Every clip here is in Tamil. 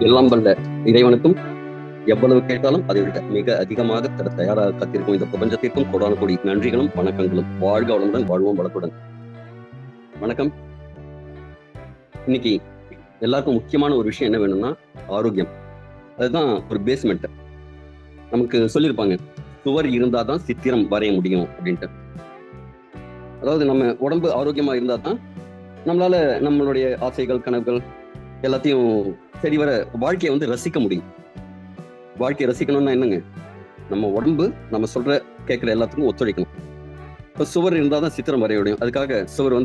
எல்லாம் வல்ல இறைவனுக்கும் எவ்வளவு கேட்டாலும் அதை விட மிக அதிகமாக தர தயாராக காத்திருக்கும் இந்த பிரபஞ்சத்திற்கும் கோடான கோடி நன்றிகளும் வணக்கங்களும். வாழ்க வளமுடன், வாழ்வோம் வளத்துடன். வணக்கம். இன்னைக்கு எல்லாருக்கும் முக்கியமான ஒரு விஷயம் என்ன வேணும்னா ஆரோக்கியம். அதுதான் ஒரு பேஸ்மெண்ட். நமக்கு சொல்லியிருப்பாங்க, சுவர் இருந்தாதான் சித்திரம் வரைய முடியும் அப்படின்ட்டு. அதாவது நம்ம உடம்பு ஆரோக்கியமா இருந்தா தான் நம்மளால நம்மளுடைய ஆசைகள், கனவுகள் எல்லாத்தையும் சரிவர வாழ்க்கையை ரசிக்க முடியும். வாழ்க்கையை ரசிக்கணும்னா என்னங்க, நம்ம உடம்பு நம்ம சொல்ற கேட்குற எல்லாத்துக்கும் ஒத்துழைக்கணும். இப்போ சுவர் இருந்தால் தான் சித்திரம் வரைய முடியும். அதுக்காக சுவர்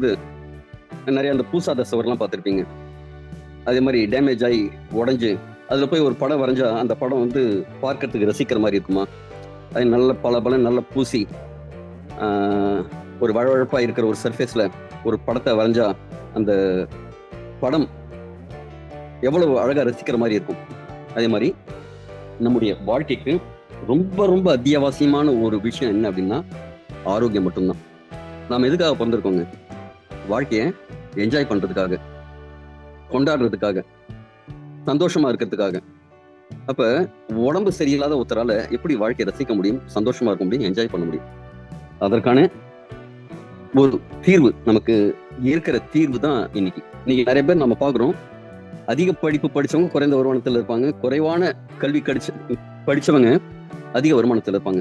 நிறைய அந்த பூசாத சுவர்லாம் பார்த்துருப்பீங்க. அதே மாதிரி டேமேஜ் ஆகி உடஞ்சி அதில் போய் ஒரு படம் வரைஞ்சா அந்த படம் பார்க்கறதுக்கு ரசிக்கிற மாதிரி இருக்குமா? அது நல்ல பல நல்ல பூசி ஒரு வழவழப்பாக இருக்கிற ஒரு சர்ஃபேஸில் ஒரு படத்தை வரைஞ்சா அந்த படம் எவ்வளவு அழகாக ரசிக்கிற மாதிரி இருக்கும். அதே மாதிரி நம்முடைய வாழ்க்கைக்கு ரொம்ப ரொம்ப அத்தியாவசியமான ஒரு விஷயம் என்ன அப்படின்னா ஆரோக்கியம் மட்டும்தான். நாம் எதுக்காக பிறந்திருக்கோங்க? வாழ்க்கையை என்ஜாய் பண்றதுக்காக, கொண்டாடுறதுக்காக, சந்தோஷமா இருக்கிறதுக்காக. அப்ப உடம்பு சரியில்லாத ஒருத்தரால எப்படி வாழ்க்கையை ரசிக்க முடியும், சந்தோஷமா இருக்க முடியும், என்ஜாய் பண்ண முடியும்? அதற்கான ஒரு தீர்வு நமக்கு இருக்கிற தீர்வு தான் இன்னைக்கு நிறைய பேர் நம்ம பாக்குறோம். அதிக படிப்பு படிச்சவங்க குறைந்த வருமானத்தில் இருப்பாங்க, குறைவான கல்வி படிச்சவங்க அதிக வருமானத்தில் இருப்பாங்க.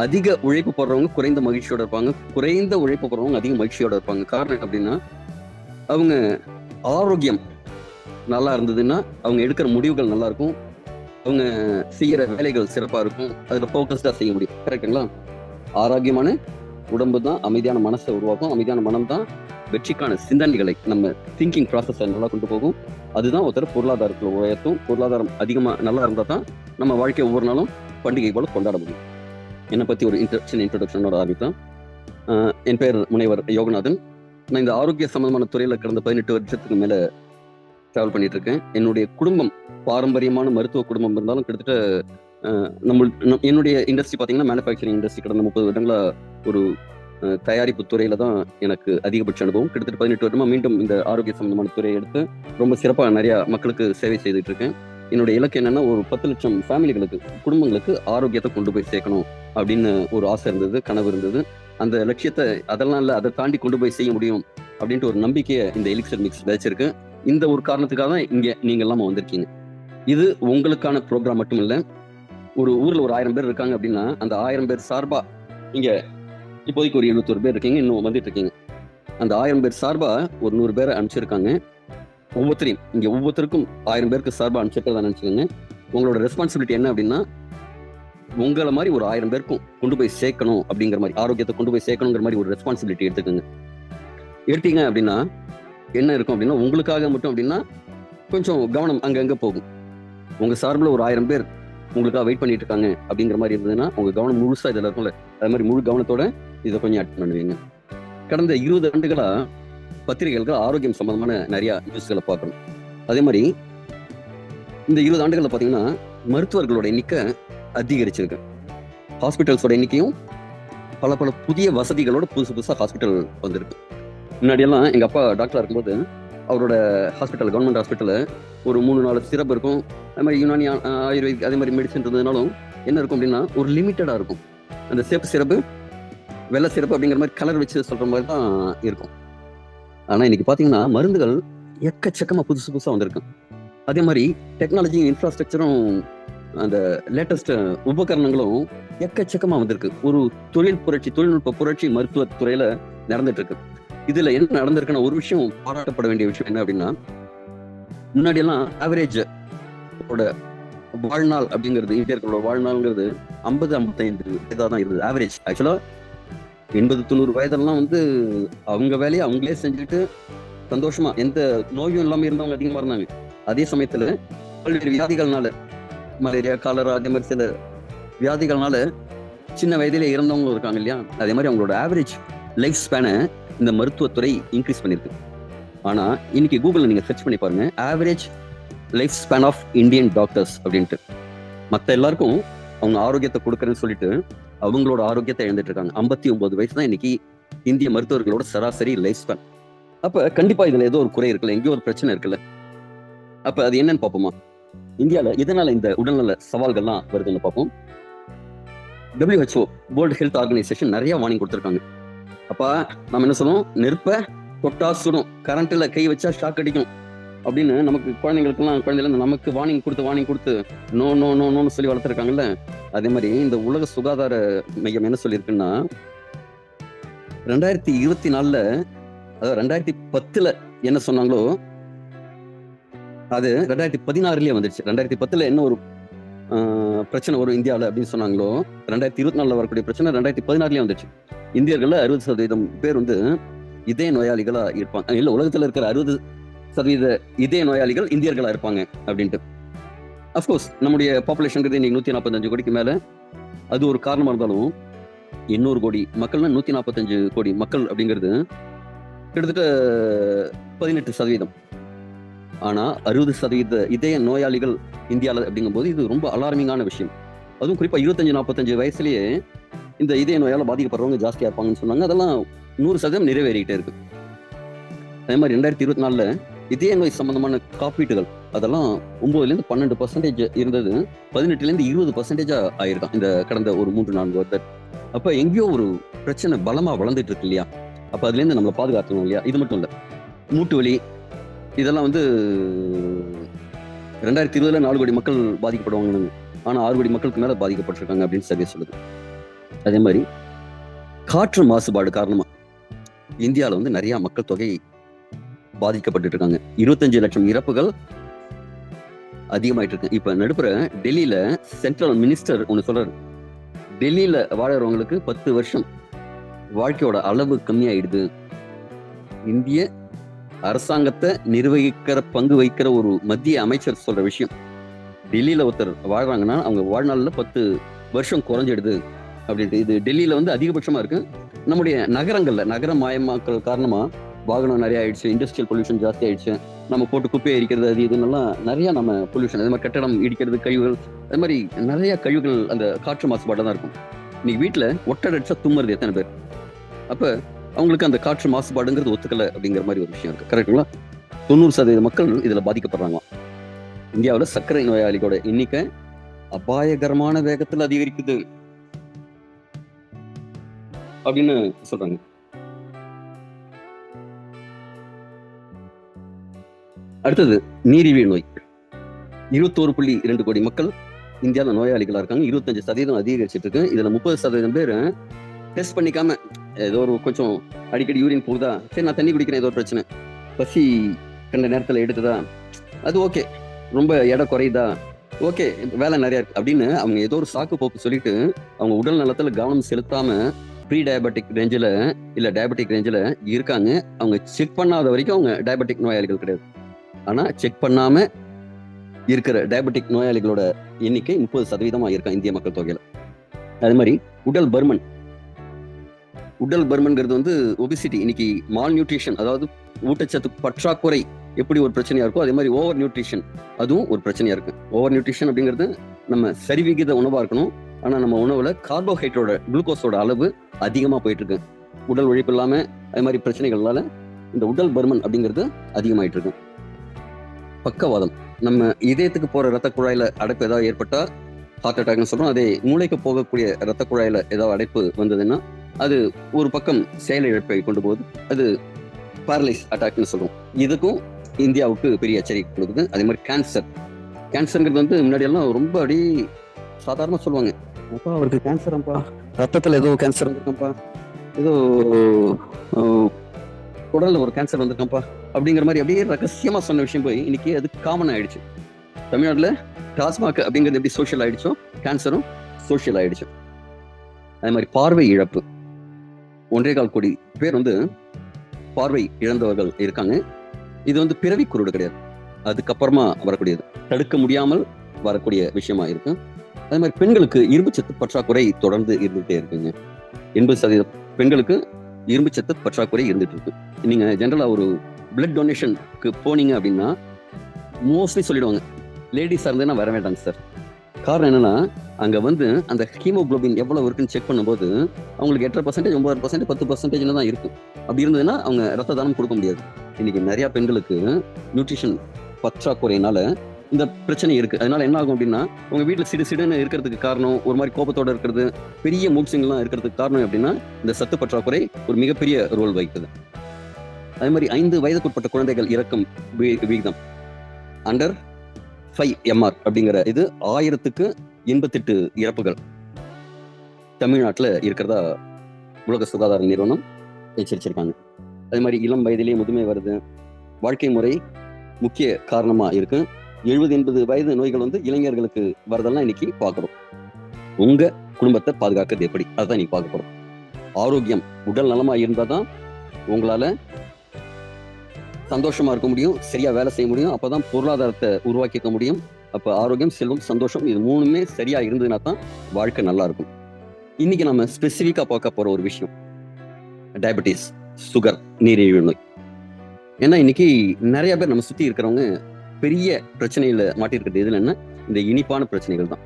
அதிக உழைப்பு போடுறவங்க குறைந்த மகிழ்ச்சியோட இருப்பாங்க, குறைந்த உழைப்பு போடுறவங்க அதிக மகிழ்ச்சியோட இருப்பாங்க. காரணம் அப்படின்னா அவங்க ஆரோக்கியம் நல்லா இருந்ததுன்னா அவங்க எடுக்கிற முடிவுகள் நல்லா இருக்கும், அவங்க செய்யற வேலைகள் சிறப்பா இருக்கும், அதுல போக்கஸ்டா செய்ய முடியும். கரெக்டுங்களா? ஆரோக்கியமான உடம்பு தான் அமைதியான மனசை உருவாக்கும், அமைதியான மனம் தான் வெற்றிக்கான சிந்தனைகளை நம்ம திங்கிங் ப்ராசஸ் நல்லா கொண்டு போகும். அதுதான் ஒருத்தர் பொருளாதாரத்தில் உயர்த்தும். பொருளாதாரம் அதிகமாக நல்லா இருந்தால் தான் நம்ம வாழ்க்கையை ஒவ்வொரு நாளும் பண்டிகை போல கொண்டாட முடியும். என்னை பற்றி ஒரு இன்ட்ரடக்ஷனோட ஆரம்பித்தான். என் பேர் முனைவர் யோகநாதன். நான் இந்த ஆரோக்கிய சம்பந்தமான துறையில் கடந்த 18 வருஷத்துக்கு மேலே ட்ராவல் பண்ணிட்டு இருக்கேன். என்னுடைய குடும்பம் பாரம்பரியமான மருத்துவ குடும்பம் இருந்தாலும் கிட்டத்தட்ட என்னுடைய இண்டஸ்ட்ரி பார்த்தீங்கன்னா மேனுஃபேக்சரிங் இண்டஸ்ட்ரி. கடந்த 30 வருடங்களா ஒரு தயாரிப்பு துறையில தான் எனக்கு அதிகபட்ச அனுபவம். கிட்டத்தட்ட 18 வருடமா மீண்டும் இந்த ஆரோக்கிய சம்பந்தமான துறையை எடுத்து ரொம்ப சிறப்பாக நிறைய மக்களுக்கு சேவை செய்துட்டு இருக்கேன். என்னுடைய இலக்கு என்னன்னா, ஒரு 10 லட்சம் ஃபேமிலிகளுக்கு, குடும்பங்களுக்கு ஆரோக்கியத்தை கொண்டு போய் சேர்க்கணும் அப்படின்னு ஒரு ஆசை இருந்தது, கனவு இருந்தது. அந்த லட்சியத்தை அதெல்லாம் இல்லை, அதை தாண்டி கொண்டு போய் செய்ய முடியும் அப்படின்ட்டு ஒரு நம்பிக்கையை இந்த எலிக்சர் மிக்ஸ் விதைச்சிருக்கு. இந்த ஒரு காரணத்துக்காக தான் இங்க நீங்க எல்லாம வந்திருக்கீங்க. இது உங்களுக்கான ப்ரோக்ராம் மட்டும் இல்லை. ஒரு ஊர்ல ஒரு 1000 பேர் இருக்காங்க அப்படின்னா அந்த 1000 பேர் சார்பா இங்க இப்போதைக்கு ஒரு 71 பேர் இருக்கீங்க, இன்னும் வந்துட்டு இருக்கீங்க. அந்த 1000 பேர் சார்பா ஒரு 100 பேரை அனுப்பிச்சிருக்காங்க. ஒவ்வொருத்தருக்கும் 1000 பேருக்கு சார்பா அனுப்பிச்சிருக்கிறதா நினைச்சுக்கோங்க. உங்களோட ரெஸ்பான்சிபிலிட்டி என்ன அப்படின்னா, உங்களை மாதிரி ஒரு 1000 பேருக்கும் கொண்டு போய் சேர்க்கணும் அப்படிங்கிற மாதிரி, ஆரோக்கியத்தை கொண்டு போய் சேர்க்கணுங்கிற மாதிரி ஒரு ரெஸ்பான்சிபிலிட்டி எடுத்துக்கோங்க. எடுத்தீங்க அப்படின்னா என்ன இருக்கும் அப்படின்னா, உங்களுக்காக மட்டும் அப்படின்னா கொஞ்சம் கவனம் அங்கங்க போகும். உங்க சார்பில் ஒரு 1000 பேர் உங்களுக்காக வெயிட் பண்ணிட்டு இருக்காங்க அப்படிங்கிற மாதிரி இருந்ததுன்னா உங்க கவனம் முழுசா இதுல இருக்கும்ல, அது மாதிரி முழு கவனத்தோட இதை கொஞ்சம் அட்டெண்ட் பண்ணுவீங்க. கடந்த 20 ஆண்டுகளா பத்திரிகைகளுக்கு ஆரோக்கியம் சம்பந்தமான நிறைய நியூஸ்களை பார்க்கணும். அதே மாதிரி இந்த 20 ஆண்டுகள்ல பாத்தீங்கன்னா மருத்துவர்களோட எண்ணிக்கை அதிகரிச்சிருக்கு. ஹாஸ்பிட்டல்ஸோட எண்ணிக்கையும் பல புதிய வசதிகளோட புதுசா ஹாஸ்பிட்டல் வந்திருக்கு. முன்னாடியெல்லாம் எங்க அப்பா டாக்டரா இருக்கும்போது அவரோட ஹாஸ்பிட்டல், கவர்மெண்ட் ஹாஸ்பிட்டல் ஒரு 3-4 சிறப்பு இருக்கும். அது மாதிரி யுனானி, ஆயுர்வேதிக், அதே மாதிரி மெடிசன் இருந்ததுனாலும் என்ன இருக்கும் அப்படின்னா ஒரு லிமிட்டடா இருக்கும். அந்த சேப்பு சிறப்பு, வெள்ளை சிறப்பு அப்படிங்கிற மாதிரி கலர் வச்சு சொல்ற மாதிரி தான் இருக்கும். ஆனா இன்னைக்கு பாத்தீங்கன்னா மருந்துகள் எக்கச்சக்கமா புதுசா வந்திருக்கு. அதே மாதிரி டெக்னாலஜி, இன்ஃப்ராஸ்ட்ரக்சரும், அந்த லேட்டஸ்ட் உபகரணங்களும் எக்கச்சக்கமா வந்திருக்கு. ஒரு தொழில்நுட்ப புரட்சி மருத்துவ துறையில நடந்துட்டு இருக்கு. இதுல என்ன நடந்திருக்குன்னா, ஒரு விஷயம் பாராட்டப்பட வேண்டிய விஷயம் என்ன அப்படின்னா, முன்னாடி எல்லாம் ஆவரேஜ் வாழ்நாள் அப்படிங்கிறது, இந்தியர்களோட வாழ்நாள்ங்கிறது 50-55 வயதா தான் இருந்தது. ஆவரேஜ் ஆக்சுவலா 80-90 வயதெல்லாம் அவங்க வேலையை அவங்களே செஞ்சுட்டு சந்தோஷமா எந்த நோயும் இல்லாம இருந்தவங்க அதிகமா இருந்தாங்க. அதே சமயத்துல பல்வேறு வியாதிகள்னால, மலேரியா, காலரா, அதே மாதிரி சில வியாதிகள்னால சின்ன வயதிலே இறந்தவங்க இருக்காங்க இல்லையா? அதே மாதிரி அவங்களோட ஆவரேஜ் லைஃப் ஸ்பேனை இந்த மருத்துவத்துறை இன்க்ரீஸ் பண்ணிருக்கு. ஆனா இன்னைக்கு கூகுள்ல நீங்க சர்ச் பண்ணி பாருங்க, average life span of Indian doctors அப்படின்ட்டு. மற்ற எல்லாருக்கும் அவங்க ஆரோக்கியத்தை கொடுக்கறேன்னு சொல்லிட்டு அவங்களோட ஆரோக்கியத்தை இழந்துட்டு இருக்காங்க. 59 வயசு தான் இன்னைக்கு இந்திய மருத்துவர்களோட சராசரி லைஃப் ஸ்பேன். அப்ப கண்டிப்பா இதுல ஏதோ ஒரு குறை இருக்குல்ல, எங்கேயோ ஒரு பிரச்சனை இருக்குல்ல. அப்ப அது என்னன்னு பார்ப்போமா? இந்தியாவில் எதனால இந்த உடல்நல சவால்கள்லாம் வருதுன்னு பார்ப்போம். WHO வேர்ல்டு ஹெல்த் ஆர்கனைசேஷன் நிறைய வார்னிங் கொடுத்துருக்காங்க. அப்பா நம்ம என்ன சொல்லுவோம், நெருப்பை தொட்டா சுடும், கரண்ட்ல கை வச்சா ஷாக் அடிக்கும் அப்படின்னு நமக்கு குழந்தைல நமக்கு வார்னிங் கொடுத்து நோ நோ நோ நோன்னு சொல்லி வளர்த்துருக்காங்கல்ல. அதே மாதிரி இந்த உலக சுகாதார மையம் என்ன சொல்லியிருக்குன்னா 2024 அதாவது 2010 என்ன சொன்னாங்களோ அது 2016 வந்துருச்சு. 2010 என்ன ஒரு பிரச்சனை வரும் இந்தியாவில் அப்படின்னு சொன்னாங்களோ 2024 வரக்கூடிய பிரச்சனை 2016 வந்துருச்சு. இந்தியர்கள் 60% பேர் இதய நோயாளிகளா இருப்பாங்க. இல்ல, உலகத்துல இருக்கிற 60% இதய நோயாளிகள் இந்தியர்களா இருப்பாங்க அப்படின்ட்டு. அப்கோர்ஸ் நம்முடைய பாப்புலேஷன் இன்னைக்கு 145 கோடிக்கு மேல. அது ஒரு காரணமா இருந்தாலும் 800 கோடி மக்கள்னா 145 கோடி மக்கள் அப்படிங்கிறது கிட்டத்தட்ட 18%. ஆனா 60% இதய நோயாளிகள் இந்தியாவில் அப்படிங்கும்போது இது ரொம்ப அலார்மிங்கான விஷயம். அதுவும் குறிப்பா 25-45 வயசுலயே இந்த இதய நோயால பாதிக்கப்படுறவங்க ஜாஸ்தியா இருப்பாங்கன்னு சொன்னாங்க. அதெல்லாம் 100% நிறைவேறிட்டே இருக்கு. அதே மாதிரி 2024 இதய நோய் சம்பந்தமான காப்பீட்டுகள் அதெல்லாம் 9-12% இருந்தது, 18-20% ஆயிருக்கான் இந்த கடந்த ஒரு 3-4 வருடம். அப்ப எங்கேயோ ஒரு பிரச்சனை பலமா வளர்ந்துட்டு இருக்கு இல்லையா? அப்ப அதுல இருந்து நம்மளை பாதுகாக்கணும் இல்லையா? இது மட்டும் இல்ல, மூட்டு வலி இதெல்லாம் 2020 4 கோடி மக்கள் பாதிக்கப்படுவாங்கன்னு, ஆனா 6 கோடி மக்களுக்கு மேல பாதிக்கப்பட்டிருக்காங்க அப்படின்னு சர்வே சொல்லுது. அதே மாதிரி காற்று மாசுபாடு காரணமா இந்தியாவில் நிறைய மக்கள் தொகை பாதிக்கப்பட்டு இருக்காங்க. 25 லட்சம் இறப்புகள் அதிகமாயிட்டு இருக்கு. இப்ப நடுப்புற டெல்லியில சென்ட்ரல் மினிஸ்டர் ஒண்ணு சொல்றாரு, டெல்லியில வாழறவங்களுக்கு 10 வருஷம் வாழ்க்கையோட அளவு கம்மியாயிடுது. இந்திய அரசாங்கத்தை நிர்வகிக்கிற பங்கு வைக்கிற ஒரு மத்திய அமைச்சர் சொல்ற விஷயம். டெல்லியில ஒருத்தர் வாழ்றாங்கன்னா அவங்க வாழ்நாள்ல 10 வருஷம் குறைஞ்சிடுது அப்படின்ட்டு. இது டெல்லியில அதிகபட்சமா இருக்கு. நம்முடைய நகரங்கள்ல நகரமயமாக்கல் காரணமா வாகனம் நிறைய ஆயிடுச்சு, இண்டஸ்ட்ரியல் பொல்யூஷன் ஜாஸ்தி ஆயிடுச்சு, நம்ம போட்டு குப்பையை எரிக்கிறது அது இதுன்னெல்லாம் நிறைய நம்ம பொல்யூஷன், அதே மாதிரி கட்டடம் இடிக்கிறது, கழிவுகள், அது மாதிரி நிறைய கழிவுகள் அந்த காற்று மாசுபாடு தான் இருக்கும். இன்னைக்கு வீட்டுல ஒட்டடடிச்சா தும்முறது எத்தனை பேர்? அப்ப அவங்களுக்கு அந்த காற்று மாசுபாடுங்கிறது ஒத்துக்கல அப்படிங்கிற மாதிரி ஒரு விஷயம் இருக்கு. கரெக்டுங்களா? 90% மக்கள் இதுல பாதிக்கப்படுறாங்க. இந்தியாவில் சர்க்கரை நோயாளிகளோட எண்ணிக்கை அபாயகரமான வேகத்தில் அதிகரிக்குது அப்படின்னு சொல்றாங்க. அடுத்தது நீரிழிவு நோய். 21.2 கோடி மக்கள் இந்தியாவில் நோயாளிகளா இருக்காங்க. 25% அதிகரிச்சிட்டு இருக்கு. இதுல 30% பேர் டெஸ்ட் பண்ணிக்காம ஏதோ ஒரு கொஞ்சம் அடிக்கடி யூரின் போகுதா, சரி நான் தண்ணி குடிக்கிறேன், ஏதோ ஒரு பிரச்சனை, பசி கண்ட நேரத்துல எடுக்குதா, அது ஓகே, ரொம்ப எடை குறையுதா, ஓகே, வேலை நிறைய இருக்கு அப்படின்னு அவங்க ஏதோ ஒரு சாக்கு போக்கு சொல்லிட்டு அவங்க உடல் நலத்துல கவனம் செலுத்தாம ப்ரீ டயபெட்டிக் ரேஞ்சில் இல்ல டயபெட்டிக் ரேஞ்சில் இருக்காங்க. அவங்க செக் பண்ணாத வரைக்கும் அவங்க டயபெட்டிக் நோயாளிகள் கிடையாது. ஆனா செக் பண்ணாம இருக்கிற டயபெட்டிக் நோயாளிகளோட எண்ணிக்கை 30% இருக்கான் இந்திய மக்கள் தொகையில. அதே மாதிரி உடல் பருமன்கிறது ஒபிசிட்டி. இன்னைக்கு மால் நியூட்ரிஷன், அதாவது ஊட்டச்சத்து பற்றாக்குறை எப்படி ஒரு பிரச்சனையா இருக்கோ அதே மாதிரி ஓவர் நியூட்ரிஷன் அதுவும் ஒரு பிரச்சனையா இருக்கு. ஓவர் நியூட்ரிஷன் அப்படிங்கிறது நம்ம சரிவிகித உணவா இருக்கணும். ஆனா நம்ம உணவுல கார்போஹைட்ரேட்டோட குளுக்கோஸோட அளவு அதிகமா போயிட்டு இருக்கு. உடல் உழைப்பு இல்லாம அது மாதிரி பிரச்சனைகளால இந்த உடல் பருமன் அப்படிங்கிறது அதிகமாயிட்டு இருக்கு. பக்கவாதம், நம்ம இதயத்துக்கு போற ரத்த குழாயில அடைப்பு ஏதாவது ஏற்பட்டா ஹார்ட் அட்டாக்னு சொல்றோம். அதே மூளைக்கு போகக்கூடிய ரத்த குழாயில ஏதாவது அடைப்பு வந்ததுன்னா அது ஒரு பக்கம் செயலிழப்பை கொண்டு போகுது. அது பேரலைஸ் அட்டாக்னு சொல்றோம். இதுக்கும் இந்தியாவுக்கு பெரிய எச்சரிக்கை கொடுக்குது. அதே மாதிரி கேன்சர்ங்கிறது முன்னாடி எல்லாம் ரொம்ப அடி சாதாரணமா சொல்லுவாங்க, அப்பா அவருக்கு கேன்சர்ப்பா, ரத்தத்துல ஏதோ கேன்சர் வந்திருக்காப்பா, ஏதோ குடல்ல ஒரு கேன்சர் வந்திருக்காப்பா அப்படிங்கிற மாதிரி அப்படியே ரகசியமா சொன்ன விஷயம் போய் இன்னைக்கு அது காமன் ஆயிடுச்சு. தமிழ்நாட்டுல டாஸ்மாக் அப்படிங்கிறது எப்படி சோஷியல் ஆயிடுச்சோ கேன்சரும் சோஷியல் ஆயிடுச்சு. அதே மாதிரி பார்வை இழப்பு, 1.25 கோடி பேர் பார்வை இழந்தவர்கள் இருக்காங்க. இது பிறவி குருடு கிடையாது, அதுக்கப்புறமா வரக்கூடியது, தடுக்க முடியாமல் வரக்கூடிய விஷயமா இருக்கு. அதே மாதிரி பெண்களுக்கு இரும்புச்சத்து பற்றாக்குறை தொடர்ந்து இருந்துகிட்டே இருக்குங்க. 80% பெண்களுக்கு இரும்புச்சத்து பற்றாக்குறை இருந்துட்டு இருக்கு. நீங்க ஜென்ரலா ஒரு பிளட் டொனேஷனுக்கு போனீங்க அப்படின்னா மோஸ்ட்லி சொல்லிடுவாங்க, லேடிஸா இருந்தேன்னா வர வேண்டாங்க சார். காரணம் என்னன்னா அங்க அந்த ஹீமோகுளோபின் எவ்வளவு இருக்குன்னு செக் பண்ணும்போது அவங்களுக்கு 8%, 9%, 10% தான் இருக்கு. அப்படி இருந்ததுன்னா அவங்க ரத்த தானம் கொடுக்க முடியாது. இன்னைக்கு நிறைய பெண்களுக்கு நியூட்ரிஷன் பற்றாக்குறையினால இந்த பிரச்சனை இருக்கு. அதனால என்ன ஆகும் அப்படின்னா, உங்க வீட்டுல சிடுன்னு இருக்கிறதுக்கு காரணம், ஒரு மாதிரி கோபத்தோட இருக்கிறது, பெரிய மூட் ஸ்விங்லாம் இருக்கிறதுக்கு காரணம் அப்படின்னா, இந்த சத்து பற்றாக்குறை ஒரு மிகப்பெரிய ரோல் வகிக்குது. அதே மாதிரி 5 வயதுக்குட்பட்ட குழந்தைகள் இறக்கும் விகிதம் அண்டர் 5 MR அப்படிங்கிற இது 1000க்கு 88 இறப்புகள் தமிழ்நாட்டில் இருக்கிறதா உலக சுகாதார நிறுவனம் எச்சரிச்சிருக்காங்க. அதே மாதிரி இளம் வயதிலேயே முதுமை வருது. வாழ்க்கை முறை முக்கிய காரணமா இருக்கு. 70-80 வயது நோய்கள் வந்து இளைஞர்களுக்கு வரதெல்லாம் இன்னைக்கு பார்க்கிறோம். உங்க குடும்பத்தை பாதுகாக்கிறது எப்படி, அதான் இன்னைக்கு பார்க்க போறோம். ஆரோக்கியம், உடல் நலமா இருந்தாதான் உங்களால சந்தோஷமா இருக்க முடியும், சரியா வேலை செய்ய முடியும். அப்பதான் பொருளாதாரத்தை உருவாக்கிக்க முடியும். அப்ப ஆரோக்கியம், செல்வம், சந்தோஷம் இது 3மே சரியா இருந்ததுன்னா தான் வாழ்க்கை நல்லா இருக்கும். இன்னைக்கு நம்ம ஸ்பெசிஃபிக்கா பார்க்க போற ஒரு விஷயம் டயபெட்டிஸ், சுகர், நீரிழிவு நோய். ஏன்னா இன்னைக்கு நிறைய பேர் நம்ம சுத்தி இருக்கிறவங்க பெரிய பிரச்சனையில மாட்டிருக்கிறது எதுலன்னா இந்த இனிப்பான பிரச்சனைகள் தான்.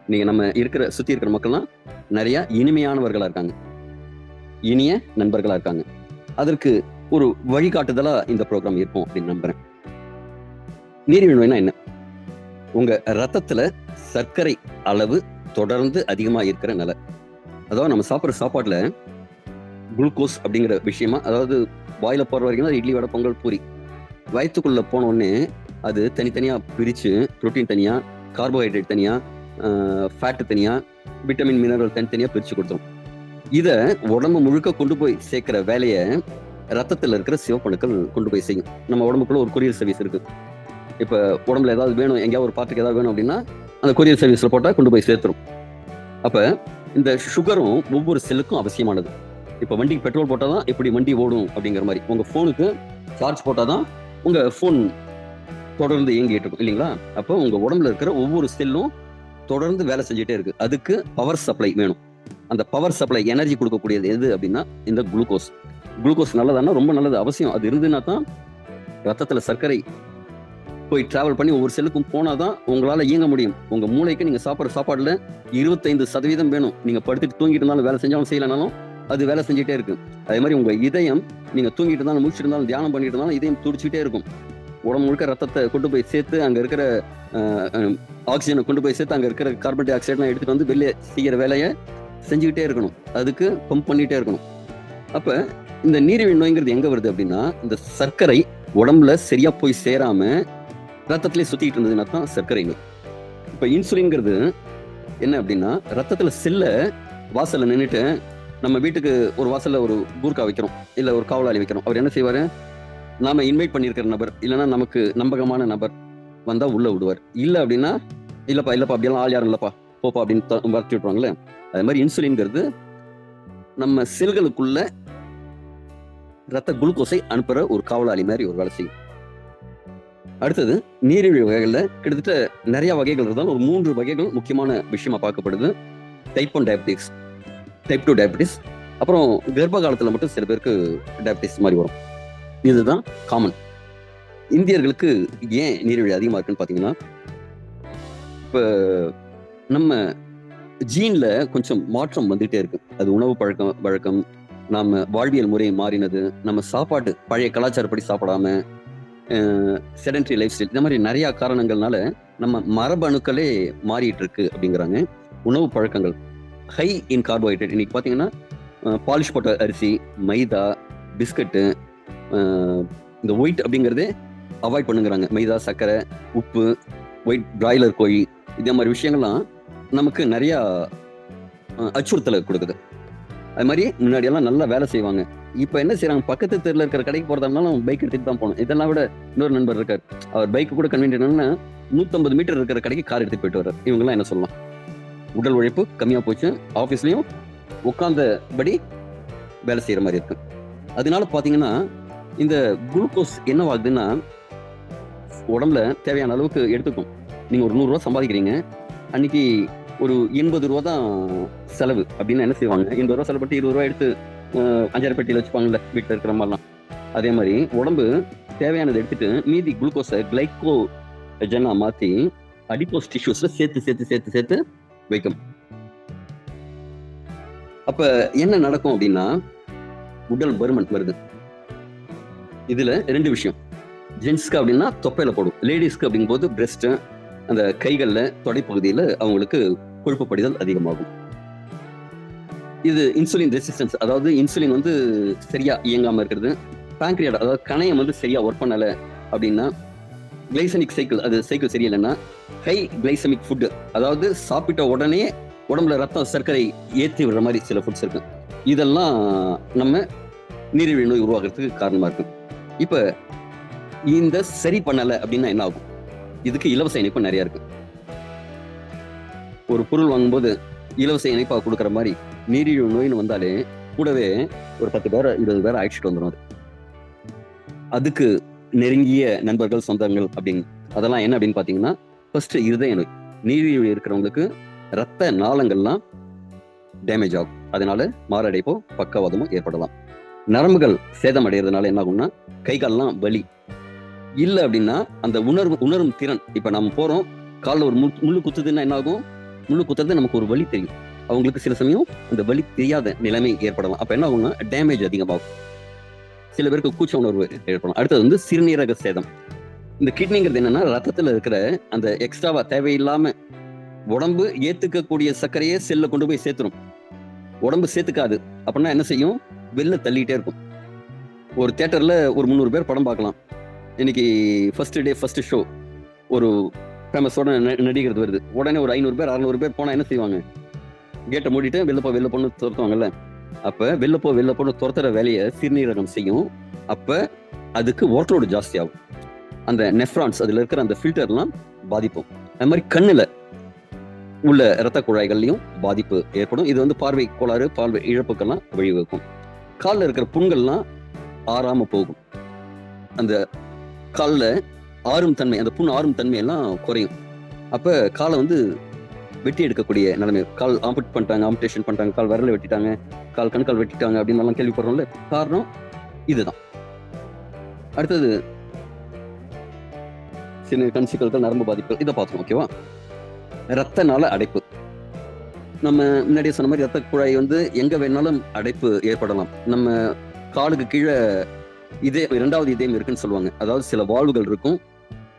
நீங்க நம்ம சுத்தி இருக்கிற மக்கள்லாம் நிறைய இனிமையானவர்களா இருக்காங்க, இனிய நண்பர்களா இருக்காங்க. அதற்கு ஒரு வழிகாட்டுதலா இந்த ப்ரோக்ராம் இருக்கும் அப்படின்னு நம்புறேன். நீரிழிவு நோய்னா என்ன? உங்க ரத்தத்துல சர்க்கரை அளவு தொடர்ந்து அதிகமா இருக்கிற நிலை. அதாவது நம்ம சாப்பிட்ற சாப்பாட்டுல குளுக்கோஸ் அப்படிங்கிற விஷயமா, அதாவது வாயில போற வரைக்கும் தான் இட்லி, வடை, பொங்கல், பூரி. வயிற்றுக்குள்ள போன உடனே அது தனித்தனியா பிரிச்சு, புரோட்டீன் தனியா, கார்போஹைட்ரேட் தனியா, ஃபேட்டு தனியா, விட்டமின், மினரல் தனித்தனியா பிரிச்சு கொடுத்துரும். இத உடம்பு முழுக்க கொண்டு போய் சேர்க்கிற வேலையை ரத்தத்துல இருக்கிற சிவப்பணுக்கள் கொண்டு போய் செய்யும். நம்ம உடம்புக்குள்ள ஒரு கொரியர் சர்வீஸ் இருக்கு. இப்ப உடம்புல ஏதாவது வேணும், எங்கேயாவது ஒரு பார்ட்டுக்கு ஏதாவது வேணும் அப்படின்னா அந்த கொரியர் சர்வீஸ்ல போட்டா கொண்டு போய் சேர்த்துரும். அப்ப இந்த சுகரும் ஒவ்வொரு செல்லுக்கும் அவசியமானது. இப்ப வண்டிக்கு பெட்ரோல் போட்டாதான் எப்படி வண்டி ஓடும் அப்படிங்கிற மாதிரி உங்க போனுக்கு சார்ஜ் போட்டாதான் உங்க போன் தொடர்ந்து இயங்கிட்டு இருக்கும் இல்லைங்களா? அப்போ உங்க உடம்புல இருக்கிற ஒவ்வொரு செல்லும் தொடர்ந்து வேலை செஞ்சுட்டே இருக்கு. அதுக்கு பவர் சப்ளை வேணும். அந்த பவர் சப்ளை எனர்ஜி கொடுக்கக்கூடியது எது அப்படின்னா இந்த குளுக்கோஸ். குளுக்கோஸ் நல்லதானா? ரொம்ப நல்லது, அவசியம். அது இருந்துன்னா தான் ரத்தத்துல சர்க்கரை போய் டிராவல் பண்ணி ஒவ்வொரு செல்லுக்கும் போனாதான் உங்களால இயங்க முடியும். உங்க மூளைக்கு நீங்க சாப்பிட்ற சாப்பாடுல 25% வேணும். நீங்க படுத்துட்டு தூங்கிட்டு இருந்தாலும், வேலை செஞ்சாலும் செய்யலனாலும் அது வேலை செஞ்சுட்டே இருக்கு. அதே மாதிரி உங்க இதயம், நீங்க தூங்கிட்டு இருந்தாலும், முடிச்சுட்டு இருந்தாலும், தியானம் பண்ணிட்டு இருந்தாலும் இதயம் துடிச்சுட்டே இருக்கும். உடம்பு முழுக்க ரத்தத்தை கொண்டு போய் சேர்த்து அங்க இருக்கிற ஆக்சிஜனை கொண்டு போய் சேர்த்து அங்க இருக்கிற கார்பன் டை ஆக்சைட்லாம் எடுத்துட்டு வந்து வெளியே செய்யற வேலையை செஞ்சுக்கிட்டே இருக்கணும். அதுக்கு பம்ப் பண்ணிட்டே இருக்கணும். அப்ப இந்த நீரிழிவு நோய்ங்கிறது எங்க வருது அப்படின்னா, இந்த சர்க்கரை உடம்புல சரியா போய் சேராம ரத்தத்திலே சுத்திட்டு இருந்ததுன்னா தான் சர்க்கரை நோய். இப்ப இன்சுலின்ங்கிறது என்ன அப்படின்னா, ரத்தத்துல செல்ல வாசல்ல நின்றுட்டு, நம்ம வீட்டுக்கு ஒரு வாசல்ல ஒரு கூர்க்கா வைக்கிறோம், இல்ல ஒரு காவலாளி வைக்கிறோம். அவர் என்ன செய்வாரு, நாம இன்வைட் பண்ணியிருக்கிற நபர் இல்லைன்னா நமக்கு நம்பகமான நபர் வந்தா உள்ள விடுவார். இல்ல அப்படின்னா இல்லப்பா அப்படியெல்லாம் ஆள் யாரும் இல்லப்பா, போப்பா அப்படின்னு வரட்டி விட்டுருவாங்களே. அது மாதிரி இன்சுலின்ங்கிறது நம்ம செல்களுக்குள்ள ரத்த குளுக்கோஸை அனுப்புற ஒரு காவலாளி மாதிரி ஒரு வேலை செய்யும். அடுத்தது நீரிழிவு வகைகள்ல கிட்டத்தட்ட நிறைய வகைகள் இருந்தாலும் ஒரு 3 வகைகள் முக்கியமான விஷயமா பார்க்கப்படுது. டைப் 1 டயபெட்டிஸ், டைப் 2 டயபெட்டிஸ், அப்புறம் கர்ப்ப காலத்துல மட்டும் சில பேருக்கு டயபெட்டிஸ் மாதிரி வரும். இதுதான் காமன். இந்தியர்களுக்கு ஏன் நீரிழிவு அதிகமா இருக்குன்னு பாத்தீங்கன்னா, இப்ப நம்ம ஜீன்ல கொஞ்சம் மாற்றம் வந்துட்டே இருக்கு. அது உணவு வழக்கம், நாம வாழ்வியல் முறை மாறினது, நம்ம சாப்பாட்டு பழைய கலாச்சாரப்படி சாப்பிடாம, செடன்டரி லைஃப் ஸ்டைல், இந்த மாதிரி நிறைய காரணங்கள்னால நம்ம மரபணுக்களே மாறிட்டு இருக்கு அப்படிங்கிறாங்க. உணவு பழக்கங்கள் ஹை இன் கார்போஹைட்ரேட். இன்னைக்கு பாத்தீங்கன்னா பாலிஷ் போட்ட அரிசி, மைதா, பிஸ்கட்டு, இந்த ஒயிட் அப்படிங்கிறதே அவாய்ட் பண்ணுங்கிறாங்க. மைதா, சர்க்கரை, உப்பு, ஒயிட் பிராய்லர் கோழி, இதே மாதிரி விஷயங்கள்லாம் நமக்கு நிறைய அச்சுறுத்தலை கொடுக்குது. அது மாதிரி முன்னாடி எல்லாம் நல்லா வேலை செய்வாங்க. இப்ப என்ன செய்யறாங்க, பக்கத்து தெருல இருக்கிற கடைக்கு போறதாலும் பைக் எடுத்துட்டு தான் போகணும். இதெல்லாம் விட இன்னொரு நண்பர் இருக்காரு, அவர் பைக்கு கூட கன்வீனியன்ட்னா 150 மீட்டர் இருக்கிற கடைக்கு கார் எடுத்துட்டு போயிட்டு வர்றாரு. இவங்கெல்லாம் என்ன சொல்லலாம், உடல் உழைப்பு கம்மியா போச்சு, ஆஃபீஸ்லயும் உட்கார்ந்தபடி வேலை செய்யற மாதிரி இருக்கு. அதனால பாத்தீங்கன்னா இந்த குளுக்கோஸ் என்னவாகுதுன்னா, உடம்புல தேவையான அளவுக்கு எடுத்துக்கும். நீங்க ஒரு 100 ரூபா சம்பாதிக்கிறீங்க, அன்னைக்கு ஒரு 80 ரூபா தான் செலவு அப்படின்னு என்ன செய்வாங்க, 80 ரூபா செலவு பண்ணி 20 ரூபா எடுத்து 5 பெட்டியில வச்சுப்பாங்கல்ல வீட்டில் இருக்கிற மாதிரிலாம். அதே மாதிரி உடம்பு தேவையானதை எடுத்துட்டு மீதி குளுக்கோஸை கிளைகோஜனா மாத்தி அடிப்போஸ் டிஷ்யூஸ்ல சேர்த்து சேர்த்து சேர்த்து சேர்த்து வைக்கும். அப்ப என்ன நடக்கும் அப்படின்னா, உடல் பருமன் வருது. இதுல 2 விஷயம். ஜென்ஸ்க்கு அப்படின்னா தொப்பையில போடும், லேடிஸ்க்கு அப்படிங்கும்போது பிரெஸ்ட், அந்த கைகள்ல தொடைப்பகுதியில அவங்களுக்கு கொழுப்பு படிதல் அதிகமாகும். இது இன்சுலின் ரெசிஸ்டன்ஸ், அதாவது இன்சுலின் வந்து சரியா இயங்காம இருக்கிறது. பேங்க்ரியாட், அதாவது கணையம் வந்து சரியா ஒர்க் பண்ணல அப்படின்னா, கிளைசமிக் சைக்கிள், அது சைக்கிள் சரியில்லைன்னா ஹை கிளைசமிக் ஃபுட், அதாவது சாப்பிட்ட உடனே உடம்புல ரத்தம் சர்க்கரை ஏற்றி விடுற மாதிரி சில ஃபுட்ஸ் இருக்கு. இதெல்லாம் நம்ம நீரிழிவு நோய் உருவாக்குறதுக்கு காரணமா இருக்கு. இப்ப இந்த சரி பண்ணல அப்படின்னா என்ன ஆகும்? இதுக்கு இலவச இணைப்பு நிறைய இருக்கு. ஒரு பொருள் வாங்கும்போது இலவச இணைப்பா கொடுக்குற மாதிரி நீரிழிவு நோயின்னு வந்தாலே கூடவே ஒரு 10 பேரை 20 பேரை அழைச்சிட்டு வந்துடும். அதுக்கு நெருங்கிய நண்பர்கள், சொந்தங்கள் அப்படின்னு அதெல்லாம் என்ன அப்படின்னு பாத்தீங்கன்னா, ஃபர்ஸ்ட் இருதய நோய். நீரிழிவு இருக்கிறவங்களுக்கு ரத்த நாளங்கள்லாம் டேமேஜ் ஆகும், அதனால மாரடைப்போ பக்கவாதமோ ஏற்படலாம். நரம்புகள் சேதம் அடைகிறதுனால என்ன ஆகும்னா கை கால்லாம் வலி இல்லை அப்படின்னா அந்த உணரும் திறன். இப்ப நம்ம போறோம், காலில் ஒரு முள்ளு குத்துதுன்னா என்ன ஆகும்? முள்ளு குத்துறது நமக்கு ஒரு வலி தெரியும், அவங்களுக்கு சில சமயம் அந்த வலி தெரியாத நிலைமை ஏற்படலாம். அப்ப என்ன ஆகும்னா டேமேஜ் அதிகமாகும், சில பேருக்கு கூச்ச உணர்வு ஏற்படும். அடுத்தது வந்து சிறுநீரக சேதம். இந்த கிட்னிங்கிறது என்னன்னா ரத்தத்துல இருக்கிற அந்த எக்ஸ்ட்ராவா தேவையில்லாம உடம்பு ஏத்துக்கக்கூடிய சர்க்கரையே செல்ல கொண்டு போய் சேர்த்துரும். உடம்பு சேர்த்துக்காது அப்படின்னா என்ன செய்யும்? வெளில தள்ளிட்டே இருக்கும். ஒரு தியேட்டர்ல ஒரு 300 பேர் படம் பார்க்கலாம். இன்னைக்கு ஃபர்ஸ்ட் டே ஃபர்ஸ்ட் ஷோ ஒரு ஃபேமஸோட நடிக்கிறது வருது, உடனே ஒரு 500 பேர் 600 பேர் போனா என்ன செய்வாங்க? கேட்டை மூடிட்டு வெளில போன்னு துரத்துவாங்கல்ல. அப்ப வெளில போன்னு துரத்துற வேலையை சிறுநீரகம் செய்யும். அப்ப அதுக்கு ஒர்க்லோடு ஜாஸ்தி ஆகும். அந்த நெஃப்ரான்ஸ், அதுல இருக்கிற அந்த ஃபில்டர்லாம் பாதிப்போம். அது மாதிரி கண்ணுல உள்ள இரத்த குழாய்கள்லையும் பாதிப்பு ஏற்படும். இது வந்து பார்வை கோளாறு, பார்வை இழப்புக்கெல்லாம் வழிவகுக்கும். காலில் இருக்கிற புண்கள்லாம் ஆறாம போகும். அந்த காலில் ஆறும் தன்மை, அந்த புண் ஆறும் தன்மை எல்லாம் குறையும். அப்ப காலை வந்து வெட்டி எடுக்கக்கூடிய நிலைமை. கால் ஆம்புடேஷன் பண்ணிட்டாங்க, கால் விரல வெட்டிட்டாங்க, கால் கணுக்கால் வெட்டிட்டாங்க அப்படின்னு எல்லாம் கேள்விப்படுறோம்ல. காரணம் இதுதான். அடுத்தது சின்ன கண் சிக்கல்கள், நரம்பு பாதிப்புகள், இதை பார்த்தோம். ஓகேவா? ரத்த நாள அடைப்பு. நம்ம முன்னாடியே சொன்ன மாதிரி ரத்த குழாய் வந்து எங்க வேணாலும் அடைப்பு ஏற்படலாம். நம்ம காலுக்கு கீழே இரண்டாவது இதயம் இருக்குன்னு சொல்லுவாங்க. அதாவது சில வால்வுகள் இருக்கும்,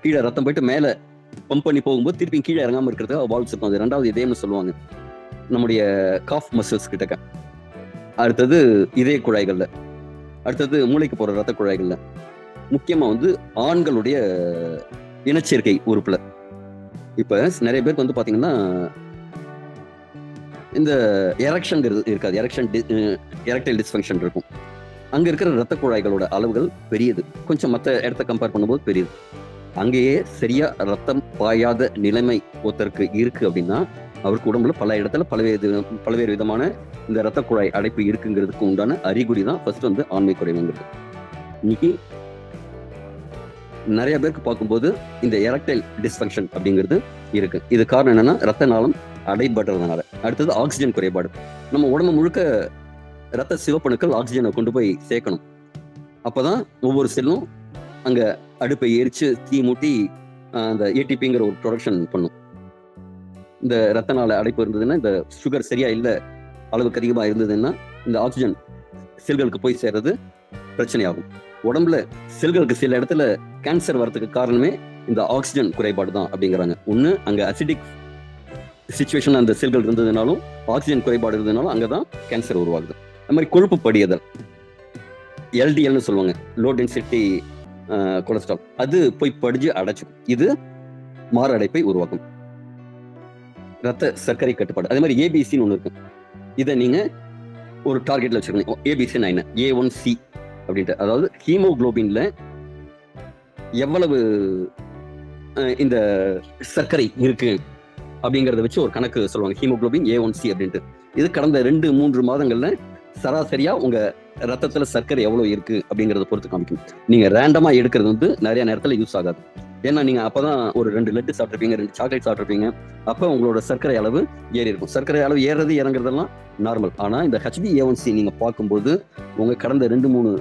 கீழே ரத்தம் போயிட்டு மேல பம்ப் பண்ணி போகும்போது திருப்பி கீழே இறங்காம இருக்கிறது வால்வ்ஸ் இருக்கும். அது இரண்டாவது இதயம்னு சொல்லுவாங்க, நம்முடைய காஃப் மசில்ஸ் கிட்டக்க. அடுத்தது இதய குழாய்கள்ல, அடுத்தது மூளைக்கு போற ரத்த குழாய்கள்ல, முக்கியமா வந்து ஆண்களுடைய இனச்சேர்க்கை உறுப்புல. இப்ப நிறைய பேருக்கு வந்து பாத்தீங்கன்னா இந்த எரெக்ஷன் இருக்காது, எரெக்டைல் டிஸ்ஃபங்க்ஷன் இருக்கும். அங்க இருக்கிற ரத்த குழாய்களோட அளவுகள் பெரியது, கொஞ்சம் மற்ற இடத்த கம்பேர் பண்ணும்போது பெரியது. அங்கேயே சரியா ரத்தம் பாயாத நிலைமை ஒருத்தருக்கு இருக்கு அப்படின்னா அவருக்கு உடம்புல பல இடத்துல பல்வேறு விதமான இந்த ரத்த குழாய் அடைப்பு இருக்குங்கிறதுக்கு உண்டான அறிகுறி தான் ஃபர்ஸ்ட் வந்து ஆண்மை குறைவுங்கிறது. இன்னைக்கு நிறைய பேருக்கு பார்க்கும்போது இந்த எரெக்டைல் டிஸ்ஃபங்க்ஷன் அப்படிங்கிறது இருக்கு. இது காரணம் என்னன்னா ரத்த நாளம் அடைபடுறதுனால. அடுத்தது ஆக்சிஜன் குறைபாடு. நம்ம உடம்பு முழுக்க ரத்த சிவப்பணுக்கள் ஆக்சிஜனை கொண்டு போய் சேர்க்கணும். அப்பதான் ஒவ்வொரு செல்லும் அங்க அடுப்பை எரிச்சு தீ மூட்டி அந்த ஏடிபிங்கிற ஒரு ப்ரொடக்ஷன் பண்ணும். இந்த ரத்த நாள அடைப்பு இருந்ததுன்னா, இந்த சுகர் சரியா இல்லை, அளவுக்கு அதிகமா இருந்ததுன்னா இந்த ஆக்சிஜன் செல்களுக்கு போய் சேர்றது பிரச்சனையாகும். உடம்புல செல்களுக்கு சில இடத்துல கேன்சர் வர்றதுக்கு காரணமே இந்த ஆக்சிஜன் குறைபாடு தான் அப்படிங்கிறாங்க. ஒண்ணு அங்க அசிடிக் சிச்சுவேஷன் அந்த செல்கள் இருந்ததுனாலும், ஆக்சிஜன் குறைபாடு இருந்ததுனாலும் அங்கதான் கேன்சர் உருவாகுது. அது மாதிரி கொழுப்பு படியுதல், எல்டிஎல்னு சொல்லுவாங்க, லோ டென்சிட்டி கொலஸ்ட்ரால், அது போய் படிஞ்சு அடைச்சுக்கும். இது மாரடைப்பை உருவாக்கும். ரத்த சர்க்கரை கட்டுப்பாடு, அதே மாதிரி ஏபிசின்னு ஒண்ணு இருக்கு. இதை நீங்க ஒரு டார்கெட்ல வச்சுக்கணும். ஏபிசி என்ன? A1C அப்படின்ட்டு, அதாவது ஹீமோகுளோபின்ல எவ்வளவு இந்த சர்க்கரை இருக்கு அப்படிங்கறத வச்சு ஒரு கணக்கு சொல்லுவாங்க, ஹீமோகுளோபின் A1C அப்படின்ட்டு. இது கடந்த 2-3 மாதங்கள்ல சராசரியா உங்க ரத்தத்துல சர்க்கரை எவ்வளவு இருக்கு அப்படிங்கறத பொறுத்து காமிக்கும். நீங்க ரேண்டமா எடுக்கிறது வந்து நிறைய நேரத்துல யூஸ் ஆகாது. ஏன்னா நீங்க அப்பதான் ஒரு 2 லட்டு சாப்பிட்ருப்பீங்க, 2 சாக்லேட் சாப்பிட்ருப்பீங்க, அப்ப உங்களோட சர்க்கரை அளவு ஏறி இருக்கும். சர்க்கரை அளவு ஏறது இறங்குறதெல்லாம் நார்மல். ஆனா இந்த HbA1c நீங்க பார்க்கும்போது உங்க கடந்த 2-3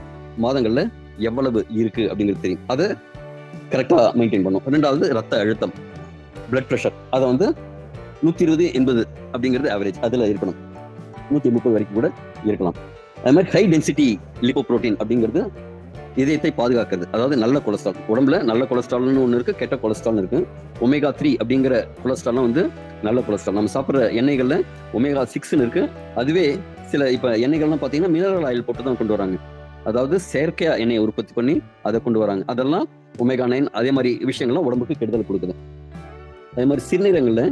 மாதங்கள்ல எவ்வளவு இருக்கு அப்படிங்கிறது தெரியும். அதை கரெக்டா மெயின்டைன் பண்ணும். ரெண்டாவது ரத்த அழுத்தம், பிளட் ப்ரெஷர், அதை வந்து 120/80 அப்படிங்கிறது ஆவரேஜ், அதுல இருக்கணும். 130 வரைக்கும் கூட இருக்கலாம். அது மாதிரி ஹை டென்சிட்டி லிப்போப்ரோட்டீன் அப்படிங்கிறது இதயத்தை பாதுகாக்கிறது. அதாவது நல்ல கொலஸ்ட்ரால், உடம்புல நல்ல கொலஸ்ட்ரால்னு ஒன்று இருக்கு, கெட்ட கொலஸ்ட்ரால் இருக்கு. ஒமேகா 3 அப்படிங்கிற கொலஸ்ட்ரால்லாம் வந்து நல்ல கொலஸ்ட்ரால். நம்ம சாப்பிட்ற எண்ணெய்கள்ல ஒமேகா 6 இருக்கு. அதுவே சில இப்ப எண்ணெய்கள்லாம் பார்த்தீங்கன்னா மினரல் ஆயில் போட்டு தான் கொண்டு வராங்க. அதாவது செயற்கை எண்ணெயை உற்பத்தி பண்ணி அதை கொண்டு வராங்க. அதெல்லாம் ஒமேகா 9 அதே மாதிரி விஷயங்கள்லாம் உடம்புக்கு கெடுதல் கொடுக்குது. அதே மாதிரி சிறுநீரகங்கள்ல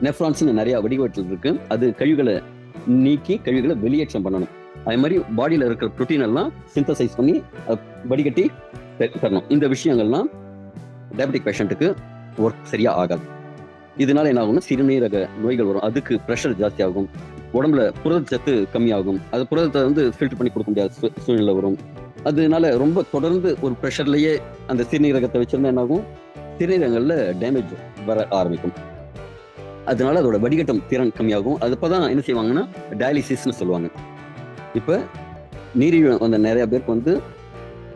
நெஃப்ரான்ஸ்னு நிறைய வடிவத்தில் இருக்கு. அது கழிவுகளை நீக்கி கழிவுகளை வெளியேற்றம் பண்ணணும். அதே மாதிரி பாடியில இருக்கிற புரோட்டீன் எல்லாம் சிந்தசைஸ் பண்ணி வடிகட்டி தரணும். இந்த விஷயங்கள்லாம் டயபெட்டிக் பேஷண்ட்டுக்கு ஒர்க் சரியா ஆகாது. இதனால என்ன ஆகும்னா சிறுநீரக நோய்கள் வரும். அதுக்கு ப்ரெஷர் ஜாஸ்தி ஆகும், உடம்புல புரதச்சத்து கம்மியாகும், அது புரதத்தை வந்து ஃபில்டர் பண்ணி கொடுக்க முடியாத சூழ்நிலை வரும். அதனால ரொம்ப தொடர்ந்து ஒரு ப்ரெஷர்லயே அந்த சிறுநீரகத்தை வச்சிருந்தா என்ன ஆகும், சிறுநீரகங்கள்ல டேமேஜ் வர ஆரம்பிக்கும். அதனால அதோட வடிகட்டும் திறன் கம்மியாகும். அது அப்பதான் என்ன செய்வாங்கன்னா டயாலிசிஸ்ன்னு சொல்லுவாங்க. இப்ப நீரிழிவு வந்த நிறைய பேருக்கு வந்து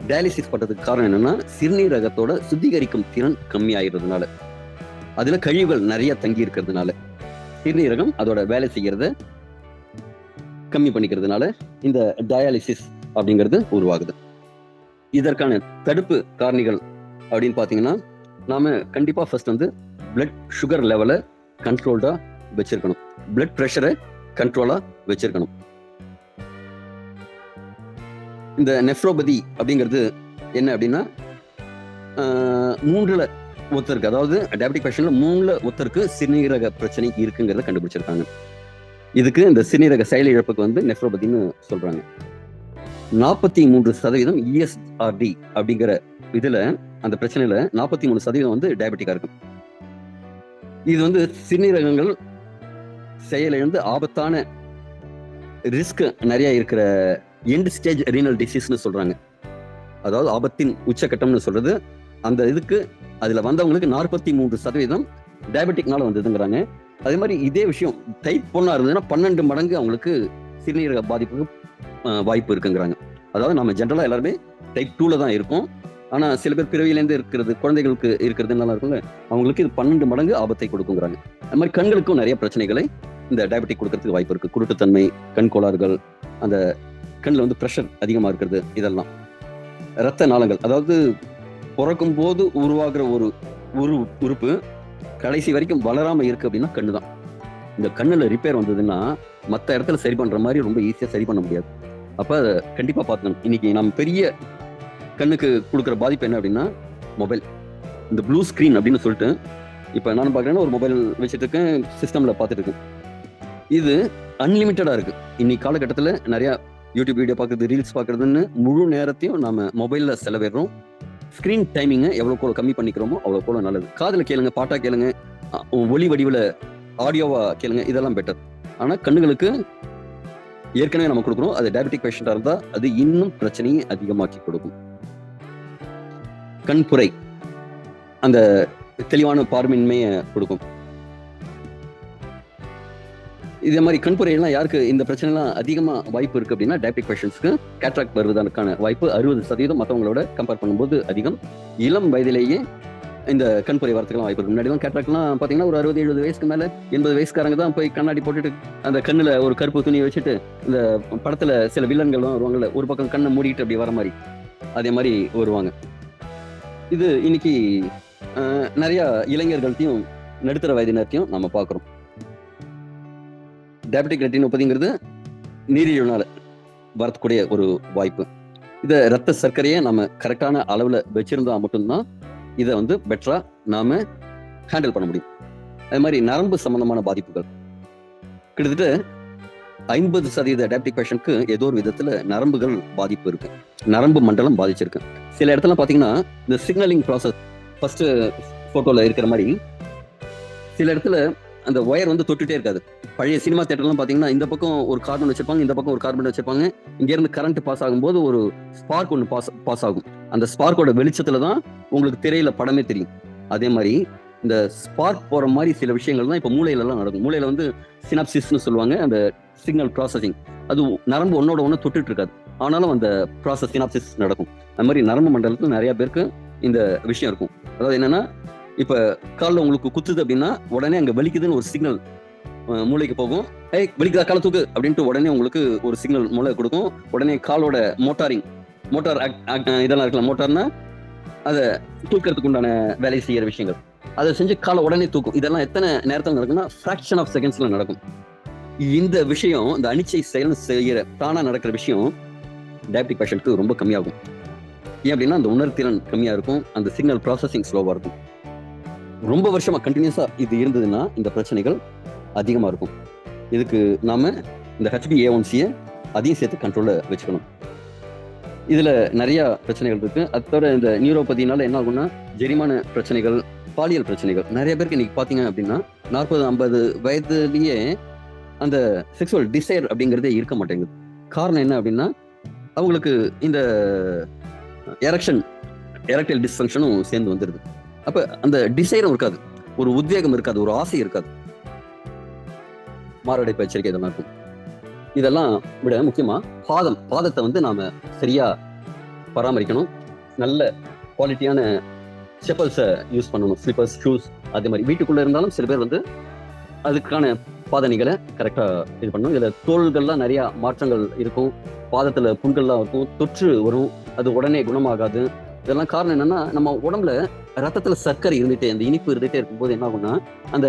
டயாலிசிஸ் பண்றதுக்கு காரணம் என்னன்னா சிறுநீரகத்தோட சுத்திகரிக்கும் திறன் கம்மி ஆகிறதுனால, அதுல கழிவுகள் நிறைய தங்கி இருக்கிறதுனால, சிறுநீரகம் அதோட வேலை செய்யறத கம்மி பண்ணிக்கிறதுனால இந்த டயாலிசிஸ் அப்படிங்கிறது உருவாகுது. இதற்கான தடுப்பு காரணிகள் அப்படின்னு பாத்தீங்கன்னா, நாம கண்டிப்பா ஃபர்ஸ்ட் வந்து பிளட் சுகர் லெவலை கண்ட்ரோல்டா வச்சிருக்கணும், பிளட் ப்ரெஷரை கண்ட்ரோலா வச்சிருக்கணும். இந்த நெஃப்ரோபதி அப்படிங்கிறது என்ன அப்படின்னா, 3ல் ஒருத்தருக்கு, அதாவது டயபெட்டிக் பேஷண்ட்ல 3ல் ஒருத்தருக்கு சிறுநீரக பிரச்சனை இருக்குங்கிறத கண்டுபிடிச்சிருக்காங்க. இதுக்கு இந்த சிறுநீரக செயல் இழப்புக்கு வந்து நெஃப்ரோபதின்னு சொல்றாங்க. 43% ESRD அப்படிங்கிற இதுல அந்த பிரச்சனையில 43% வந்து டயபெட்டிக்கா இருக்கும். இது வந்து சிறுநீரகங்கள் செயலிழந்து ஆபத்தான ரிஸ்க் நிறைய இருக்கிற எண்ட் ஸ்டேஜ் ரீனல் டிசீஸ்னு சொல்றாங்க. அதாவது ஆபத்தின் உச்சகட்டம்னு சொல்றது. அந்த இதுக்கு அதுல வந்தவங்களுக்கு 43% டயபெட்டிக்னால வந்ததுங்கிறாங்க. அதே மாதிரி இதே விஷயம் டைப் 1 இருந்ததுன்னா 12 மடங்கு அவங்களுக்கு சிறுநீரக பாதிப்புக்கு வாய்ப்பு இருக்குங்கிறாங்க. அதாவது நம்ம ஜென்ரலா எல்லாருமே டைப் 2ல தான் இருக்கும். ஆனா சில பேர் பிறவியிலேருந்து இருக்கிறது, குழந்தைகளுக்கு இருக்கிறது நல்லா இருக்குங்க, அவங்களுக்கு இது 12 மடங்கு ஆபத்தை கொடுக்குங்கிறாங்க. அது மாதிரி கண்களுக்கும் நிறைய பிரச்சனைகளை இந்த டயபெட்டிக் கொடுக்கறதுக்கு வாய்ப்பு இருக்கு. குருட்டுத்தன்மை, கண் கோளாறுகள், அந்த கண்ணில் வந்து ப்ரெஷர் அதிகமா இருக்கிறது, இதெல்லாம். இரத்த நாளங்கள், அதாவது பிறக்கும் போது உருவாகிற ஒரு உறுப்பு கடைசி வரைக்கும் வளராம இருக்கு அப்படின்னா கண்ணு தான். இந்த கண்ணுல ரிப்பேர் வந்ததுன்னா மற்ற இடத்துல சரி பண்ற மாதிரி ரொம்ப ஈஸியா சரி பண்ண முடியாது. அப்ப அதை கண்டிப்பா பார்க்கணும். இன்னைக்கு நம்ம பெரிய கண்ணுக்கு கொடுக்குற பாதிப்பு என்ன அப்படின்னா மொபைல், இந்த ப்ளூ ஸ்கிரீன் அப்படின்னு சொல்லிட்டு. இப்ப நான் பாக்குறேன்னா ஒரு மொபைல் வச்சுட்டு இருக்கேன், சிஸ்டம்ல பார்த்துட்டு இருக்கேன். இது அன்லிமிட்டடா இருக்கு. இன்னைக்கு காலகட்டத்தில் நிறைய யூடியூப் வீடியோ பார்க்குறது, ரீல்ஸ் பார்க்குறதுன்னு முழு நேரத்தையும் நம்ம மொபைலில் செலவிடுறோம். ஸ்க்ரீன் டைமிங்கை எவ்வளோ கம்மி பண்ணிக்கிறோமோ அவ்வளோ நல்லது. காதில் கேளுங்க, பாட்டா கேளுங்க, ஒலி வடிவில் ஆடியோவா கேளுங்க, இதெல்லாம் பெட்டர். ஆனால் கண்ணுகளுக்கு ஏற்கனவே நம்ம கொடுக்குறோம். அது டயபெட்டிக் பேஷண்டாக இருந்தால் அது இன்னும் பிரச்சனையை அதிகமாக்கி கொடுக்கும். கண்புரை அந்த தெளிவான பார்வையின்மையை கொடுக்கும். இதே மாதிரி கண்புரையெல்லாம் யாருக்கு இந்த பிரச்சனைலாம் அதிகமாக வாய்ப்பு இருக்குது அப்படின்னா டயபெட்டிக் பேஷண்ட்ஸ்க்கு கேட்ராக்ட் வருவதற்கான வாய்ப்பு 60% மற்றவங்களோட கம்பேர் பண்ணும்போது அதிகம். இளம் வயதிலேயே இந்த கண்புரை வரத்துக்குலாம் வாய்ப்பு இருக்குது. முன்னாடி கேட்ராக்ட்லாம் பார்த்தீங்கன்னா ஒரு 60-70 வயசுக்கு மேலே 80 வயசுக்காரங்க தான் போய் கண்ணாடி போட்டுட்டு அந்த கண்ணில் ஒரு கருப்பு துணியை வச்சுட்டு, இந்த படத்தில் சில வில்லன்கள்லாம் வருவாங்கல்ல, ஒரு பக்கம் கண்ணை மூடிட்டு அப்படி வர மாதிரி, அதே மாதிரி வருவாங்க. இது இன்னைக்கு நிறைய இளைஞர்கள்த்தையும் நடுத்தர வயதினர்த்தையும் நம்ம பார்க்குறோம். டயபெட்டிக் ரெட்டினோபதிங்கிறது நீரிழிவுனால வரக்கூடிய ஒரு வாய்ப்பு. இதை ரத்த சர்க்கரையை நம்ம கரெக்டான அளவில் வச்சிருந்தா மட்டும்தான் இதை வந்து பெட்டரா நாம ஹேண்டில் பண்ண முடியும். அது மாதிரி நரம்பு சம்பந்தமான பாதிப்புகள் கிட்டத்தட்ட 50% டயபெட்டிக் பேஷண்ட்க்கு ஏதோ ஒரு விதத்துல நரம்புகள் பாதிப்பு இருக்கு, நரம்பு மண்டலம் பாதிச்சிருக்கு. சில இடத்துல பாத்தீங்கன்னா இந்த சிக்னலிங் ப்ராசஸ் ஃபர்ஸ்ட் போட்டோல இருக்கிற மாதிரி சில இடத்துல அந்த ஒயர் வந்து தொட்டுட்டே இருக்காது. பழைய சினிமா தியேட்டர்லாம் பாத்தீங்கன்னா இந்த பக்கம் ஒரு கார்பன் வச்சிருப்பாங்க, இந்த பக்கம் ஒரு கார்பன் வச்சிருப்பாங்க. இங்க இருந்து கரண்ட் பாஸ் ஆகும்போது ஒரு ஸ்பார்க் ஒன்று பாஸ் ஆகும். அந்த ஸ்பார்க்கோட வெளிச்சத்துல தான் உங்களுக்கு திரையில படமே தெரியும். அதே மாதிரி இந்த ஸ்பார்க் போற மாதிரி சில விஷயங்கள் தான் இப்ப மூளையில எல்லாம் நடக்கும். மூளையில வந்து சினாப்சிஸ்னு சொல்லுவாங்க, அந்த சிக்னல் ப்ராசஸிங். அது நரம்பு ஒன்னோட ஒன்று தொட்டுட்டு இருக்காது, ஆனாலும் அந்த ப்ராசஸ் சினாப்சிஸ் நடக்கும். அது மாதிரி நரம்பு மண்டலத்துல நிறைய பேருக்கு இந்த விஷயம் இருக்கும். அதாவது என்னன்னா, இப்ப காலில் உங்களுக்கு குத்துது அப்படின்னா உடனே அங்க வலிக்குதுன்னு ஒரு சிக்னல் மூளைக்கு போகும். வலிக்குதா, காலை தூக்கு அப்படின்ட்டு உடனே உங்களுக்கு ஒரு சிக்னல் மூளை கொடுக்கும். உடனே காலோட மோட்டாரிங் மோட்டார் இதெல்லாம் இருக்கலாம். மோட்டார்னா அதை தூக்கிறதுக்கு உண்டான வேலை செய்யற விஷயங்கள், அதை செஞ்சு காலை உடனே தூக்கும். இதெல்லாம் எத்தனை நேரத்தில் நடக்கும்னா ஃபிராக்ஷன் ஆஃப் செகண்ட்ஸ்ல நடக்கும். இந்த விஷயம், இந்த அனிச்சை செயல் செய்யற தானா நடக்கிற விஷயம் டயபெட்டிக் பேஷண்ட்க்கு ரொம்ப கம்மியாகும். ஏன் அப்படின்னா அந்த உணர்திறன் கம்மியா இருக்கும், அந்த சிக்னல் ப்ராசஸிங் ஸ்லோவா இருக்கும். ரொம்ப வருஷமா கண்டினியூஸா இது இருந்ததுன்னா இந்த பிரச்சனைகள் அதிகமா இருக்கும். இதுக்கு நாம இந்த HbA1c அதையும் சேர்த்து கண்ட்ரோல்ல வச்சுக்கணும். இதுல நிறைய பிரச்சனைகள் இருக்கு. அதோட இந்த நியூரோபதினால என்ன ஆகும்னா ஜெரிமான பிரச்சனைகள், பாலியல் பிரச்சனைகள். நிறைய பேருக்கு இன்னைக்கு பாத்தீங்க அப்படின்னா 40-50 வயதுலயே அந்த செக்ஸுவல் டிசைர் அப்படிங்கிறதே இருக்க மாட்டேங்குது. காரணம் என்ன அப்படின்னா அவங்களுக்கு இந்த எரக்டைல் டிஸ்ஃபங்க்ஷனும் சேர்ந்து வந்துருது. அப்ப அந்த டிசைரும் இருக்காது, ஒரு உத்வேகம் இருக்காது, ஒரு ஆசை இருக்காது, மாரடைப்பு எச்சரிக்கை இதெல்லாம் இருக்கும். இதெல்லாம் விட முக்கியமா பாதத்தை வந்து நாம சரியா பராமரிக்கணும். நல்ல குவாலிட்டியான செப்பல்ஸை யூஸ் பண்ணணும், ஸ்லிப்பர்ஸ், ஷூஸ். அதே மாதிரி வீட்டுக்குள்ள இருந்தாலும் சில பேர் வந்து அதுக்கான பாதணிகளை கரெக்டா இது பண்ணணும். இதுல தோள்கள்லாம் நிறைய மாற்றங்கள் இருக்கும், பாதத்துல புண்கள்லாம் இருக்கும், தொற்று வரும், அது உடனே குணமாகாது. இதெல்லாம் காரணம் என்னன்னா நம்ம உடம்புல ரத்தத்துல சர்க்கரை இருந்துட்டே, அந்த இனிப்பு இருந்துட்டே இருக்கும்போது என்ன ஆகும்னா அந்த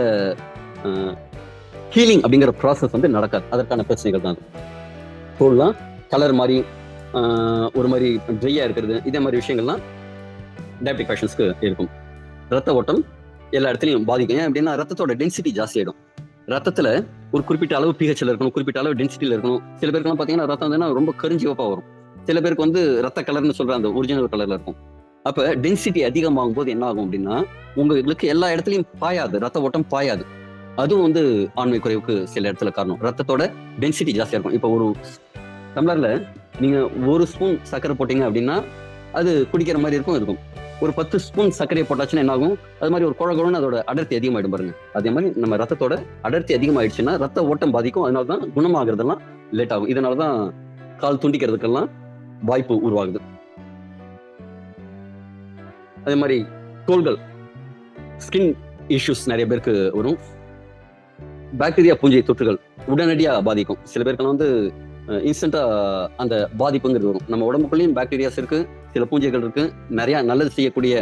ஹீலிங் அப்படிங்கிற ப்ராசஸ் வந்து நடக்காது. அதற்கான பிரச்சனைகள் தான் தோல்லாம் கலர் மாதிரி ஒரு மாதிரி ட்ரையா இருக்கிறது, இதே மாதிரி விஷயங்கள்லாம் டயபெட்டிக் பேஷண்ட்ஸ்க்கு இருக்கும். ரத்த ஓட்டம் எல்லா இடத்துலையும் பாதிக்கும். ஏன் அப்படின்னா ரத்தத்தோட டென்சிட்டி ஜாஸ்தி ஆயிடும். ரத்தத்துல ஒரு குறிப்பிட்ட அளவு பிஹெச்ல இருக்கணும், குறிப்பிட்ட அளவு டென்சிட்டியில இருக்கணும். சில பேருக்குலாம் பாத்தீங்கன்னா ரத்தம் வந்து ரொம்ப கருஞ்சிவப்பா வரும், சில பேருக்கு வந்து ரத்த கலர்னு சொல்ற அந்த ஒரிஜினல் கலர்ல இருக்கும். அப்ப டென்சிட்டி அதிகமாகும் போது என்ன ஆகும் அப்படின்னா உங்களுக்கு எல்லா இடத்துலயும் பாயாது, ரத்த ஓட்டம் பாயாது. அதுவும் வந்து ஆண்மை குறைவுக்கு சில இடத்துல காரணம். ரத்தத்தோட டென்சிட்டி ஜாஸ்தியா இருக்கும். இப்போ ஒரு டம்ளர்ல நீங்க 1 ஸ்பூன் சர்க்கரை போட்டீங்க அப்படின்னா அது குடிக்கிற மாதிரி இருக்கும். ஒரு 10 ஸ்பூன் சர்க்கரையை போட்டாச்சுன்னா என்ன ஆகும், அது மாதிரி ஒரு குழகுழன்னு அதோட அடர்த்தி அதிகமாயிடும் பாருங்க. அதே மாதிரி நம்ம ரத்தத்தோட அடர்த்தி அதிகமாயிடுச்சுன்னா ரத்த ஓட்டம் பாதிக்கும். அதனாலதான் குணமாகறதெல்லாம் லேட் ஆகும். இதனாலதான் கால் துண்டிக்கிறதுக்கெல்லாம் வாய்ப்பு உருவாகுது. அதே மாதிரி தோள்கள், ஸ்கின் இஷ்யூஸ் நிறைய பேருக்கு வரும். பாக்டீரியா பூஞ்சை தொற்றுகள் உடனடியா பாதிக்கும். சில பேருக்கெல்லாம் வந்து இன்ஸ்டன்டா அந்த பாதிப்புங்கிறது வரும். நம்ம உடம்புக்குள்ளேயும் பாக்டீரியாஸ் இருக்கு, சில பூஞ்சைகள் இருக்கு, நிறைய நல்லது செய்யக்கூடிய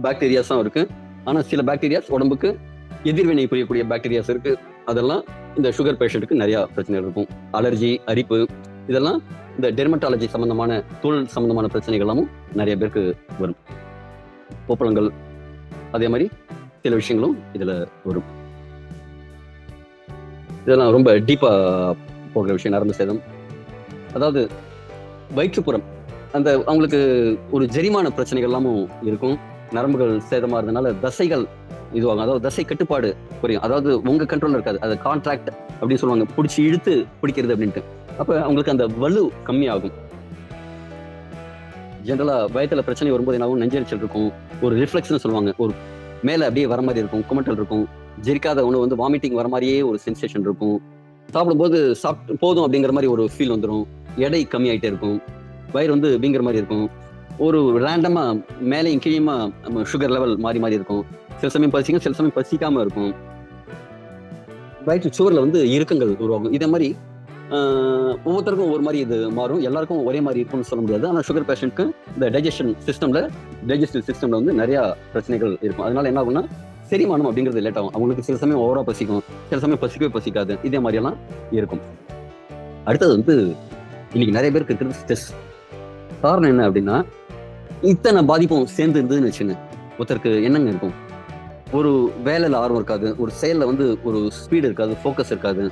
பாக்டீரியாஸும் இருக்கு. ஆனா சில பாக்டீரியாஸ் உடம்புக்கு எதிர்வினை புரியக்கூடிய பாக்டீரியாஸ் இருக்கு. அதெல்லாம் இந்த சுகர் பேஷண்ட்டுக்கு நிறைய பிரச்சனைகள் இருக்கும். அலர்ஜி, அரிப்பு, இதெல்லாம் இந்த டெர்மட்டாலஜி சம்பந்தமான, தோல் சம்பந்தமான பிரச்சனைகள் எல்லாமும் நிறைய பேருக்கு வரும். கோப்பளங்கள், அதே மாதிரி சில விஷயங்களும் இதுல வரும். இதெல்லாம் ரொம்ப டீப்பா போகிற விஷயம். நரம்பு சேதம், அதாவது வயிற்றுப்புறம், அந்த அவங்களுக்கு ஒரு ஜெரிமான பிரச்சனைகள் எல்லாமும் இருக்கும். நரம்புகள் சேதமா இருந்தனால தசைகள் இதுவாகும், அதாவது தசை கட்டுப்பாடு குறையும். அதாவது உங்க கண்ட்ரோல்ல இருக்காது, அது கான்ட்ராக்ட் அப்படின்னு சொல்லுவாங்க, பிடிச்சி இழுத்து பிடிக்கிறது அப்படின்ட்டு. அப்ப அவங்களுக்கு அந்த வலு கம்மியாகும். ஜென்ரலா வயத்துல பிரச்சனை வரும்போது என்னாகும், நெஞ்செரிச்சல் இருக்கும், ஒரு ரிஃப்ளெக்ஸ்னு சொல்லுவாங்க, ஒரு மேல அப்படியே வர மாதிரி இருக்கும், குமட்டல் இருக்கும், ஜெரிக்காத உணவு வந்து வாமிட்டிங் வர மாதிரியே ஒரு சென்சேஷன் இருக்கும். சாப்பிடும்போது சாப்பிட்டு போதும் அப்படிங்கிற மாதிரி ஒரு ஃபீல் வந்துடும். எடை கம்மியாயிட்டே இருக்கும், வயிறு வந்து வீங்கிற மாதிரி இருக்கும், ஒரு ரேண்டமா மேலேயும் கீழேயுமா சுகர் லெவல் மாறி இருக்கும். சில சமயம் பசிக்கும், சில சமயம் பசிக்காம இருக்கும். வயிற்று சுவர்ல வந்து இறுக்கங்கள் உருவாகும். இதே மாதிரி ஒவ்வொருத்தருக்கும் ஒவ்வொரு மாதிரி இது மாறும். எல்லாருக்கும் ஒரே மாதிரி இருக்கும்னு சொல்ல முடியாது. ஆனால் சுகர் பேஷண்ட்க்கு இந்த டைஜஸ்டிவ் சிஸ்டம்ல வந்து நிறைய பிரச்சனைகள் இருக்கும். அதனால என்ன ஆகும்னா செரிமானம் அப்படிங்கிறது லேட் ஆகும். அவங்களுக்கு சில சமயம் ஓவரா பசிக்கும், சில சமயம் பசிக்கவே பசிக்காது. இதே மாதிரியெல்லாம் இருக்கும். அடுத்தது வந்து இன்னைக்கு நிறைய பேருக்கு இருக்கிறது ஸ்ட்ரெஸ். காரணம் என்ன அப்படின்னா இத்தனை பாதிப்பும் சேர்ந்து இருந்ததுன்னு வச்சுங்க, ஒருத்தருக்கு என்னங்க இருக்கும், ஒரு வேலையில ஆர்வம் இருக்காது, ஒரு செயல்ல வந்து ஒரு ஸ்பீடு இருக்காது, ஃபோக்கஸ் இருக்காது,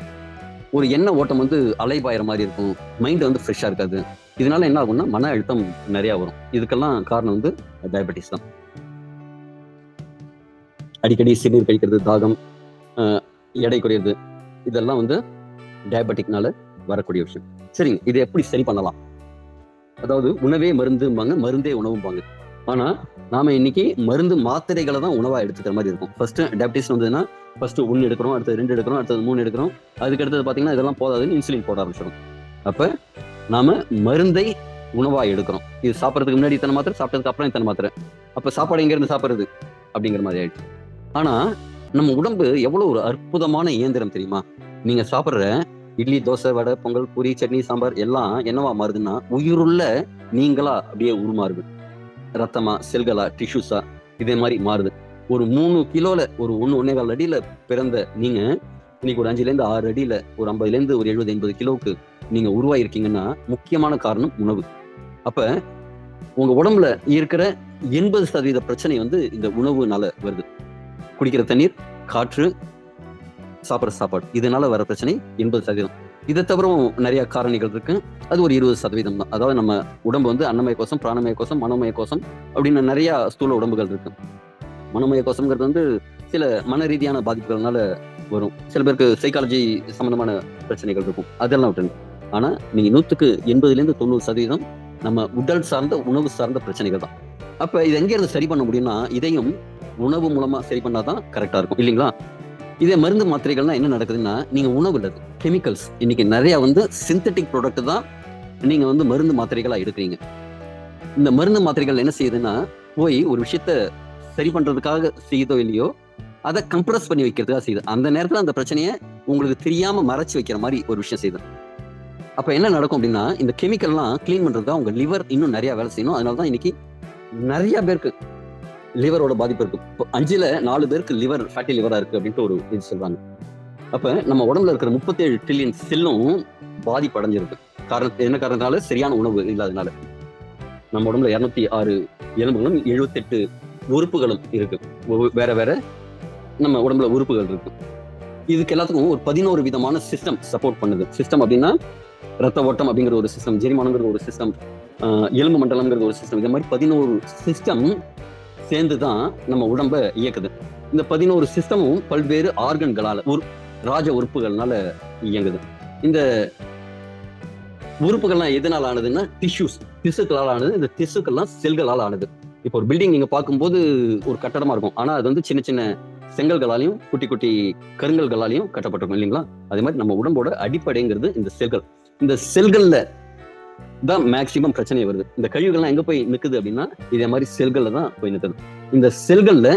ஒரு எண்ண ஓட்டம் வந்து அலைபாயிற மாதிரி இருக்கும், மைண்ட் வந்து ஃப்ரெஷ்ஷா இருக்காது. இதனால என்ன ஆகும்னா மன அழுத்தம் நிறைய வரும். இதுக்கெல்லாம் காரணம் வந்து டயபெட்டிஸ் தான். அடிக்கடி சிறுநீர் கழிக்கிறது, தாகம், எடை குறையிறது, இதெல்லாம் வந்து டயபெட்டிக்னால வரக்கூடிய விஷயம். சரிங்க, இதை எப்படி சரி பண்ணலாம்? அதாவது உணவே மருந்தும்பாங்க, மருந்தே உணவும்பாங்க. ஆனா நாம இன்னைக்கு மருந்து மாத்திரைகளை தான் உணவா எடுத்துக்கிற மாதிரி இருக்கும். ஃபர்ஸ்ட் டயபெட்டிஸ் வந்ததுன்னா ஃபர்ஸ்ட் 1 எடுக்கிறோம், அடுத்தது 2 எடுக்கிறோம், அடுத்தது 3 எடுக்கிறோம். அதுக்கு அடுத்தது பாத்தீங்கன்னா இதெல்லாம் போதாதுன்னு இன்சுலின் போட ஆரம்பிச்சிடும். அப்ப நாம மருந்தை உணவா எடுக்கிறோம். இது சாப்பிட்றதுக்கு முன்னாடி இத்தனை மாத்திரை, சாப்பிட்டதுக்கு அப்புறம் இத்தனை மாத்திரை. அப்ப சாப்பாடு எங்க இருந்து சாப்பிடுறது அப்படிங்கிற மாதிரி ஆயிடுச்சு. ஆனா நம்ம உடம்பு எவ்வளவு ஒரு அற்புதமான இயந்திரம் தெரியுமா? நீங்க சாப்பிடுற இட்லி, தோசை, வடை, பொங்கல், பூரி, சட்னி, சாம்பார் எல்லாம் என்னவா மாறுதுன்னா உயிருள்ள நீங்களா அப்படியே உருமாறுது. ரத்தமா, செல்களா, டிஷ்யூஸா இதே மாதிரி மாறுது. ஒரு 3 கிலோல ஒரு 1.25 அடியில பிறந்த நீங்க இன்னைக்கு ஒரு 5லேருந்து 6 அடியில ஒரு 50லேருந்து ஒரு 70, 80 கிலோவுக்கு நீங்க உருவாயிருக்கீங்கன்னா முக்கியமான காரணம் உணவு. அப்ப உங்க உடம்புல இருக்கிற 80% பிரச்சனை வந்து இந்த உணவுனால வருது. குடிக்கிற தண்ணீர், காற்று, சாப்பிட்ற சாப்பாடு இதனால வர பிரச்சனை 80%. இதை தவிரவும் நிறைய காரணிகள் இருக்கு. அது ஒரு 20% தான். அதாவது நம்ம உடம்பு வந்து அன்னமய கோஷம், பிராணமய கோஷம், மனோமய கோஷம் அப்படின்னு நிறைய ஸ்தூல உடம்புகள் இருக்கு. மனோமய கோஷம்ங்கிறது வந்து சில மன ரீதியான பாதிப்புகள்னால வரும். சில பேருக்கு சைக்காலஜி சம்பந்தமான பிரச்சனைகள் இருக்கும். அதெல்லாம் விட்டுருங்க. ஆனா நீங்க 180லேருந்து 90% நம்ம உடல் சார்ந்த உணவு சார்ந்த பிரச்சனைகள் தான். அப்ப இது எங்க இருந்து சரி பண்ண முடியும்னா இதையும் உணவு மூலமா சரி பண்ணாதான் கரெக்டா இருக்கும் இல்லைங்களா? இதே மருந்து மாத்திரைகள்னா என்ன நடக்குதுன்னா நீங்க உணவு இல்லது கெமிக்கல்ஸ் இன்னைக்கு நிறைய வந்து சிந்தட்டிக் ப்ராடக்ட் தான் நீங்க வந்து மருந்து மாத்திரைகளா எடுக்கிறீங்க. இந்த மருந்து மாத்திரைகள் என்ன செய்யுதுன்னா போய் ஒரு விஷயத்த சரி பண்றதுக்காக செய்யுதோ இல்லையோ அதை கம்ப்ரஸ் பண்ணி வைக்கிறதுக்காக செய்யுது. அந்த நேரத்துல அந்த பிரச்சனையை உங்களுக்கு தெரியாம மறைச்சு வைக்கிற மாதிரி ஒரு விஷயம் செய்யுது. அப்ப என்ன நடக்கும் அப்படின்னா இந்த கெமிக்கல்லாம் கிளீன் பண்றதுக்காக உங்க லிவர் இன்னும் நிறைய வேலை செய்யணும். அதனாலதான் இன்னைக்கு நிறைய பேருக்கு லிவரோட பாதிப்பு இருக்கு. 5ல் 4 பேருக்கு லிவர் ஃபேட்டி லிவரா இருக்கு அப்படின்ட்டு ஒரு இது சொல்றாங்க. அப்ப நம்ம உடம்புல இருக்கிற 37 ட்ரில்லியன் செல்லும் பாதிப்பு அடைஞ்சிருக்கு. என்ன காரணத்தினால? சரியான உணவு இல்லாதனால. நம்ம உடம்புல 206 எலும்புகளும் 78 உறுப்புகளும் இருக்கு. வேற வேற நம்ம உடம்புல உறுப்புகள் இருக்கு. இதுக்கு எல்லாத்துக்கும் ஒரு 11 விதமான சிஸ்டம் சப்போர்ட் பண்ணுது. சிஸ்டம் அப்படின்னா ரத்த ஓட்டம் அப்படிங்கிற ஒரு சிஸ்டம், ஜெரிமானங்கிறது ஒரு சிஸ்டம், எலும்பு மண்டலம்ங்கிறது ஒரு சிஸ்டம். இந்த மாதிரி 11 சிஸ்டம் சேர்ந்துதான் நம்ம உடம்ப இயக்குது. இந்த 11 சிஸ்டமும் பல்வேறு ஆர்கன்களால ராஜ உறுப்புகள்னால இயங்குது. இந்த உறுப்புகள்லாம் எதனால ஆனதுன்னா திசுக்களால் ஆனது. இந்த திசுக்கள்லாம் செல்களால் ஆனது. இப்போ ஒரு பில்டிங் நீங்க பார்க்கும்போது ஒரு கட்டடமா இருக்கும். ஆனா அது வந்து சின்ன சின்ன செங்கல்களாலையும் குட்டி குட்டி கருங்கல்களாலையும் கட்டப்பட்டிருக்கும் இல்லைங்களா? அதே மாதிரி நம்ம உடம்போட அடிப்படைங்கிறது இந்த செல்கள். இந்த செல்கள்ல தான் மேக்சிமம் பிரச்சனை வருது. இந்த கழிவுகள்லாம் எங்க போய் நிக்குது அப்படின்னா இதே மாதிரி செல்கள்ல தான் போய் நிக்குது. இந்த செல்கள்ல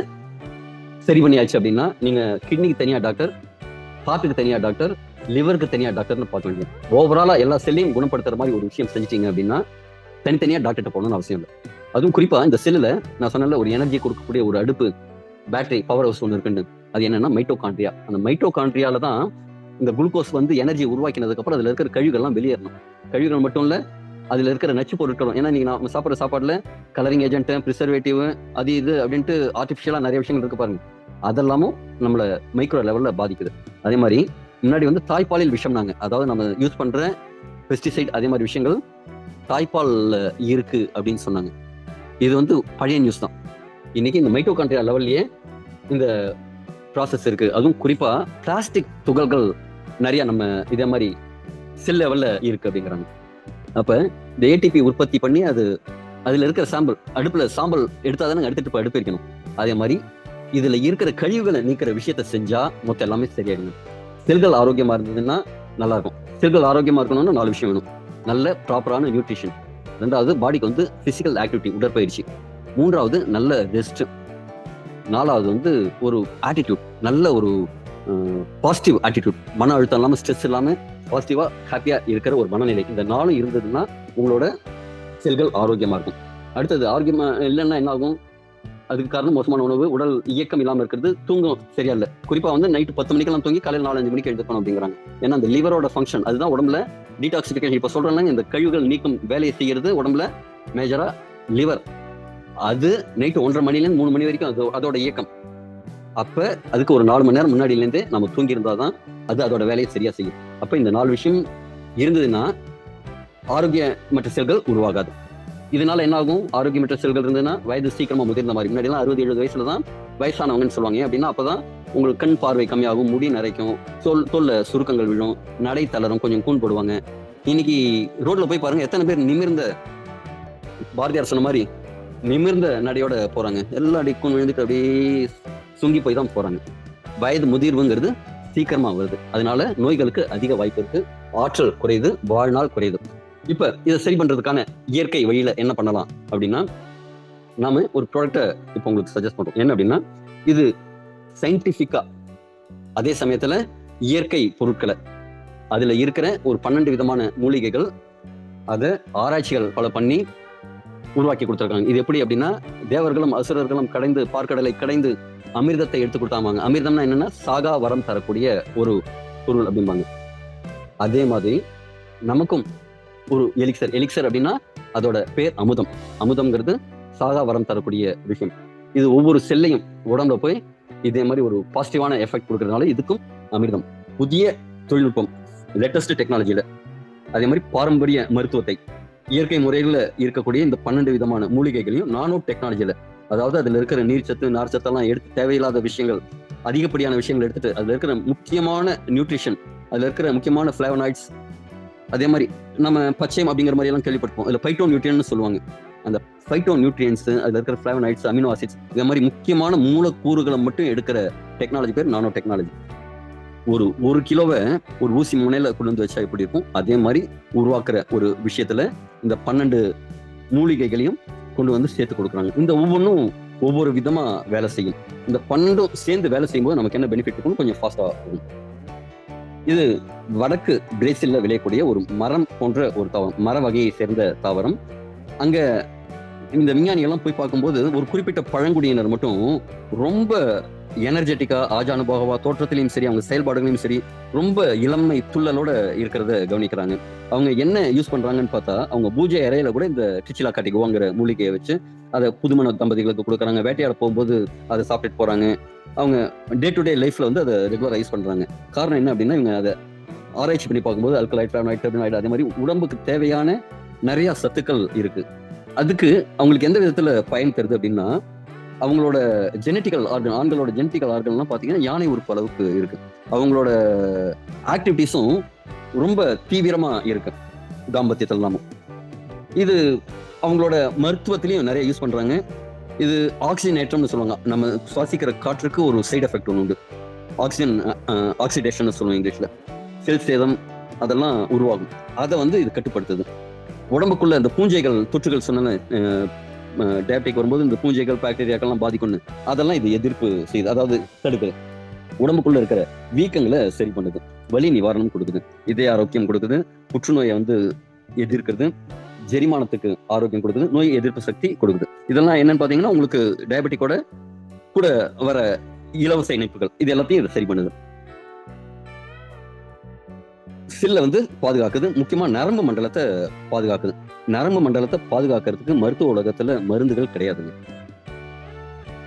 சரி பண்ணியாச்சு அப்படின்னா நீங்க கிட்னிக்கு தனியா டாக்டர், ஹார்ட்டுக்கு தனியா டாக்டர், லிவருக்கு தனியா டாக்டர்னு பார்க்க வேண்டியது. ஓவராலா எல்லா செல்லையும் குணப்படுத்துற மாதிரி ஒரு விஷயம் செஞ்சிட்டீங்க அப்படின்னா தனித்தனியா டாக்டர்கிட்ட போகணும்னு அவசியம் இல்லை. அதுவும் குறிப்பா இந்த செல்லுல நான் சொன்ன ஒரு எனர்ஜி கொடுக்கக்கூடிய ஒரு அடுப்பு, பேட்டரி, பவர் ஹவுஸ் ஒன்று இருக்குன்னு. அது என்னன்னா மைட்டோகாண்ட்ரியா. அந்த மைட்டோகாண்ட்ரியால தான் இந்த குளுக்கோஸ் வந்து எனர்ஜி உருவாக்கினதுக்கு அப்புறம் அதுல இருக்கிற கழிவுகள்லாம் வெளியேறணும். கழிவுகள் மட்டும் இல்ல, அதுல இருக்கிற நச்சு பொருட்களும். ஏன்னா நீங்க நம்ம சாப்பிட்ற சாப்பாடுல கலரிங் ஏஜென்ட், ப்ரிசர்வேட்டிவ், அது இது அப்படின்ட்டு ஆர்டிஃபிஷியலா நிறைய விஷயங்கள் இருக்கு பாருங்க. அதெல்லாமும் நம்மள மைக்ரோ லெவல்ல பாதிக்குது. அதே மாதிரி முன்னாடி வந்து தாய்ப்பாலில் விஷம்னாங்க. அதாவது நம்ம யூஸ் பண்ற பெஸ்டிசைட் அதே மாதிரி விஷயங்கள் தாய்ப்பால்ல இருக்கு அப்படின்னு சொன்னாங்க. இது வந்து பழைய நியூஸ் தான். இன்னைக்கு இந்த மைட்டோகாண்ட்ரியா லெவல்லயே இந்த ப்ராசஸ் இருக்கு. அதுவும் குறிப்பா பிளாஸ்டிக் துகள்கள் நிறைய நம்ம இதே மாதிரி செல் லெவல்ல இருக்கு அப்படிங்கிறாங்க. அப்ப இந்த ஏடிபி உற்பத்தி பண்ணி அதுல இருக்கிற சாம்பல் அடுப்புல சாம்பல் எடுத்தாதானே அடுத்துட்டு போய் அடுப்பு வைக்கணும். அதே மாதிரி இதுல இருக்கிற கழிவுகளை நீக்கிற விஷயத்த செஞ்சா மொத்தம் எல்லாமே சரியாயிடும். செல்கள் ஆரோக்கியமா இருந்ததுன்னா நல்லா இருக்கும். செல்கள் ஆரோக்கியமா இருக்கணும்னா 4 விஷயம் வேணும். நல்ல ப்ராப்பரான நியூட்ரிஷன். 2வது பாடிக்கு வந்து பிசிக்கல் ஆக்டிவிட்டி, உடற்பயிற்சி. 3வது நல்ல ரெஸ்ட். 4வது வந்து ஒரு ஆட்டிடியூட், நல்ல ஒரு பாசிட்டிவ் ஆட்டிடியூட். மன அழுத்தம் இல்லாம, ஸ்ட்ரெஸ் இல்லாம பாசிட்டிவா ஹாப்பியா இருக்கிற ஒரு மனநிலை. இந்த 4 இருந்ததுன்னா உங்களோட செல்கள் ஆரோக்கியமா இருக்கும். அடுத்தது ஆரோக்கியமா இல்லைன்னா என்ன ஆகும்? அதுக்கு காரணம் மோசமான உணவு, உடல் இயக்கம் இல்லாம இருக்கிறது, தூங்கம் சரியா இல்லை. குறிப்பா வந்து நைட்டு 10 மணிக்கெல்லாம் தூங்கி காலையில் 4-5 மணிக்கு எழுந்திருக்கணும் அப்படிங்கிறாங்க. ஏன்னா அந்த லிவரோட ஃபங்க்ஷன் அதுதான் உடம்புல டீடாக்சிஃபிகேஷன். இப்ப சொல்றேன், இந்த கழிவுகள் நீக்கும் வேலையை செய்யறது உடம்புல மேஜரா லிவர். அது நைட்டு 1:30 மணிலேருந்து 3 மணி வரைக்கும் அதோட இயக்கம். அப்ப அதுக்கு ஒரு 4 மணி நேரம் முன்னாடியிலேருந்தே நம்ம தூங்கி இருந்தாதான் அது அதோட வேலையை சரியா செய்யும். அப்ப இந்த 4 விஷயம் இருந்ததுன்னா ஆரோக்கியமற்ற செல்கள் உருவாகாது. இதனால என்ன ஆகும்? ஆரோக்கியமற்ற செல்கள் இருந்ததுன்னா வயது சீக்கிரமா முதிர்ந்த மாதிரி. முன்னாடி எல்லாம் 60-70 வயசுல தான் வயசானவங்கன்னு சொல்லுவாங்க. அப்படின்னா அப்பதான் உங்களுக்கு கண் பார்வை கம்மியாகும், முடி நரைக்கும், தோல்ல சுருக்கங்கள் விழும், நடை தளரும், கொஞ்சம் கூன் போடுவாங்க. இன்னைக்கு ரோட்ல போய் பாருங்க, எத்தனை பேர் நிமிர்ந்த, பாரதியார் சொன்ன மாதிரி நிமிர்ந்த நடையோட போறாங்க. எல்லா கூன் விழுந்துட்டு அப்படியே சுங்கி போய் தான் போறாங்க. வயது முதிர்வுங்கிறது சீக்கிரமா வருது. அதனால நோய்களுக்கு அதிக வாய்ப்பு இருக்கு. ஆற்றல் குறையுது, வாழ்நாள் குறையுது. இப்ப இதை சரி பண்றதுக்கான இயற்கை வழியில என்ன பண்ணலாம் அப்படின்னா, நாம ஒரு ப்ராடக்டை இப்ப உங்களுக்கு சஜஸ்ட் பண்றோம். என்ன அப்படின்னா, இது சயின்டிபிக்கா அதே சமயத்துல இயற்கை பொருட்களை அதுல இருக்கிற ஒரு 12 விதமான மூலிகைகள், அதை ஆராய்ச்சிகள் பல பண்ணி உருவாக்கி கொடுத்துருக்காங்க. இது எப்படி அப்படின்னா, தேவர்களும் அசுரர்களும் கடைந்து பார்க்கடலை கடைந்து அமிர்தத்தை எடுத்து கொடுத்தாங்க. அமிர்தம்னா என்னன்னா, சாகா வரம் தரக்கூடிய ஒரு பொருள் அப்படிம்பாங்க. அதே மாதிரி நமக்கும் ஒரு எலிக்சர் அப்படின்னா அதோட பேர் அமுதம். அமுதம்ங்கிறது சாகா வரம் தரக்கூடிய விஷயம். இது ஒவ்வொரு செல்லையும் உடம்புல போய் இதே மாதிரி ஒரு பாசிட்டிவான எஃபெக்ட் கொடுக்கறதுனால இதுக்கும் அமிர்தம். புதிய தொழில்நுட்பம், லேட்டஸ்ட் டெக்னாலஜியில, அதே மாதிரி பாரம்பரிய மருத்துவத்தை, இயற்கை முறையில் இருக்கக்கூடிய இந்த 12 விதமான மூலிகைகளையும் நானோ டெக்னாலஜியில, அதாவது அதுல இருக்கிற நீர்ச்சத்து நார்ச்சத்தெல்லாம் எடுத்து தேவையில்லாத விஷயங்கள், அதிகப்படியான விஷயங்கள் எடுத்துட்டு அதுல இருக்கிற முக்கியமான நியூட்ரிஷன், அதுல இருக்கிற முக்கியமான ஃபிளேவனாய்ட்ஸ், அதே மாதிரி நம்ம பச்சையம் அப்படிங்கிற மாதிரி எல்லாம் கேள்விப்பட்டிருப்போம். அதுல பைட்டோ நியூட்ரியன்ஸ் சொல்லுவாங்க. அந்த பைட்டோ நியூட்ரியன்ஸ், அதுல இருக்கிற ஃபிளேவனாய்ட்ஸ், அமினோ ஆசிட்ஸ், இந்த மாதிரி முக்கியமான மூலக்கூறுகளை மட்டும் எடுக்கிற டெக்னாலஜி பேர் நானோ டெக்னாலஜி. ஒரு கிலோவை ஒரு ஊசி முனையில கொண்டு வந்து வச்சா எப்படி இருக்கும், அதே மாதிரி உருவாக்குற ஒரு விஷயத்துல இந்த 12 மூலிகைகளையும் கொண்டு வந்து சேர்த்து கொடுக்குறாங்க. இந்த ஒவ்வொன்றும் ஒவ்வொரு விதமா வேலை செய்யும். இந்த 12 சேர்ந்து வேலை செய்யும்போது நமக்கு என்ன பெனிஃபிட் இருக்கும், கொஞ்சம் ஃபாஸ்டா இருக்கும். இது வடக்கு பிரேசில்ல விளையக்கூடிய ஒரு மரம் போன்ற ஒரு தாவரம், மர வகையை சேர்ந்த தாவரம். அங்க இந்த விஞ்ஞானிகள்லாம் போய் பார்க்கும்போது ஒரு குறிப்பிட்ட பழங்குடியினர் மட்டும் ரொம்ப எனர்ஜெட்டிக்கா, ஆஜானுபாகவா, தோற்றத்திலையும் சரி, அவங்க செயல்பாடுகளையும் சரி, ரொம்ப இளமை துள்ளலோட இருக்கிறத கவனிக்கிறாங்க. அவங்க என்ன யூஸ் பண்றாங்கன்னு பார்த்தா, அவங்க பூஜை அறையில கூட இந்த டிச்சிலா காட்டிகுவாங்கிற மூலிகையை வச்சு அதை புதுமண தம்பதிகளுக்கு கொடுக்குறாங்க. வேட்டையாட போகும்போது அதை சாப்பிட்டுட்டு போறாங்க. அவங்க டே டு டே லைஃப்ல வந்து அதை ரெகுலரா யூஸ் பண்றாங்க. காரணம் என்ன அப்படின்னா, இவங்க அதை ஆராய்ச்சி பண்ணி பார்க்கும்போது அல்கலைட், ஃபிளேவனாய்ட், டெர்பனாய்ட், அதே மாதிரி உடம்புக்கு தேவையான நிறைய சத்துக்கள் இருக்கு. அதுக்கு அவங்களுக்கு எந்த விதத்துல பயன் தருது அப்படின்னா, அவங்களோட ஜெனட்டிக்கல் ஆர்கன், ஆண்களோட ஜெனட்டிக்கல் ஆர்கன்லாம் பார்த்தீங்கன்னா யானை உறுப்பு அளவுக்கு இருக்கு. அவங்களோட ஆக்டிவிட்டிஸும் ரொம்ப தீவிரமா இருக்கு தாம்பத்தியத்தில் எல்லாமும். இது அவங்களோட மருத்துவத்திலையும் நிறைய யூஸ் பண்றாங்க. இது ஆக்சிஜனேற்றம்னு சொல்லுவாங்க. நம்ம சுவாசிக்கிற காற்றுக்கு ஒரு சைடு எஃபெக்ட் ஒன்று உண்டு. ஆக்சிஜன் ஆக்சிடேஷன் சொல்லுவோம் இங்கிலீஷ்ல. செல் சேதம் அதெல்லாம் உருவாகும். அதை வந்து இது கட்டுப்படுத்துது. உடம்புக்குள்ள இந்த பூஞ்சைகள் தொற்றுகள் சொன்ன டயபெட்டிக் வரும்போது இந்த பூஞ்சைகள் பாக்டீரியாக்கள்லாம் பாதிக்கணும், அதெல்லாம் இது எதிர்ப்பு செய்யுது. அதாவது தடுக்குது. உடம்புக்குள்ள இருக்கிற வீக்கங்களை சரி பண்ணுது, வலி நிவாரணம் கொடுக்குது, இதய ஆரோக்கியம் கொடுக்குது, புற்றுநோயை வந்து எதிர்க்கிறது, ஜெரிமானத்துக்கு ஆரோக்கியம் கொடுக்குது, நோய் எதிர்ப்பு சக்தி கொடுக்குது. இதெல்லாம் என்னன்னு பாத்தீங்கன்னா, உங்களுக்கு டயபெட்டிக்கோட கூட வர இலவச இணைப்புகள், இது எல்லாத்தையும் இது சரி பண்ணுது. செல்லை வந்து பாதுகாக்குது. முக்கியமா நரம்பு மண்டலத்தை பாதுகாக்குது. நரம்பு மண்டலத்தை பாதுகாக்கிறதுக்கு மருத்துவ உலகத்துல மருந்துகள் கிடையாதுங்க.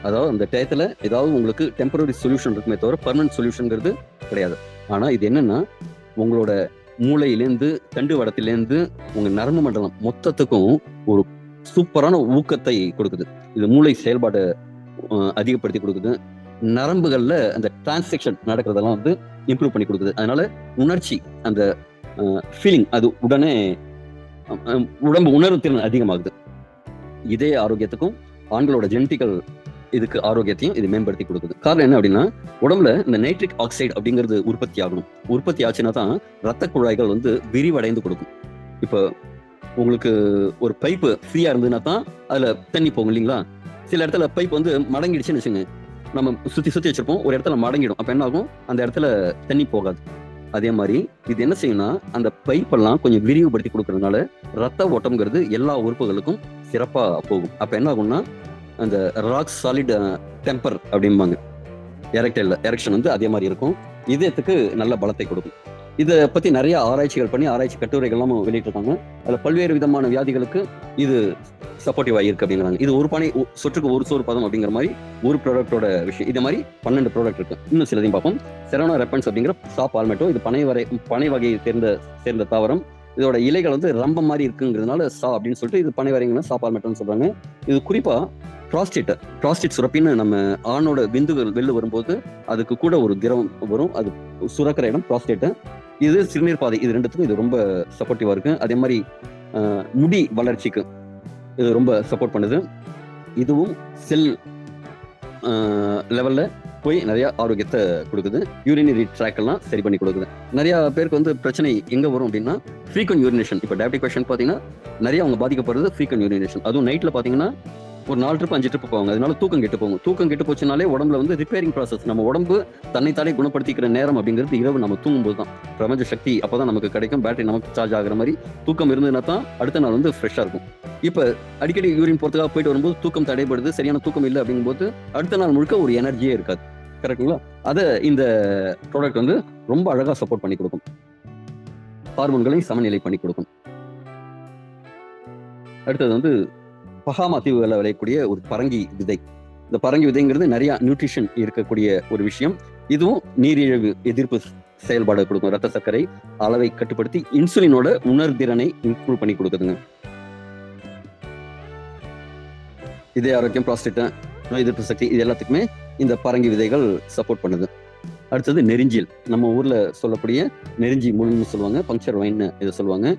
அதாவது அந்த டயத்துல ஏதாவது உங்களுக்கு டெம்பரரி சொல்யூஷன் இருக்குமே தவிர பர்மனன்ட் சொல்யூஷன்ங்கிறது கிடையாது. ஆனா இது என்னன்னா, உங்களோட மூளையிலேருந்து தண்டு வடத்திலேருந்து உங்க நரம்பு மண்டலம் மொத்தத்துக்கும் ஒரு சூப்பரான ஊக்கத்தை கொடுக்குது. இது மூளை செயல்பாட்டை அதிகப்படுத்தி கொடுக்குது. நரம்புகள்ல அந்த டிரான்சாக்ஷன் நடக்கிறதெல்லாம் வந்து இம்ப்ரூவ் பண்ணி கொடுக்குது. அதனால உணர்ச்சி, அந்த ஃபீலிங், அது உடனே உடம்பு உணர்வு திறன் அதிகமாகுது. இதே ஆரோக்கியத்துக்கும் ஆண்களோட ஜெனட்டிக்கல் இதுக்கு ஆரோக்கியத்தையும் இது மேம்படுத்தி கொடுக்குது. காரணம் என்ன அப்படின்னா, உடம்புல இந்த நைட்ரிக் ஆக்சைடு அப்படிங்கிறது உற்பத்தி ஆகணும். உற்பத்தி ஆச்சுன்னா தான் ரத்த குழாய்கள் வந்து விரிவடைந்து கொடுக்கும். இப்போ உங்களுக்கு ஒரு பைப்பு ஃப்ரீயா இருந்ததுன்னா தான் அதுல தண்ணி போகும் இல்லைங்களா? சில இடத்துல பைப் வந்து மடங்கிடுச்சுன்னு வச்சுங்க, நம்ம சுத்தி வச்சிருப்போம், ஒரு இடத்துல மடங்கிடும். அப்ப என்ன ஆகும், அந்த இடத்துல தண்ணி போகாது. அதே மாதிரி இது என்ன செய்யும்னா, அந்த பைப்பெல்லாம் கொஞ்சம் விரிவுபடுத்தி கொடுக்கறதுனால ரத்த ஓட்டம்ங்கிறது எல்லா உறுப்புகளுக்கும் சிறப்பா போகும். அப்ப என்ன ஆகும்னா, அந்த ராக் சாலிட் டெம்பர் அப்படிம்பாங்க, எரெக்ஷன் வந்து அதே மாதிரி இருக்கும். இதயத்துக்கு நல்ல பலத்தை கொடுக்கும். இதை பத்தி நிறைய ஆராய்ச்சிகள் பண்ணி ஆராய்ச்சி கட்டுரைகள்லாம் வெளியிட்டிருக்காங்க. அதுல பல்வேறு விதமான வியாதிகளுக்கு இது சப்போர்ட்டிவா இருக்கு அப்படிங்கிறாங்க. இது ஒரு பானை சொற்றுக்கு ஒரு சோறு பதம் அப்படிங்கிற மாதிரி ஒரு ப்ராடக்டோட விஷயம். இதே மாதிரி 12 ப்ராடக்ட் இருக்கு. இன்னும் சிலதையும் பார்ப்போம். செரானோ ரெப்பன்ஸ் அப்படிங்கிற சா பால்மெட்டோ, இது பனை வகையை சேர்ந்த தாவரம். இதோட இலைகள் வந்து ரம்பம் மாதிரி இருக்குங்கிறதுனால சா அப்படின்னு சொல்லிட்டு இது பனை வரைங்கன்னா சா பால்மெட்டோன்னு சொல்றாங்க. இது குறிப்பா ப்ராஸ்டேட் சுரப்பின்னு நம்ம ஆணோட விந்துகள் வெளில வரும்போது அதுக்கு கூட ஒரு திரவம் வரும், அது சுரக்கிற இடம் ப்ராஸ்டேட். இது சிறுநீர் பாதை, இது ரெண்டுத்துக்கும் இது ரொம்ப சப்போர்ட்டிவா இருக்கு. அதே மாதிரி முடி வளர்ச்சிக்கு இது ரொம்ப சப்போர்ட் பண்ணுது. இதுவும் செல் லெவல்ல போய் நிறைய ஆரோக்கியத்தை கொடுக்குது. யூரினரி ட்ராக் எல்லாம் சரி பண்ணி கொடுக்குது. நிறைய பேருக்கு வந்து பிரச்சனை எங்க வரும் அப்படின்னா, ஃப்ரீக்வென்ட் யூரினேஷன். இப்போ டயபெட்டிக் பேஷண்ட் பார்த்தீங்கன்னா நிறைய அவங்க பாதிக்கப்படுறது ஃப்ரீக்வென்ட் யூரினேஷன். அதுவும் நைட்ல பார்த்தீங்கன்னா ஒரு 4 ட்ரிப் 5 ட்ரிப் போவாங்க. அதனால தூக்கம் கெட்டு போகும். தூக்கம் கெட்டு போச்சுனாலே உடம்புல வந்து ரிப்பேரிங் ப்ராசஸ், நம்ம உடம்பு தன்னைத்தானே குணப்படுத்திக்கிற நேரம் அப்படிங்கிறது இரவு நம்ம தூங்கும்போது தான். பிரபஞ்ச சக்தி அப்பதான் நமக்கு கிடைக்கும். பேட்டரி நமக்கு சார்ஜ் ஆகுற மாதிரி தூக்கம் இருந்ததுன்னா தான் அடுத்த நாள் வந்து ஃப்ரெஷ்ஷா இருக்கும். இப்ப அடிக்கடி யூரின் போறதுக்காக போயிட்டு வரும்போது தூக்கம் தடைபடுது, சரியான தூக்கம் இல்லை அப்படிங்கும்போது அடுத்த நாள் முழுக்க ஒரு எனர்ஜியே இருக்காது. கரெக்டுங்களா? அதை இந்த ப்ராடக்ட் வந்து ரொம்ப அழகா சப்போர்ட் பண்ணி கொடுக்கும். ஹார்மோன்களை சமநிலை பண்ணி கொடுக்கும். அடுத்தது வந்து பஹாமா தீவுகளில் விளையக்கூடிய ஒரு பரங்கி விதை. இந்த பரங்கி விதைங்கிறது நிறைய நியூட்ரிஷன் இருக்கக்கூடிய ஒரு விஷயம். இதுவும் நீரிழிவு எதிர்ப்பு செயல்பாடு கொடுக்கும். ரத்த சர்க்கரை அளவை கட்டுப்படுத்தி இன்சுலினோட உணர்திறனை இம்ப்ரூவ் பண்ணி கொடுக்குதுங்க. இதய ஆரோக்கியம், ப்ராஸ்டேட், நோய் எதிர்ப்பு சக்தி, இது எல்லாத்துக்குமே இந்த பரங்கி விதைகள் சப்போர்ட் பண்ணுது. அடுத்தது நெரிஞ்சில். நம்ம ஊர்ல சொல்லக்கூடிய நெரிஞ்சி முள்னு சொல்லுவாங்க, பங்க்சர் வைன்னு இதை சொல்லுவாங்க.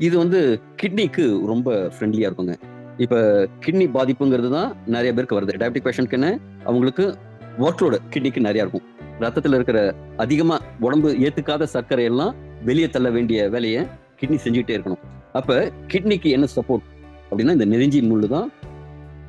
இது வந்து கிட்னிக்கு ரொம்ப ஃப்ரெண்ட்லியா இருக்குங்க. இப்ப கிட்னி பாதிப்புங்கிறது தான் நிறைய பேருக்கு வருது. டயபெட்டிக் பேஷண்ட்க்குன்னு அவங்களுக்கு ஒர்க்லோடு கிட்னிக்கு நிறைய இருக்கும். ரத்தத்தில் இருக்கிற அதிகமா உடம்பு ஏத்துக்காத சர்க்கரை எல்லாம் வெளியே தள்ள வேண்டிய வேலையை கிட்னி செஞ்சுக்கிட்டே இருக்கணும். அப்ப கிட்னிக்கு என்ன சப்போர்ட் அப்படின்னா இந்த நெரிஞ்சி முள்ளு தான்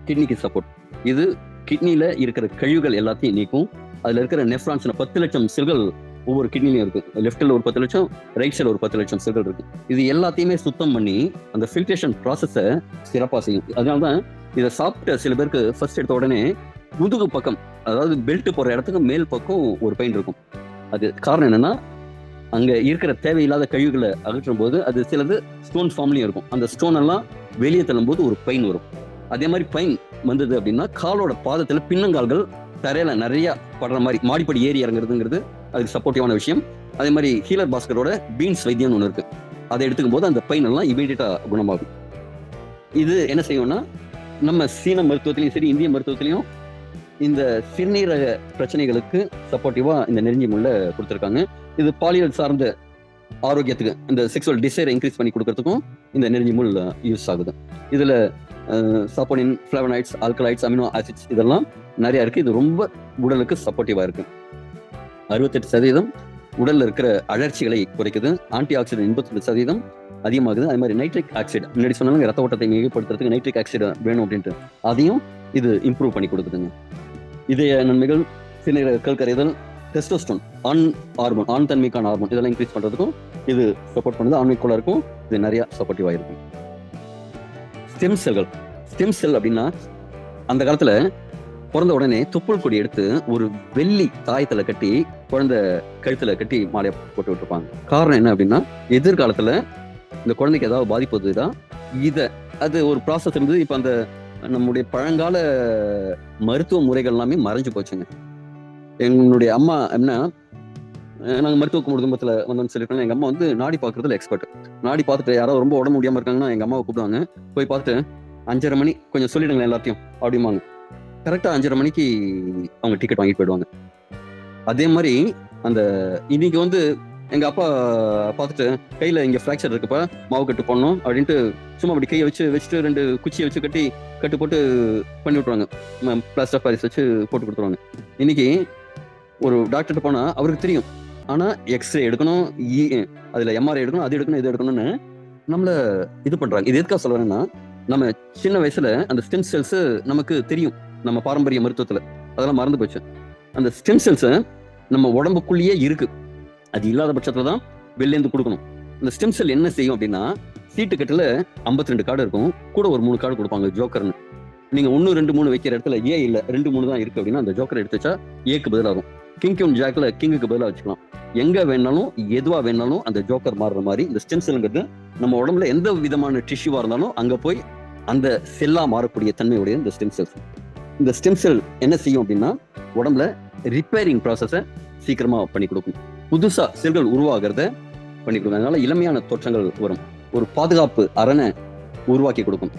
கிட்னிக்கு சப்போர்ட். இது கிட்னில இருக்கிற கழிவுகள் எல்லாத்தையும் நீக்கும். அதுல இருக்கிற நெஃப்ரான்ஸ் 10 லட்சம் செல்கள் ஒவ்வொரு கிட்னிலையும் இருக்கு. லெஃப்ட்ல ஒரு 10 லட்சம், ரைட் சைட்ல ஒரு 10 லட்சம் செல்கள் இருக்கு. இது எல்லாத்தையுமே சுத்தம் பண்ணி அந்த ஃபில்ட்ரேஷன் ப்ராசஸை சிறப்பாக செய்யும். அதனால்தான் இதை சாப்பிட்ட சில பேருக்கு ஃபர்ஸ்ட் எடுத்த உடனே முதுகு பக்கம், அதாவது பெல்ட் போற இடத்துக்கு மேல் பக்கம் ஒரு பெயின் இருக்கும். அது காரணம் என்னன்னா அங்க இருக்கிற தேவையில்லாத கழிவுகளை அகற்றும் போது அது சிலது ஸ்டோன் ஃபார்ம்லயும் இருக்கும். அந்த ஸ்டோன் எல்லாம் வெளியே தள்ளும் போது ஒரு பெயின் வரும். அதே மாதிரி பெயின் வந்தது அப்படின்னா காலோட பாதத்துல பின்னங்கால்கள் தரையில நிறைய படுற மாதிரி மாடிப்படி ஏறி இறங்குறதுங்கிறது அதுக்கு சப்போர்ட்டிவான விஷயம். அதே மாதிரி ஹீலர் பாஸ்கரோட பீன்ஸ் வைத்தியம் ஒன்று இருக்கு. அதை எடுத்துக்கும் போது அந்த பெயின் எல்லாம் இமீடியட்டா குணமாகும். இது என்ன செய்யும்னா நம்ம சீன மருத்துவத்திலையும் சரி, இந்திய மருத்துவத்திலையும் இந்த சிறுநீரக பிரச்சனைகளுக்கு சப்போர்ட்டிவா இந்த நெருஞ்சி முள்ளை கொடுத்துருக்காங்க. இது பாலியல் சார்ந்த ஆரோக்கியத்துக்கு, இந்த செக்ஸுவல் டிசைரை இன்க்ரீஸ் பண்ணி கொடுக்கறதுக்கும் இந்த நெருஞ்சி முள் யூஸ் ஆகுது. இதுல சாப்போனின், ஃபிளவனாய்ட்ஸ், ஆல்கலாய்ட்ஸ், அமினோ ஆசிட்ஸ் இதெல்லாம் நிறைய இருக்கு. இது ரொம்ப உடலுக்கு சப்போர்ட்டிவா இருக்கு. 68% உடல்ல இருக்கிற அழற்சிகளை குறைக்குது. ஆன்டி ஆக்சிடென்ட் 82% அதிகமாகுது. அதே மாதிரி நைட்ரிக் ஆக்சைடு, முன்னாடி சொன்னாலும் ரத்த ஓட்டத்தை மிகப்படுத்துறதுக்கு நைட்ரிக் ஆக்சைடு வேணும் அப்படின்ட்டு, அதையும் இது இம்ப்ரூவ் பண்ணி கொடுக்குதுங்க. இதய நன்மைகள், சிறுநீரக கல் கரைதல், டெஸ்டோஸ்டோன் ஆண் ஹார்மோன், ஆண் தன்மைக்கான ஹார்மோன், இதெல்லாம் இன்க்ரீஸ் பண்றதுக்கும் இது சப்போர்ட் பண்ணுது. ஆண்மைக்குள்ள இருக்கும் இது நிறைய சப்போர்ட்டிவா இருக்கும். ஸ்டெம் செல்கள். ஸ்டெம் செல் அப்படின்னா அந்த காலத்துல பிறந்த உடனே தொப்புள் கொடி எடுத்து ஒரு வெள்ளி தாயத்துல கட்டி குழந்தை கழுத்துல கட்டி மாலையை போட்டு விட்டுருப்பாங்க. காரணம் என்ன அப்படின்னா எதிர்காலத்துல இந்த குழந்தைக்கு ஏதாவது பாதிப்பு வந்துதான் இதை அது ஒரு ப்ராசஸ் இருந்தது. இப்ப அந்த நம்முடைய பழங்கால மருத்துவ முறைகள் எல்லாமே மறைஞ்சு போச்சுங்க. என்னுடைய அம்மா என்ன, நாங்க மருத்துவ குடும்பத்துல வந்தோம்னு சொல்லியிருக்கோம். எங்க அம்மா வந்து நாடி பாக்குறதுல எக்ஸ்பர்ட். நாடி பார்த்துட்டு யாராவது ரொம்ப உடம்பு முடியாம இருக்காங்கன்னா எங்க அம்மாவை கூப்பிடுவாங்க. போய் பார்த்துட்டு 5:30 மணி கொஞ்சம் சொல்லிடுங்களேன் எல்லாத்தையும் அப்படிம்பாங்க. கரெக்டா 5:30 மணிக்கு அவங்க டிக்கெட் வாங்கிட்டு போயிடுவாங்க. அதே மாதிரி அந்த இன்னைக்கு வந்து எங்க அப்பா பார்த்துட்டு கையில இங்க ஃபிராக்சர் இருக்குப்பா, மாவு கட்டு போடணும் அப்படின்ட்டு சும்மா அப்படி கையை வச்சுட்டு 2 குச்சியை வச்சு கட்டு போட்டு பண்ணி விட்டுருவாங்க. பிளாஸ்டர் ஆஃப் பாரிஸ் வச்சு போட்டு கொடுத்துருவாங்க. இன்னைக்கு ஒரு டாக்டர்கிட்ட போனா அவருக்கு தெரியும். ஆனா எக்ஸ்ரே எடுக்கணும், அதுல எம்ஆர்ஐ எடுக்கணும், அது எடுக்கணும், இது எடுக்கணும்னு நம்மள இது பண்றாங்க. இது எதுக்காக சொல்றேன்னா நம்ம சின்ன வயசுல அந்த ஸ்டெம் செல்ஸ் நமக்கு தெரியும். நம்ம பாரம்பரிய மருத்துவத்துல அதெல்லாம் மறந்து போச்சு. அந்த ஸ்டெம் செல்ஸ் நம்ம உடம்புக்குள்ளேயே இருக்கு. அது இல்லாத பட்சத்துல தான் வெளிலேருந்து கொடுக்கணும். இந்த ஸ்டெம் செல் என்ன செய்யும் அப்படின்னா சீட்டு கட்டுல 52 கார்டு இருக்கும், கூட ஒரு 3 கார்டு கொடுப்பாங்க ஜோக்கர்னு. நீங்க 1, 2, 3 வைக்கிற இடத்துல ஏ இல்ல 2, 3 தான் இருக்கு அப்படின்னா அந்த ஜோக்கரை எடுத்து வச்சா ஏக்கு பதிலாகும். கிங் கியூன் ஜாக்ல கிங்குக்கு பதிலாக வச்சுக்கலாம். எங்க வேணாலும் எதுவா வேணாலும் அந்த ஜோக்கர் மாறுற மாதிரி இந்த ஸ்டெம் செல்ங்கிறது நம்ம உடம்புல எந்த விதமான டிஷ்யூவா இருந்தாலும் அங்க போய் அந்த செல்லா மாறக்கூடிய தன்மையுடைய இந்த ஸ்டெம் செல்ஸ். இந்த ஸ்டெம் செல் என்ன செய்யும் அப்படின்னா உடம்புல ரிப்பேரிங் ப்ராசஸை சீக்கிரமா பண்ணி கொடுக்கும். புதுசா செல்கள் உருவாகிறத பண்ணி கொடுக்கும். அதனால இளமையான தோற்றங்கள் வரும். ஒரு பாதுகாப்பு அரணை உருவாக்கி கொடுக்கும்.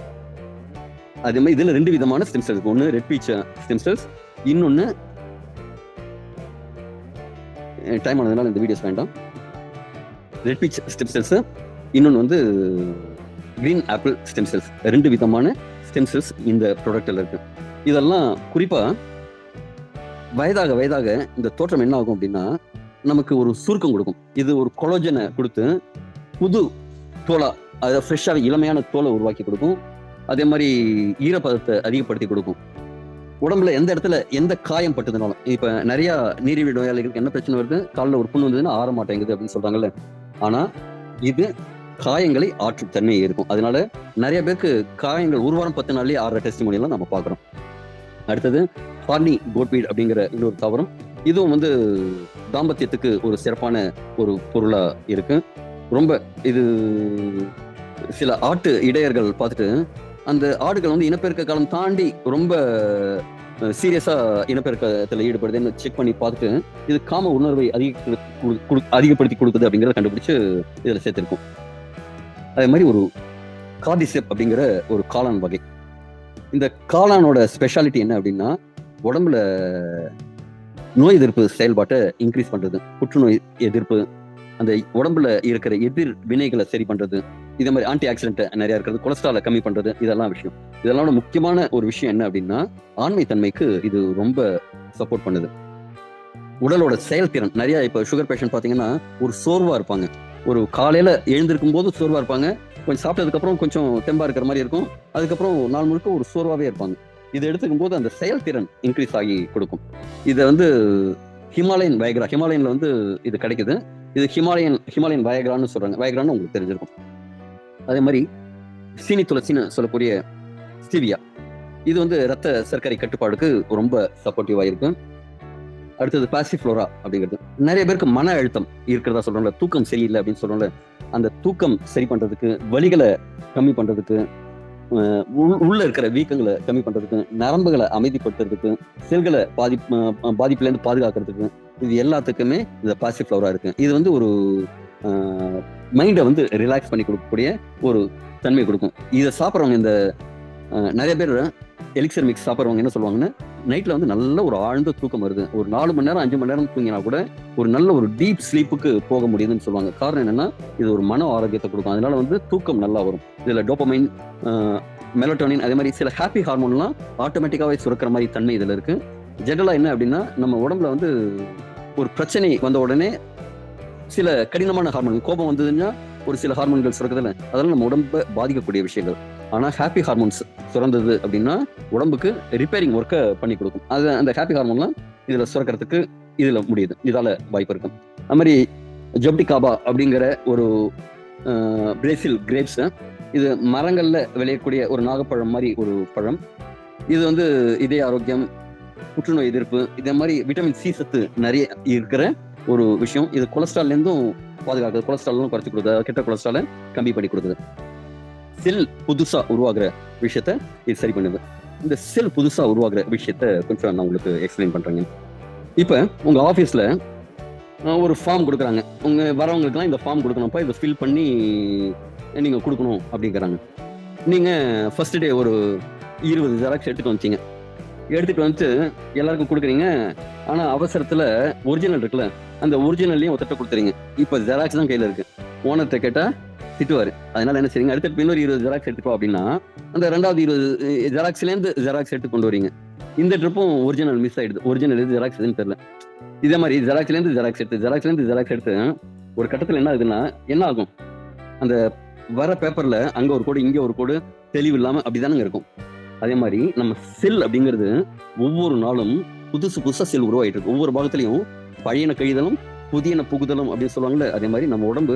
அதே மாதிரி இதுல 2 விதமான ஸ்டெம் செல்ஸ். ஒன்னு ரெட் பீச் ஸ்டெம் செல்ஸ், இன்னொன்னு டைம் ஆனதுனால இந்த வீடியோஸ் வேண்டாம். ரெட் பீச் ஸ்டெம் செல்ஸ், இன்னொன்னு வந்து கிரீன் ஆப்பிள் ஸ்டெம் செல்ஸ். 2 விதமான ஸ்டெம் செல்ஸ் இந்த ப்ராடக்ட்ல இருக்கு. இதெல்லாம் குறிப்பா வயதாக இந்த தோற்றம் என்ன ஆகும் அப்படின்னா நமக்கு ஒரு சுருக்கம் கொடுக்கும். இது ஒரு கொலோஜனை கொடுத்து புது தோலா, அதாவது ஃப்ரெஷ்ஷாக இளமையான தோலை உருவாக்கி கொடுக்கும். அதே மாதிரி ஈரப்பதத்தை அதிகப்படுத்தி கொடுக்கும். உடம்புல எந்த இடத்துல எந்த காயம் பட்டதுனாலும், இப்ப நிறைய நீரிழிவு நோயாளிகளுக்கு என்ன பிரச்சனை வருது, காலில் ஒரு புண்ணு வந்ததுன்னா ஆற மாட்டேங்குது அப்படின்னு சொல்றாங்கல்ல. ஆனா இது காயங்களை ஆற்றும் தன்மை இருக்கும். அதனால நிறைய பேருக்கு காயங்கள் ஒரு வாரம் 10 நாள்லயே ஆற டெஸ்ட் எல்லாம் நம்ம பாக்குறோம். அடுத்தது ஹார்னி கோட்வீட் அப்படிங்கிற இன்னொரு தாவரம். இதுவும் வந்து தாம்பத்தியத்துக்கு ஒரு சிறப்பான ஒரு பொருளா இருக்கு. ரொம்ப இது சில ஆட்டு இடையர்கள் பார்த்துட்டு அந்த ஆடுகள் வந்து இனப்பெருக்க காலம் தாண்டி ரொம்ப சீரியஸா இனப்பெருக்கத்துல ஈடுபடுதுன்னு செக் பண்ணி பார்த்துட்டு இது காம உணர்வை அதிகப்படுத்தி கொடுக்குது அப்படிங்கிறத கண்டுபிடிச்சு இதுல சேர்த்திருக்கும். அதே மாதிரி ஒரு கார்டிசெப் அப்படிங்கிற ஒரு காளான் வகை. இந்த காளானோட ஸ்பெஷாலிட்டி என்ன அப்படின்னா, உடம்புல நோய் எதிர்ப்பு செயல்பாட்டை இன்க்ரீஸ் பண்றது, புற்றுநோய் எதிர்ப்பு, அந்த உடம்புல இருக்கிற எதிர் வினைகளை சரி பண்றது, இதே மாதிரி ஆன்டி ஆக்சிடென்ட் நிறைய இருக்கிறது, கொலஸ்ட்ராலை கம்மி பண்றது, இதெல்லாம் விஷயம். இதெல்லாம் முக்கியமான ஒரு விஷயம் என்ன அப்படின்னா, ஆண்மை தன்மைக்கு இது ரொம்ப சப்போர்ட் பண்ணுது. உடலோட செயல்திறன் நிறைய, இப்ப சுகர் பேஷண்ட் பாத்தீங்கன்னா ஒரு சோர்வா இருப்பாங்க. ஒரு காலையில எழுந்திருக்கும் போது சோர்வா இருப்பாங்க, கொஞ்சம் சாப்பிட்டதுக்கு அப்புறம் கொஞ்சம் தெம்பா இருக்கிற மாதிரி இருக்கும், அதுக்கப்புறம் நாள் முழுக்க ஒரு சோர்வாவே இருப்பாங்க. இதை எடுத்துக்கும் போது அந்த செயல்திறன் இன்க்ரீஸ் ஆகி கொடுக்கும். இதை வந்து ஹிமாலயன் வயக்ரா, ஹிமாலயன்ல வந்து இது கிடைக்குது. இது ஹிமாலயன் வயக்ரான்னு சொல்றாங்க. வயக்ரான்னு உங்களுக்கு தெரிஞ்சிருக்கும். அதே மாதிரி சீனி துளசின்னு சொல்லக்கூடிய ஸ்டீவியா, இது வந்து ரத்த சர்க்கரை கட்டுப்பாடுக்கு ரொம்ப சப்போர்ட்டிவா இருக்கு. அடுத்தது பாசிஃப்ளோரா அப்படிங்கிறது நிறைய பேருக்கு மன அழுத்தம் இருக்கிறதா சொல்றோம்ல, தூக்கம் சரியில்லை அப்படின்னு சொல்றோம்ல, அந்த தூக்கம் சரி பண்றதுக்கு, வலிகளை கம்மி பண்றதுக்கு, உள்ள இருக்கிற வீக்கங்களை கம்மி பண்றதுக்கு, நரம்புகளை அமைதிப்படுத்துறதுக்கு, செல்களை பாதிப்புல இருந்து பாதுகாக்கிறதுக்கு, இது எல்லாத்துக்குமே இந்த பாசிஃப்ளோரா இருக்கு. இது வந்து ஒரு மைண்டை வந்து ரிலாக்ஸ் பண்ணி கொடுக்கக்கூடிய ஒரு தன்மை கொடுக்கும். இதை சாப்பிட்றவங்க, இந்த நிறைய பேர் எலிக்சர் மிக்ஸ் சாப்பிட்றவங்க என்ன சொல்லுவாங்கன்னா, நைட்ல வந்து நல்ல ஒரு ஆழ்ந்த தூக்கம் வருது, ஒரு 4 மணி நேரம் 5 மணி நேரம் தூங்கினா கூட ஒரு நல்ல ஒரு டீப் ஸ்லீப்புக்கு போக முடியுதுன்னு சொல்லுவாங்க. காரணம் என்னன்னா, இது ஒரு மன ஆரோக்கியத்தை கொடுக்கும். அதனால வந்து தூக்கம் நல்லா வரும். இதுல டோபமைன், மெலட்டோனின், அதே மாதிரி சில ஹாப்பி ஹார்மோன்லாம் ஆட்டோமேட்டிக்காவே சுரக்கிற மாதிரி தன்மை இதுல இருக்கு. ஜெனரலா என்ன அப்படின்னா, நம்ம உடம்புல வந்து ஒரு பிரச்சனை வந்த உடனே சில கடினமான ஹார்மோன், கோபம் வந்ததுன்னா ஒரு சில ஹார்மோன்கள் சுரக்குதுல, அதெல்லாம் நம்ம உடம்பை பாதிக்கக்கூடிய விஷயங்கள். ஆனா ஹாப்பி ஹார்மோன்ஸ் சுரந்தது அப்படின்னா உடம்புக்கு ரிப்பேரிங் ஒர்க்கை பண்ணி கொடுக்கும். அது அந்த ஹாப்பி ஹார்மோன்லாம் இதுல சுரக்கிறதுக்கு இதுல முடியுது, இதால வாய்ப்பு இருக்கும். அது மாதிரி ஜப்டிகாபா அப்படிங்கிற ஒரு பிரேசில் கிரேப்ஸ், இது மரங்கள்ல விளையக்கூடிய ஒரு நாகப்பழம் மாதிரி ஒரு பழம். இது வந்து இதய ஆரோக்கியம், புற்றுநோய் எதிர்ப்பு, இதே மாதிரி விட்டமின் சி சத்து நிறைய இருக்கிற ஒரு விஷயம். இது கொலஸ்ட்ரால் இருந்தும் பாதுகாக்குது, கொலஸ்ட்ராலும் குறைச்சி கொடுக்குது, கெட்ட கொலஸ்ட்ராலை கம்மி பண்ணி கொடுக்குது. செல் புதுசா உருவாகிற விஷயத்த இது சரி பண்ணுது. இந்த செல் புதுசா உருவாகிற விஷயத்த கொஞ்சம் நான் உங்களுக்கு எக்ஸ்பிளைன் பண்றேங்க. இப்ப உங்க ஆபீஸ்ல ஒரு ஃபார்ம் கொடுக்குறாங்க, உங்க வரவங்களுக்குலாம் இந்த ஃபார்ம் கொடுக்கணும்ப்பா, இதை ஃபில் பண்ணி நீங்க கொடுக்கணும் அப்படிங்கிறாங்க. நீங்க ஃபர்ஸ்ட் டே ஒரு 20 ஜெராக்ஸ் எடுத்துட்டு வந்துட்டீங்க. எடுத்துட்டு வந்து எல்லாருக்கும் கொடுக்குறீங்க. ஆனா அவசரத்துல ஒரிஜினல் இருக்குல்ல, அந்த ஒரிஜினல்லையும் ஒருத்தட்ட கொடுத்துறீங்க. இப்ப ஜெராக்ஸ் தான் கையில இருக்கு. ஓனர்கிட்ட கேட்டா திட்டுவாரு. அதனால என்ன செய்யுங்க, அடுத்த இன்னொரு 20 ஜெராக்ஸ் எடுத்துக்கோ அப்படின்னா அந்த 2வது 20 ஜெராக்ஸ்லேருந்து ஜெராக்ஸ் எடுத்து கொண்டு வரீங்க. இந்த ட்ரிப்பும் ஒரிஜினல் மிஸ் ஆயிடுது. ஒரிஜினல் எது ஜெராக்ஸ் எதுன்னு தெரியல. இதே மாதிரி ஜெராக்ஸ்லேருந்து ஜெராக்ஸ் எடுத்து ஒரு கட்டத்துல என்ன ஆகுதுன்னா, என்ன ஆகும், அந்த வர பேப்பர்ல அங்க ஒரு கோடு இங்க ஒரு கோடு தெளிவு இல்லாம அப்படிதானுங்க இருக்கும். அதே மாதிரி நம்ம செல் அப்படிங்கிறது ஒவ்வொரு நாளும் புதுசா செல் உருவாயிட்டு இருக்கு. ஒவ்வொரு பாகத்திலையும் பழையன கழிதலும் புதியன புகுதலும் அப்படின்னு சொல்லுவாங்கல்ல, அதே மாதிரி நம்ம உடம்பு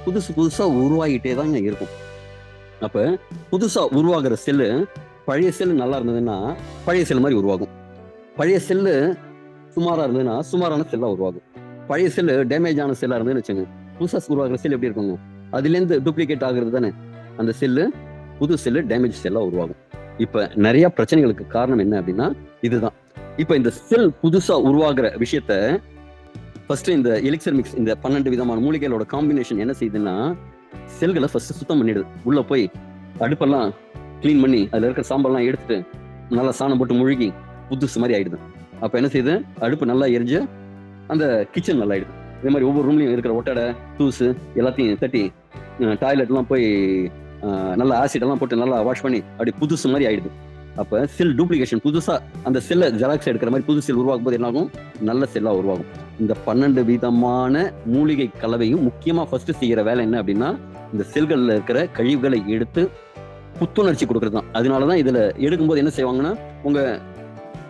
புதுசா உருவாகிட்டே தாங்க இருக்கும். அப்ப புதுசா உருவாகிற செல்லு, பழைய செல் நல்லா இருந்ததுன்னா பழைய செல் மாதிரி உருவாகும். பழைய செல்லு சுமாரா இருந்ததுன்னா சுமாரான செல்லா உருவாகும். பழைய செல்லு டேமேஜ் ஆன செல்லா இருந்ததுன்னு வச்சுங்க, புதுசா உருவாகிற செல் எப்படி இருக்குங்க, அதுல இருந்து டூப்ளிகேட் ஆகுறது தானே அந்த செல்லு, புது செல்லு டேமேஜ் செல்லா உருவாகும். இப்ப நிறைய பிரச்சனைகளுக்கு காரணம் என்ன அப்படின்னா இதுதான். இப்ப இந்த செல் புதுசா உருவாகிற விஷயத்த ஃபர்ஸ்ட் இந்த எலிக்சர் மிக்ஸ், இந்த 12 விதமான மூலிகைகளோட காம்பினேஷன் என்ன செய்யுதுன்னா, செல்களை ஃபர்ஸ்ட் சுத்தம் பண்ணிடுது. உள்ள போய் அடுப்பெல்லாம் கிளீன் பண்ணி அதுல இருக்கிற சாம்பல்லாம் எடுத்துட்டு நல்லா சாணம் போட்டு முழுகி புதுசு மாதிரி ஆயிடுது. அப்ப என்ன செய்யுது, அடுப்பு நல்லா எரிஞ்சு அந்த கிச்சன் நல்லா ஆயிடுது. இதே மாதிரி ஒவ்வொரு ரூம்லயும் இருக்கிற ஒட்டடை தூசு எல்லாத்தையும் தட்டி டாய்லெட் எல்லாம் போய் நல்லா ஆசிட் எல்லாம் போட்டு நல்லா வாஷ் பண்ணி அப்படி புதுசு மாதிரி ஆயிடுது. அப்ப செல் டூப்ளிகேஷன், புதுசா அந்த செல்லை ஜெராக்ஸ் எடுக்கிற மாதிரி புது செல் உருவாக்கும் போது என்ன ஆகும், நல்ல செல்லா உருவாகும். இந்த 12 விதமான மூலிகை கலவையும் முக்கியமா ஃபர்ஸ்ட் செய்யற வேலை என்ன அப்படின்னா, இந்த செல்கள்ல இருக்கிற கழிவுகளை எடுத்து புத்துணர்ச்சி கொடுக்கறது தான். அதனாலதான் இதுல எடுக்கும்போது என்ன செய்வாங்கன்னா, உங்க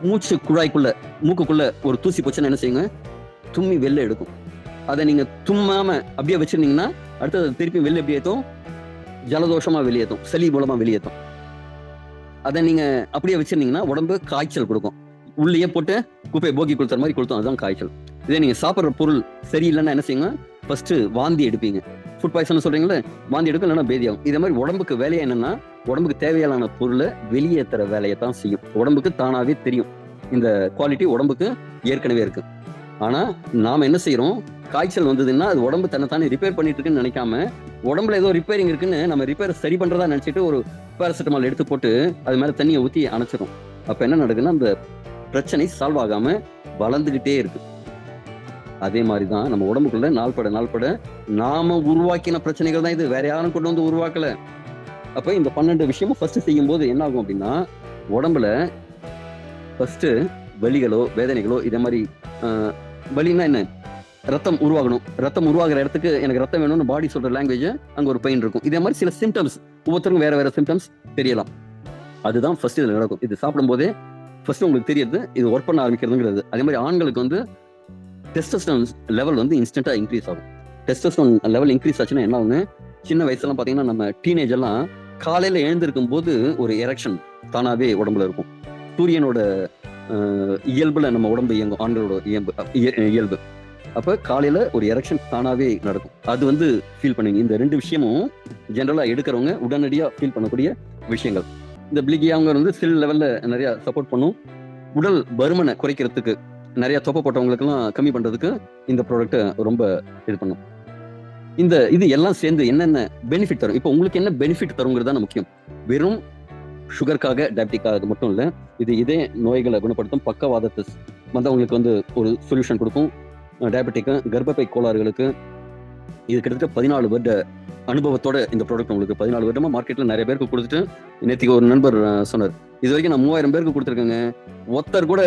மூச்சு குழாய்க்குள்ள மூக்குக்குள்ள ஒரு தூசி போச்சுன்னா என்ன செய்யுங்க, தும்மி வெளில எடுக்கும். அதை நீங்க தும்மாம அப்படியே வச்சிருந்தீங்கன்னா அடுத்தது திருப்பி வெளில எப்படி ஏற்றும், ஜலதோஷமா வெளியேற்றும், சளி மூலமா வெளியேற்றும். அதை நீங்க அப்படியே வச்சிருந்தீங்கன்னா உடம்பு காய்ச்சல் கொடுக்கும். உள்ளேயே போட்டு குப்பையை போக்கி கொடுத்துற மாதிரி கொடுத்தோம், அதுதான் காய்ச்சல். இதே நீங்க சாப்பிட்ற பொருள் சரியில்லைன்னா என்ன செய்யுங்க, ஃபர்ஸ்ட் வாந்தி எடுப்பீங்க. ஃபுட் பாய்சன் சொல்றீங்களே, வாந்தி எடுக்கும், இல்லைன்னா பேதியாகும். இதே மாதிரி உடம்புக்கு வேலையை என்னன்னா, உடம்புக்கு தேவையான பொருளை வெளியேற்றுற வேலையை தான் செய்யும். உடம்புக்கு தானாவே தெரியும் இந்த குவாலிட்டி உடம்புக்கு ஏற்கனவே இருக்கு. ஆனா நாம என்ன செய்யறோம், காய்ச்சல் வந்ததுன்னா அது உடம்பு தன்னைத்தானே ரிப்பேர் பண்ணிட்டு இருக்குன்னு நினைக்காம, உடம்புல ஏதோ ரிப்பேரிங் இருக்குன்னு நம்ம ரிப்பேர் சரி பண்றதா நினைச்சிட்டு ஒரு பேராசிட்டமால் எடுத்து போட்டு அது மேல தண்ணியை ஊற்றி அணைச்சிடும். அப்ப என்ன நடக்குதுன்னா, அந்த பிரச்சனை சால்வ் ஆகாம வளர்ந்துகிட்டே இருக்கு. அதே மாதிரிதான் நம்ம உடம்புக்குள்ள நாள்பட நாம உருவாக்கின பிரச்சனைகள் தான் இது, வேற யாரும் கொண்டு வந்து உருவாக்கல. அப்ப இந்த 12 விஷயமும் ஃபர்ஸ்ட் செய்யும் போது என்ன ஆகும் அப்படின்னா, உடம்புல ஃபர்ஸ்ட் வலிகளோ வேதனைகளோ இதே மாதிரி வலின்னா என்ன, ரத்தம் உருவாகணும். ரத்தம் உருவாகிற இடத்துக்கு எனக்கு ரத்தம் வேணும்னு பாடி சொல்ற லாங்குவேஜ், அங்க ஒரு பெயின் இருக்கும். இதே மாதிரி சில சிம்டம்ஸ், ஒவ்வொருத்தருக்கும் வேற வேற சிம்டம்ஸ் தெரியலாம். அதுதான் ஃபர்ஸ்ட் இதுல நடக்கும். இது சாப்பிடும் போதே ஃபர்ஸ்ட் உங்களுக்கு தெரியுது இது ஒர்க் பண்ண ஆரம்பிக்கிறதுங்கிறது. அதே மாதிரி ஆண்களுக்கு வந்து டெஸ்டோஸ்டெரான் லெவல் வந்து இன்ஸ்டன்டா இன்க்ரீஸ் ஆகும். டெஸ்டோஸ்டெரான் லெவல் இன்க்ரீஸ் ஆச்சுன்னா என்ன ஆகுங்க, சின்ன வயசுலாம் பாத்தீங்கன்னா நம்ம டீனேஜ் எல்லாம் காலையில எழுந்திருக்கும் போது ஒரு எரெக்ஷன் தானாவே உடம்புல இருக்கும். சூரியனோட இயல்புல நம்ம உடம்பு இயங்கும், ஆண்களோட இயல்பு. அப்ப காலையில ஒரு எரெக்ஷன் தானாவே நடக்கும். அது வந்து ஃபீல் பண்ணுவீங்க. இந்த 2 விஷயமும் ஜென்ரலா எடுக்கிறவங்க உடனடியா ஃபீல் பண்ணக்கூடிய விஷயங்கள். இந்த பிளிகியாங்க வந்து செல் லெவல்ல நிறைய சப்போர்ட் பண்ணும். உடல் பருமனை குறைக்கிறதுக்கு, நிறைய தொப்பை போட்டவங்களுக்கெல்லாம் கம்மி பண்றதுக்கு இந்த ப்ராடக்ட் ரொம்ப இது பண்ணும். இது எல்லாம் சேர்ந்து என்னென்ன பெனிஃபிட் தரும், இப்போ உங்களுக்கு என்ன பெனிஃபிட் தருங்கிறது தான் முக்கியம். வெறும் சுகருக்காக, டயபெட்டிக்காக மட்டும் இல்லை, இது இதே நோய்களை குணப்படுத்தும். பக்கவாதத்தை வந்தவங்களுக்கு வந்து ஒரு சொல்யூஷன் கொடுக்கும். டயபெட்டிக்கு, கர்ப்பப்பை கோளாறுகளுக்கு இது கிட்டத்தட்ட 14 வருட அனுபவத்தோட இந்த ப்ராடக்ட் உங்களுக்கு 14 வருடமா மார்க்கெட்ல நிறைய பேருக்கு கொடுத்துட்டு, நேற்றுக்கு ஒரு நண்பர் சொன்னார், இது வரைக்கும் நான் 3000 பேருக்கு கொடுத்துருக்கேங்க, ஒருத்தர் கூட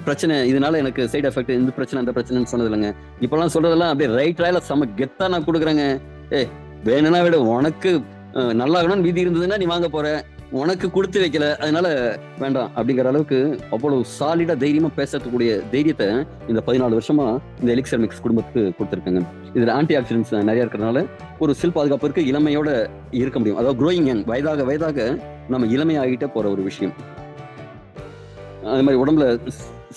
பிரச்சனை இதனால எனக்கு சைடு எஃபெக்ட் இந்த பிரச்சனை அந்த பிரச்சனைன்னு சொன்னது இல்லைங்க. இப்பெல்லாம் சொல்றதெல்லாம் அப்படியே ரைட் ராயில செம கெத்தா நான் கொடுக்குறேங்க. வேணும்னா விட, உனக்கு நல்லாகணும்னு விதி இருந்ததுன்னா நீ வாங்க போற, உனக்கு கொடுத்து வைக்கல அதனால வேண்டாம் அப்படிங்கிற அளவுக்கு அவ்வளவு சாலிடா தைரியமா பேசக்கூடிய தைரியத்தை இந்த 14 வருஷமா இந்த எலிக்சர் மிக்ஸ் குடும்பத்துக்கு கொடுத்துருக்காங்க. இதுல ஆன்டி ஆக்சிடென்ட்ஸ் நிறைய இருக்கிறதுனால ஒரு செல் பாதுகாப்பு இருக்கு, இளமையோட இருக்க முடியும். அதாவது க்ரோயிங் யங், வயதாக நம்ம இளமையாகிட்டே போற ஒரு விஷயம். அது மாதிரி உடம்புல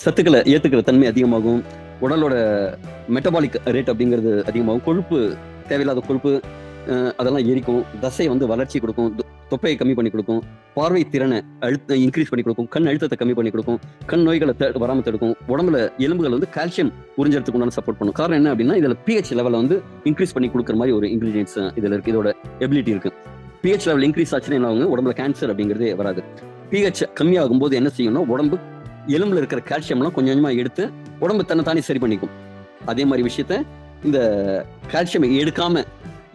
சத்துக்களை ஏத்துக்கிற தன்மை அதிகமாகும். உடலோட மெட்டபாலிக் ரேட் அப்படிங்கிறது அதிகமாகும். கொழுப்பு, தேவையில்லாத கொழுப்பு அதெல்லாம் எரிக்கும். தசை வந்து வளர்ச்சி கொடுக்கும், தொப்பையை கம்மி பண்ணி கொடுக்கும், பார்வை திறனை இன்க்ரீஸ் பண்ணி கொடுக்கும், கண் அழுத்தத்தை கம்மி பண்ணி கொடுக்கும், கண் நோய்களை வராமல் தடுக்கும். உடம்புல எலும்புகள் வந்து கால்சியம் உறிஞ்சறதுக்கு உண்டான சப்போர்ட் பண்ணும். காரணம் என்ன அப்படின்னா, இதுல பிஹெச் லெவலை வந்து இன்க்ரீஸ் பண்ணி கொடுக்குற மாதிரி ஒரு இன்கிரீடியன்ஸ் இதுல இருக்கு, இதோட எபிலிட்டி இருக்கு. பிஹெச் லெவல் இன்க்ரீஸ் ஆச்சுன்னா என்ன ஆகுங்க, உடம்புல கேன்சர் அப்படிங்கிறதே வராது. பிஹெச் கம்மியாகும் போது என்ன செய்யணும், உடம்பு எலும்புல இருக்கிற கால்சியம்லாம் கொஞ்சம் கொஞ்சமா எடுத்து உடம்பு தன்னை சரி பண்ணிக்கும். அதே மாதிரி விஷயத்த இந்த கால்சியம் எடுக்காம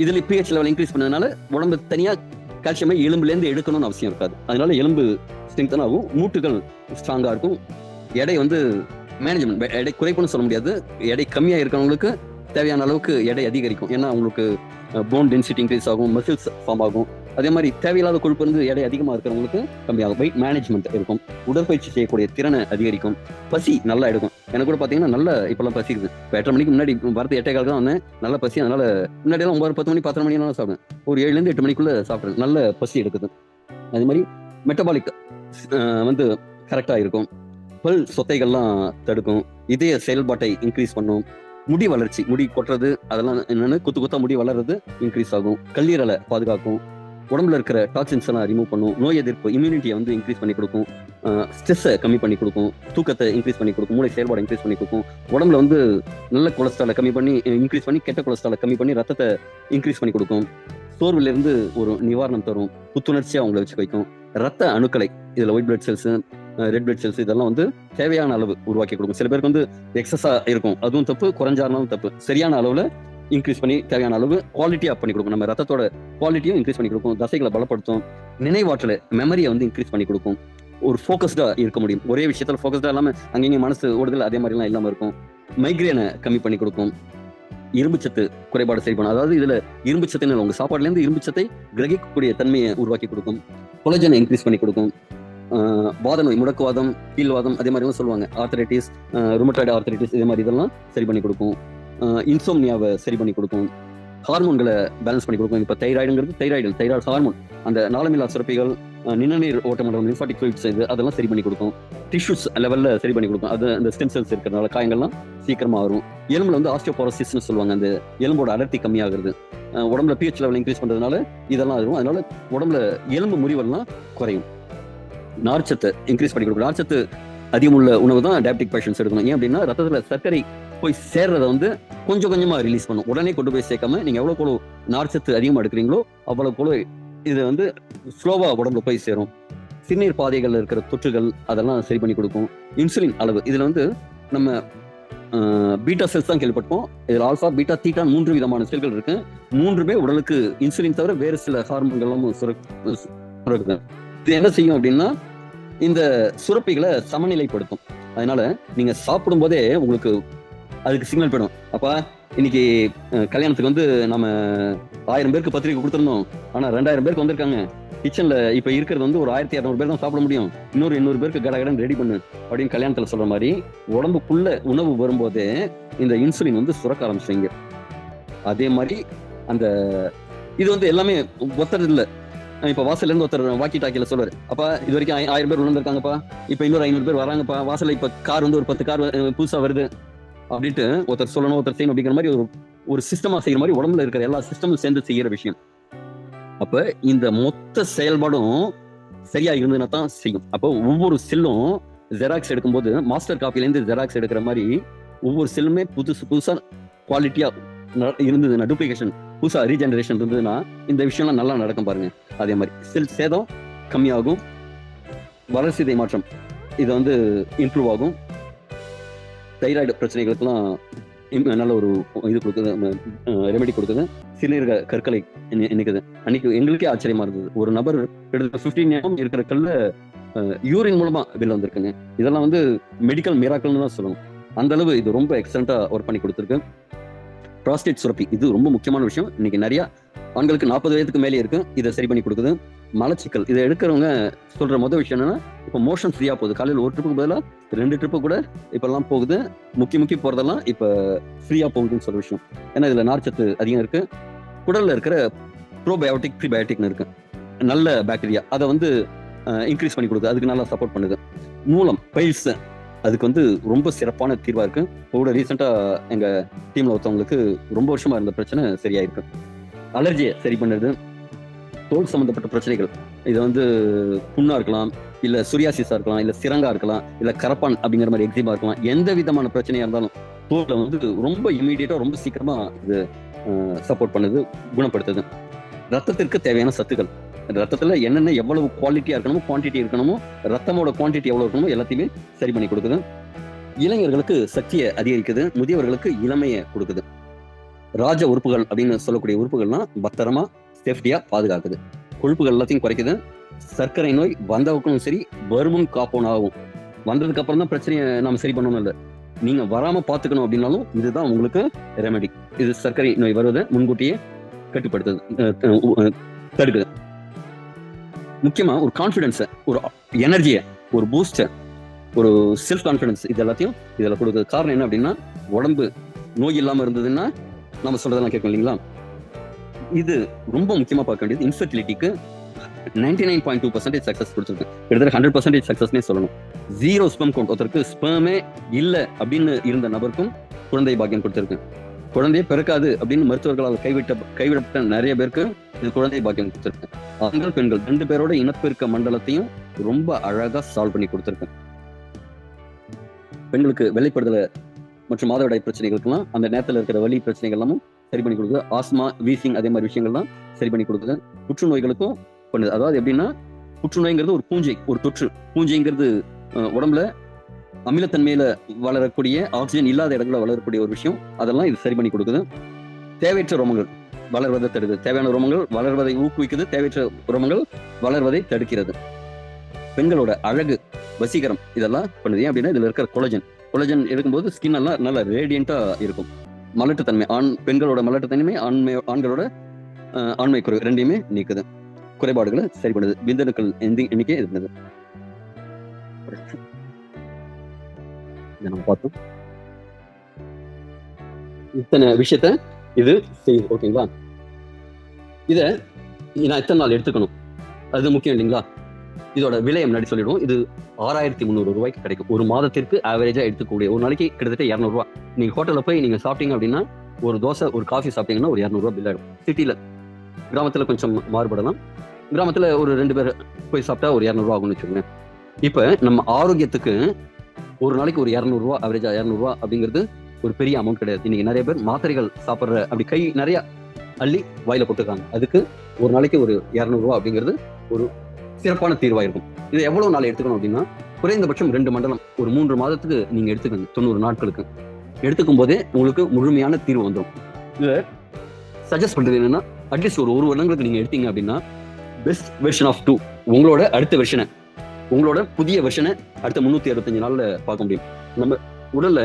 இதுல பிஹெச் லெவல் இன்க்ரீஸ் பண்ணதுனால உடம்பு தனியா கால்சியமை எலும்புல இருந்து எடுக்கணும்னு அவசியம் இருக்காது. அதனால எலும்பு ஸ்ட்ரெங்தன் ஆகும், மூட்டுகள் ஸ்ட்ராங்கா இருக்கும். எடை வந்து மேனேஜ்மெண்ட், எடை குறைப்புன்னு சொல்ல முடியாது, எடை கம்மியா இருக்கிறவங்களுக்கு தேவையான அளவுக்கு எடை அதிகரிக்கும். ஏன்னா அவங்களுக்கு போன் டென்சிட்டி இன்க்ரீஸ் ஆகும், மசில்ஸ் ஃபார்ம் ஆகும். அதே மாதிரி தேவையில்லாத கொழுப்பு வந்து எடை அதிகமா இருக்கிறவங்களுக்கு கம்மியாகும். வெயிட் மேனேஜ்மெண்ட் இருக்கும், உடற்பயிற்சி செய்யக்கூடிய திறனை அதிகரிக்கும், பசி நல்லா எடுக்கும். எனக்கு கூட பாத்தீங்கன்னா நல்ல இப்பெல்லாம் பசி இருக்குது. இப்போ 8:30 மணிக்கு முன்னாடி வரது 8:15 தான் வந்தேன், நல்ல பசி. அதனால முன்னாடியெல்லாம் 9, 10 மணி 10 மணி சாப்பிடுவேன், ஒரு 7 to 8 மணிக்குள்ள சாப்பிடுறேன், நல்ல பசி எடுக்குது. அதே மாதிரி மெட்டபாலிக் வந்து கரெக்டா இருக்கும், பல் சொத்தைகள்லாம் தடுக்கும், இதய செயல்பாட்டை இன்க்ரீஸ் பண்ணும், முடி வளர்ச்சி, முடி கொட்டுறது அதெல்லாம் என்னன்னு கொத்தா முடி வளர்றது இன்க்ரீஸ் ஆகும், கல்லீரலை பாதுகாக்கும், உடம்புல இருக்கிற டாக்ஸின்ஸ் எல்லாம் ரிமூவ் பண்ணும், நோய் எதிர்ப்பு இம்யூனிட்டியை வந்து இன்க்ரீஸ் பண்ணி கொடுக்கும், ஸ்ட்ரெஸ்ஸை கம்மி பண்ணி கொடுக்கும், தூக்கத்தை இன்க்ரீஸ் பண்ணி கொடுக்கும், மூளை செயல்பாடு இன்க்ரீஸ் பண்ணி கொடுக்கும், உடம்புல வந்து நல்ல கொலஸ்ட்ராலை கம்மி பண்ணி இன்க்ரீஸ் பண்ணி, கெட்ட கொலஸ்ட்ராலை கம்மி பண்ணி ரத்தத்தை இன்க்ரீஸ் பண்ணி கொடுக்கும், சோர்வுல இருந்து ஒரு நிவாரணம் தரும், புத்துணர்ச்சியா அவங்களை வச்சு வைக்கும், ரத்த அணுக்களை, இதுல white blood cells, red blood cells இதெல்லாம் வந்து தேவையான அளவு உருவாக்கி கொடுக்கும். சில பேருக்கு வந்து எக்ஸஸா இருக்கும், அதுவும் தப்பு, குறைஞ்சாலும் தப்பு. சரியான அளவுல இன்க்ரீஸ் பண்ணி தேவையான அளவு குவாலிட்டியா பண்ணி கொடுக்கும். நம்ம ரத்தத்தோட குவாலிட்டியும் இன்க்ரீஸ் பண்ணி கொடுக்கும், தசைகளை பலப்படுத்தும், நினைவாற்றலை மெமரியை வந்து இன்க்ரீஸ் பண்ணி கொடுக்கும், ஒரு ஃபோக்கஸ்டா இருக்க முடியும், ஒரே விஷயத்துல ஃபோக்கஸ்டா இல்லாம அங்கேயும் மனசு ஓடுதல் அதே மாதிரிலாம் இல்லாம இருக்கும், மைக்ரேனை கம்மி பண்ணி கொடுக்கும், இரும்பு சத்து குறைபாடு சரி பண்ணும். அதாவது இதுல இரும்பு சத்து உங்க சாப்பாடுல இருந்து இரும்பு சத்தை கிரகிக்கக்கூடிய தன்மையை உருவாக்கி கொடுக்கும். கொலஜனை இன்க்ரீஸ் பண்ணி கொடுக்கும். வாத நோய், முடக்குவாதம், கீழ்வாதம், அதே மாதிரி சொல்லுவாங்க ஆர்த்தரைட்டிஸ், ருமட்டாய்டு ஆர்த்தரைட்டிஸ், இதே மாதிரி இதெல்லாம் சரி பண்ணி கொடுக்கும். இன்சோம்னியாவை சரி பண்ணி கொடுக்கும். ஹார்மோன்களை பேலன்ஸ் பண்ணி கொடுக்கும். இப்போ தைராய்டுங்கிறது தைராய்டு ஹார்மோன், அந்த நாளமில்லா சுரப்பிகள், நிணநீர் ஓட்டமண்டலம், லிம்பாட்டிக் ஃப்ளூயிட்ஸ், அதெல்லாம் சரி பண்ணி கொடுக்கும். டிஷ்யூஸ் லெவல்ல சரி பண்ணி கொடுக்கும். அது அந்த ஸ்டெம் செல்ஸ் இருக்கிறதுனால காயங்கள்லாம் சீக்கிரமா வரும். எலும்புல வந்து ஆஸ்டியோபோரோசிஸ்னு சொல்லுவாங்க, அந்த எலும்போட அடர்த்தி கம்மியாகிறது. உடம்புல pH லெவல் இன்க்ரீஸ் பண்றதுனால இதெல்லாம் ஆகும். அதனால உடம்புல எலும்பு முறிவெல்லாம் குறையும். நார்ச்சத்தை இன்க்ரீஸ் பண்ணி கொடுக்கும். நார்ச்சத்து அதிகமுள்ள உணவு தான் டயபெட்டிக் பேஷன்ஸ் எடுக்கணும். ஏன் அப்படின்னா ரத்தத்துல சர்க்கரை போய் சேர்றதை வந்து கொஞ்சம் கொஞ்சமா ரிலீஸ் பண்ணும். உடனே கொண்டு போய் சேர்க்காம நீங்க எவ்வளவு நார்ச்சத்து அதிகமா எடுக்கிறீங்களோ அவ்வளவு இது வந்து ஸ்லோவா உடம்புல போய் சேரும். சிறுநீர் பாதைகள்ல இருக்கிற தொற்றுகள் அதெல்லாம் சரி பண்ணி கொடுக்கும். இன்சுலின் அளவு, இதுல வந்து நம்ம பீட்டா செல்ஸ் தான் கேள்விப்பட்டோம். இதுல ஆல்பா, பீட்டா, தீட்டா 3 விதமான செல்கள் இருக்கு. 3மே உடலுக்கு இன்சுலின் தவிர வேறு சில ஹார்மோன்களும் சுரக்குது. இது என்ன செய்யும் அப்படின்னா இந்த சுரப்பிகளை சமநிலைப்படுத்தும். அதனால நீங்க சாப்பிடும் போதே உங்களுக்கு அதுக்கு சிக்னல் போயிடும். அப்பா இன்னைக்கு கல்யாணத்துக்கு வந்து நம்ம 1000 பேருக்கு பத்திரிக்கை கொடுத்துருந்தோம், ஆனா 2000 பேருக்கு வந்திருக்காங்க. கிச்சன்ல இப்ப இருக்கிறது வந்து ஒரு 1200 பேர் தான் சாப்பிட முடியும், இன்னொரு 800 பேருக்கு கடகடன் ரெடி பண்ணு அப்படின்னு கல்யாணத்துல சொல்ற மாதிரி உடம்புக்குள்ள உணவு வரும்போதே இந்த இன்சுலின் வந்து சுரக்க ஆரம்பிச்சுங்க. அதே மாதிரி அந்த இது வந்து எல்லாமே ஒத்துறது இல்லை. இப்ப வாசல்ல இருந்து ஒருத்தர் வாக்கி டாக்கில சொல்லுவாரு, அப்பா இது வரைக்கும் 1000 பேர் விழுந்திருக்காங்கப்பா, இப்ப இன்னொரு 500 பேர் வராங்கப்பா, வாசல்ல இப்ப கார் வந்து ஒரு 10 கார் புதுசா வருது அப்படின்ட்டு ஒருத்தர் சொல்லணும், ஒருத்தர் செய்யணும் அப்படிங்கிற மாதிரி ஒரு சிஸ்டமா செய்யற மாதிரி உடம்புல இருக்கிற எல்லா சிஸ்டமும் சேர்ந்து செய்யற விஷயம். அப்ப இந்த மொத்த செயல்பாடும் சரியா இருந்ததுன்னா தான் செய்யும். அப்போ ஒவ்வொரு செல்லும் ஜெராக்ஸ் எடுக்கும்போது மாஸ்டர் காப்பில இருந்து ஜெராக்ஸ் எடுக்கிற மாதிரி ஒவ்வொரு செல்லுமே புதுசா குவாலிட்டியா இருந்ததுன்னா, டூப்ளிகேஷன் புதுசா ரீஜெனரேஷன் இருந்ததுன்னா இந்த விஷயம்லாம் நல்லா நடக்கும் பாருங்க. அதே மாதிரி செல் சேதம் கம்மியாகும், வளர்சிதை மாற்றம் இது வந்து இம்ப்ரூவ் ஆகும். தைராய்டு பிரச்சனைகளுக்கெல்லாம் நல்ல ஒரு இது கொடுக்குது, ரெமெடி கொடுக்குது. சிறுநீரக கற்களை நினைக்குது. அன்னைக்கு எங்களுக்கே ஆச்சரியமா இருந்தது, ஒரு நபர் கிட்டத்தட்ட 15 ஏம் இருக்கிற கல்ல யூரின் மூலமா வெளில வந்திருக்குங்க. இதெல்லாம் வந்து மெடிக்கல் மிராக்கல்னு தான் சொல்லணும். அந்த அளவு இது ரொம்ப எக்ஸலண்டா ஒர்க் பண்ணி கொடுத்துருக்கு. ப்ராஸ்டேட் சுரப்பி, இது ரொம்ப முக்கியமான விஷயம். இன்னைக்கு நிறைய ஆண்களுக்கு 40 வயதுக்கு மேலே இருக்கு, இதை சரி பண்ணி கொடுக்குது. மலச்சிக்கல் இதை எடுக்கிறவங்க சொல்ற முதல் விஷயம் என்னன்னா, இப்போ மோஷன் ஃப்ரீயா போகுது. காலையில் ஒரு ட்ரிப்புக்கு பதிலாக 2 ட்ரிப்பு கூட இப்பெல்லாம் போகுது. முக்கி போறதெல்லாம் இப்ப ஃப்ரீயா போகுதுன்னு சொல்ற விஷயம். ஏன்னா இதுல நார்ச்சத்து அதிகம் இருக்கு. குடல்ல இருக்கிற ப்ரோபயோட்டிக், ப்ரீபயோட்டிக்னு இருக்கு, நல்ல பாக்டீரியா, அதை வந்து இன்க்ரீஸ் பண்ணி கொடுக்குது, அதுக்கு நல்லா சப்போர்ட் பண்ணுது. மூலம், பைல்ஸ், அதுக்கு வந்து ரொம்ப சிறப்பான தீர்வா இருக்கு. கூட ரீசெண்டா எங்க டீம்ல ஒருத்தவங்களுக்கு ரொம்ப வருஷமா இருந்த பிரச்சனை சரியாயிருக்கு. அலர்ஜியை சரி பண்ணுறது, தோல் சம்பந்தப்பட்ட பிரச்சனைகள், இது வந்து புண்ணா இருக்கலாம், இல்ல சுரியாசிஸா இருக்கலாம், இல்ல சிரங்கா இருக்கலாம், இல்ல கரப்பான் அப்படிங்கிற மாதிரி எக்ஸிமா இருக்கலாம். எந்த விதமான பிரச்சனையா இருந்தாலும் தோல்ல வந்து ரொம்ப இமீடியட்டா ரொம்ப சீக்கிரமா இது சப்போர்ட் பண்ணுது, குணப்படுத்துது. ரத்தத்திற்கு தேவையான சத்துக்கள், ரத்தத்துல என்னென்ன எவ்வளவு குவாலிட்டியா இருக்கணுமோ, குவான்டிட்டி இருக்கணுமோ, ரத்தமோட குவான்டிட்டி எவ்வளவு இருக்கணுமோ எல்லாத்தையுமே சரி பண்ணி கொடுக்குது. இளைஞர்களுக்கு சக்தியை அதிகரிக்குது, முதியவர்களுக்கு இளமையை கொடுக்குது. ராஜ உறுப்புகள் அப்படின்னு சொல்லக்கூடிய உறுப்புகள்லாம் பத்திரமா சேஃப்டியா பாதுகாக்குது. கொழுப்புகள் எல்லாத்தையும் குறைக்குது. சர்க்கரை நோய் வந்தவங்களுக்கும் சரி, வருமுன் காப்போன் ஆகும். வந்ததுக்கு அப்புறம் தான் பிரச்சனையை நாம சரி பண்ணணும் இல்லை, நீங்க வராம பாத்துக்கணும் அப்படின்னாலும் இதுதான் உங்களுக்கு ரெமெடி. இது சர்க்கரை நோய் வருவதை முன்கூட்டியே கட்டுப்படுத்துது, தடுக்குது. முக்கியமா ஒரு கான்பிடன்ஸை, ஒரு எனர்ஜியை, ஒரு பூஸ்டர், ஒரு செல்ஃப் கான்பிடன்ஸ், இது எல்லாத்தையும் இதுல கொடுக்குறது. காரணம் என்ன அப்படின்னா, உடம்பு நோய் இல்லாம இருந்ததுன்னா நம்ம சொல்றதெல்லாம் கேட்கும் இல்லைங்களா. இது ரொம்ப முக்கியமா பார்க்க வேண்டியது. இன்ஃபர்டிலிட்டிக்கு 99.2% சக்சஸ் கொடுத்துருக்கு. கிட்டத்தட்ட 100% சக்சஸ்னே சொல்லணும். 0 ஸ்பெர்ம் கவுண்ட், ஒருத்தருக்கு ஸ்பெர்மே இல்ல அப்படின்னு இருந்த நபருக்கும் குழந்தை பாக்கியம் கொடுத்திருக்கு. குழந்தையே பிறக்காது அப்படின்னு மருத்துவர்களால் கைவிடப்பட்ட நிறைய பேருக்கு இது குழந்தை பாக்கியம் கொடுத்திருக்கு. ஆண்கள் பெண்கள் 2 பேரோட இனப்பெருக்க மண்டலத்தையும் ரொம்ப அழகா சால்வ் பண்ணி கொடுத்திருக்கு. பெண்களுக்கு வெள்ளைப்படுதலை மற்றும் மாதவிடாய் பிரச்சனைகளுக்கெல்லாம் அந்த நேரத்தில் இருக்கிற வலி பிரச்சனைகள் எல்லாமும் சரி பண்ணி கொடுக்குது. ஆஸ்மா, வீசிங், அதே மாதிரி விஷயங்கள்லாம் சரி பண்ணி கொடுக்குது. புற்றுநோய்களுக்கும் பண்ணுது. அதாவது எப்படின்னா, புற்றுநோய்ங்கிறது ஒரு பூஞ்சை, ஒரு தொற்று. பூஞ்சைங்கிறது உடம்புல அமிலத்தன்மையில வளரக்கூடிய, ஆக்சிஜன் இல்லாத இடத்துல வளரக்கூடிய ஒரு விஷயம். அதெல்லாம் இது சரி பண்ணி கொடுக்குது. தேவையற்ற ரோமங்கள் வளர்வதை தடுக்குது. தேவையான ரோமங்கள் வளர்வதை ஊக்குவிக்குது, தேவையற்ற ரோமங்கள் வளர்வதை தடுக்கிறது. பெண்களோட அழகு, வசீகரம், இதெல்லாம் பண்ணுது. ஏன் அப்படின்னா இதுல இருக்கிற கொலஜன் எடுக்கும்போது ஸ்கின் எல்லாம் நல்லா ரேடியண்டா இருக்கும். மலட்டுத்தன்மை, பெண்களோட மலட்டுத்தன்மை, ஆண்களோட ஆண்மை குறைவு ரெண்டையுமே நீக்குது, குறைபாடுகளை சரி பண்ணுது, விந்தணுக்கள் எண்ணிக்கை இது பண்ணுது. நம்ம பார்த்தோம் இத்தனை விஷயத்த இது செய்யுது. ஓகேங்களா? இத நான் எத்தனை நாள் எடுத்துக்கணும் அது முக்கியம் இல்லைங்களா? இதோட விலை முன்னாடி சொல்லிடுவோம். இது 6300 ரூபாய்க்கு கிடைக்கும். ஒரு மாதத்திற்கு ஆவரேஜா எடுத்துக்கூடிய ஒரு நாளைக்கு கிட்டத்தட்ட 200 ரூபாய். நீங்க ஹோட்டல்ல போய் நீங்க சாப்பிட்டீங்க அப்படின்னா ஒரு தோசை ஒரு காஃபி சாப்பிட்டீங்கன்னா ஒரு 200 ரூபாய் பில் ஆயிடும். சிட்டில, கிராமத்துல கொஞ்சம் மாறுபடலாம். கிராமத்துல ஒரு 2 பேர் போய் சாப்பிட்டா ஒரு 200 ரூபாய் ஆகும்னு வச்சுக்கோங்க. இப்ப நம்ம ஆரோக்கியத்துக்கு ஒரு நாளைக்கு ஒரு 200 ரூபாய், ஆவரேஜா 200 ரூபாய் அப்படிங்கிறது ஒரு பெரிய அமௌண்ட் கிடையாது. இன்னைக்கு நிறைய பேர் மாத்திரைகள் சாப்பிட்ற அப்படி கை நிறைய அள்ளி வாயில போட்டுருக்காங்க. அதுக்கு ஒரு நாளைக்கு ஒரு 200 ரூபாய் அப்படிங்கிறது ஒரு சிறப்பான தீர்வா இருக்கும். இது எவ்வளவு நாள் எடுத்துக்கணும் அப்படின்னா குறைந்தபட்சம் 2 மண்டலம் ஒரு 3 மாதத்துக்கு நீங்க எடுத்துக்கணும். 90 நாட்களுக்கு எடுத்துக்கும் போதே உங்களுக்கு முழுமையான தீர்வு வந்துடும். இத சஜஸ்ட் பண்றது என்னன்னா அட்லீஸ்ட் ஒரு வருடங்களுக்கு நீங்க எடுத்தீங்க அப்படின்னா பெஸ்ட் வெர்ஷன் ஆஃப் 2, உங்களோட அடுத்த வெர்ஷனை, உங்களோட புதிய வெர்ஷனை அடுத்த 365 நாள்ல பார்க்க முடியும். நம்ம உடல்ல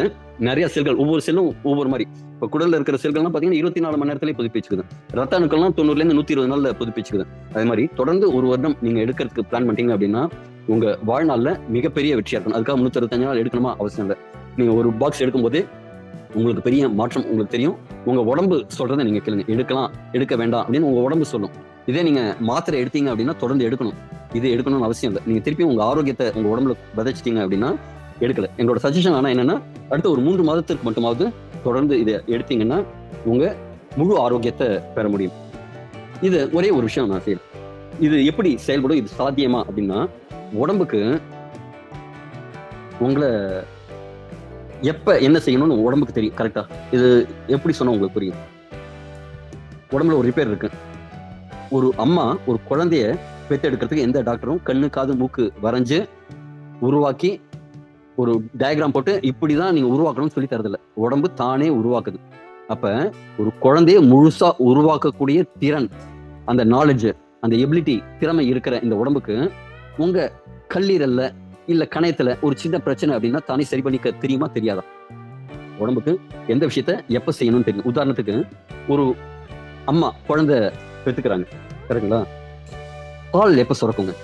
நிறைய செல்கள், ஒவ்வொரு செல்லும் ஒவ்வொரு மாதிரி. இப்ப குடல்ல இருக்கிற செல்கள்லாம் பாத்தீங்கன்னா 24 மணி நேரத்திலேயே புதுப்பிச்சுக்குது. ரத்த அணுக்கள்லாம் 90ல இருந்து 120 நாள்ல புதுப்பிச்சுக்குது. அதே மாதிரி தொடர்ந்து ஒரு வருடம் நீங்க எடுக்கிறதுக்கு பிளான் பண்ணிட்டீங்க அப்படின்னா உங்க வாழ்நாள்ல மிகப்பெரிய வெற்றியா இருக்கும். அதுக்காக 365 நாள் எடுக்கணுமா அவசியம் இல்லை. நீங்க ஒரு பாக்ஸ் எடுக்கும் போதே உங்களுக்கு பெரிய மாற்றம் உங்களுக்கு தெரியும். உங்க உடம்பு சொல்றதை நீங்க கேளுங்க. எடுக்கலாம், எடுக்க வேண்டாம் அப்படின்னு உங்க உடம்பு சொல்லும். இதே நீங்க மாத்திரை எடுத்தீங்க அப்படின்னா தொடர்ந்து எடுக்கணும். இது எடுக்கணும்னு அவசியம் இல்லை. நீங்க திருப்பி உங்க ஆரோக்கியத்தை உங்க உடம்புல விதைச்சிட்டீங்க அப்படின்னா எடுக்கல. என்னோட சஜஷன் ஆனா என்னன்னா அடுத்த ஒரு 3 மாதத்திற்கு மட்டுமாவது தொடர்ந்து இதை எடுத்தீங்கன்னா உங்க முழு ஆரோக்கியத்தை பெற முடியும். இது ஒரே ஒரு விஷயம் நான் செய்யறேன். இது எப்படி செயல்படும், இது சாத்தியமா அப்படின்னா உடம்புக்கு உங்களை எப்ப என்ன செய்யணும்னு உடம்புக்கு தெரியும். கரெக்டா? இது எப்படி சொன்னா உங்களுக்கு புரியும்? உடம்புல ஒரு ரிப்பேர் இருக்கு. ஒரு அம்மா ஒரு குழந்தைய பெத்தெடுக்கிறதுக்கு எந்த டாக்டரும் கண்ணு காது மூக்கு வரைஞ்சு உருவாக்கி ஒரு டயக்ராம் போட்டு இப்படிதான் நீங்க உருவாக்கணும்னு சொல்லி தரதில்ல. உடம்பு தானே உருவாக்குது. அப்ப ஒரு குழந்தைய முழுசா உருவாக்கக்கூடிய திறன், அந்த நாலேஜ், அந்த எபிலிட்டி, திறமை இருக்கிற இந்த உடம்புக்கு உங்க கல்லீரல்ல இல்ல கணையத்துல ஒரு சின்ன பிரச்சனை அப்படின்னா தானே சரி பண்ணிக்க தெரியுமா தெரியாதா? உடம்புக்கு எந்த விஷயத்த எப்ப செய்யணும்னு தெரியும். உதாரணத்துக்கு ஒரு அம்மா குழந்தை பெத்துக்கிறாங்க, கரெக்டுங்களா? பால் எப்ப சுரக்குங்க?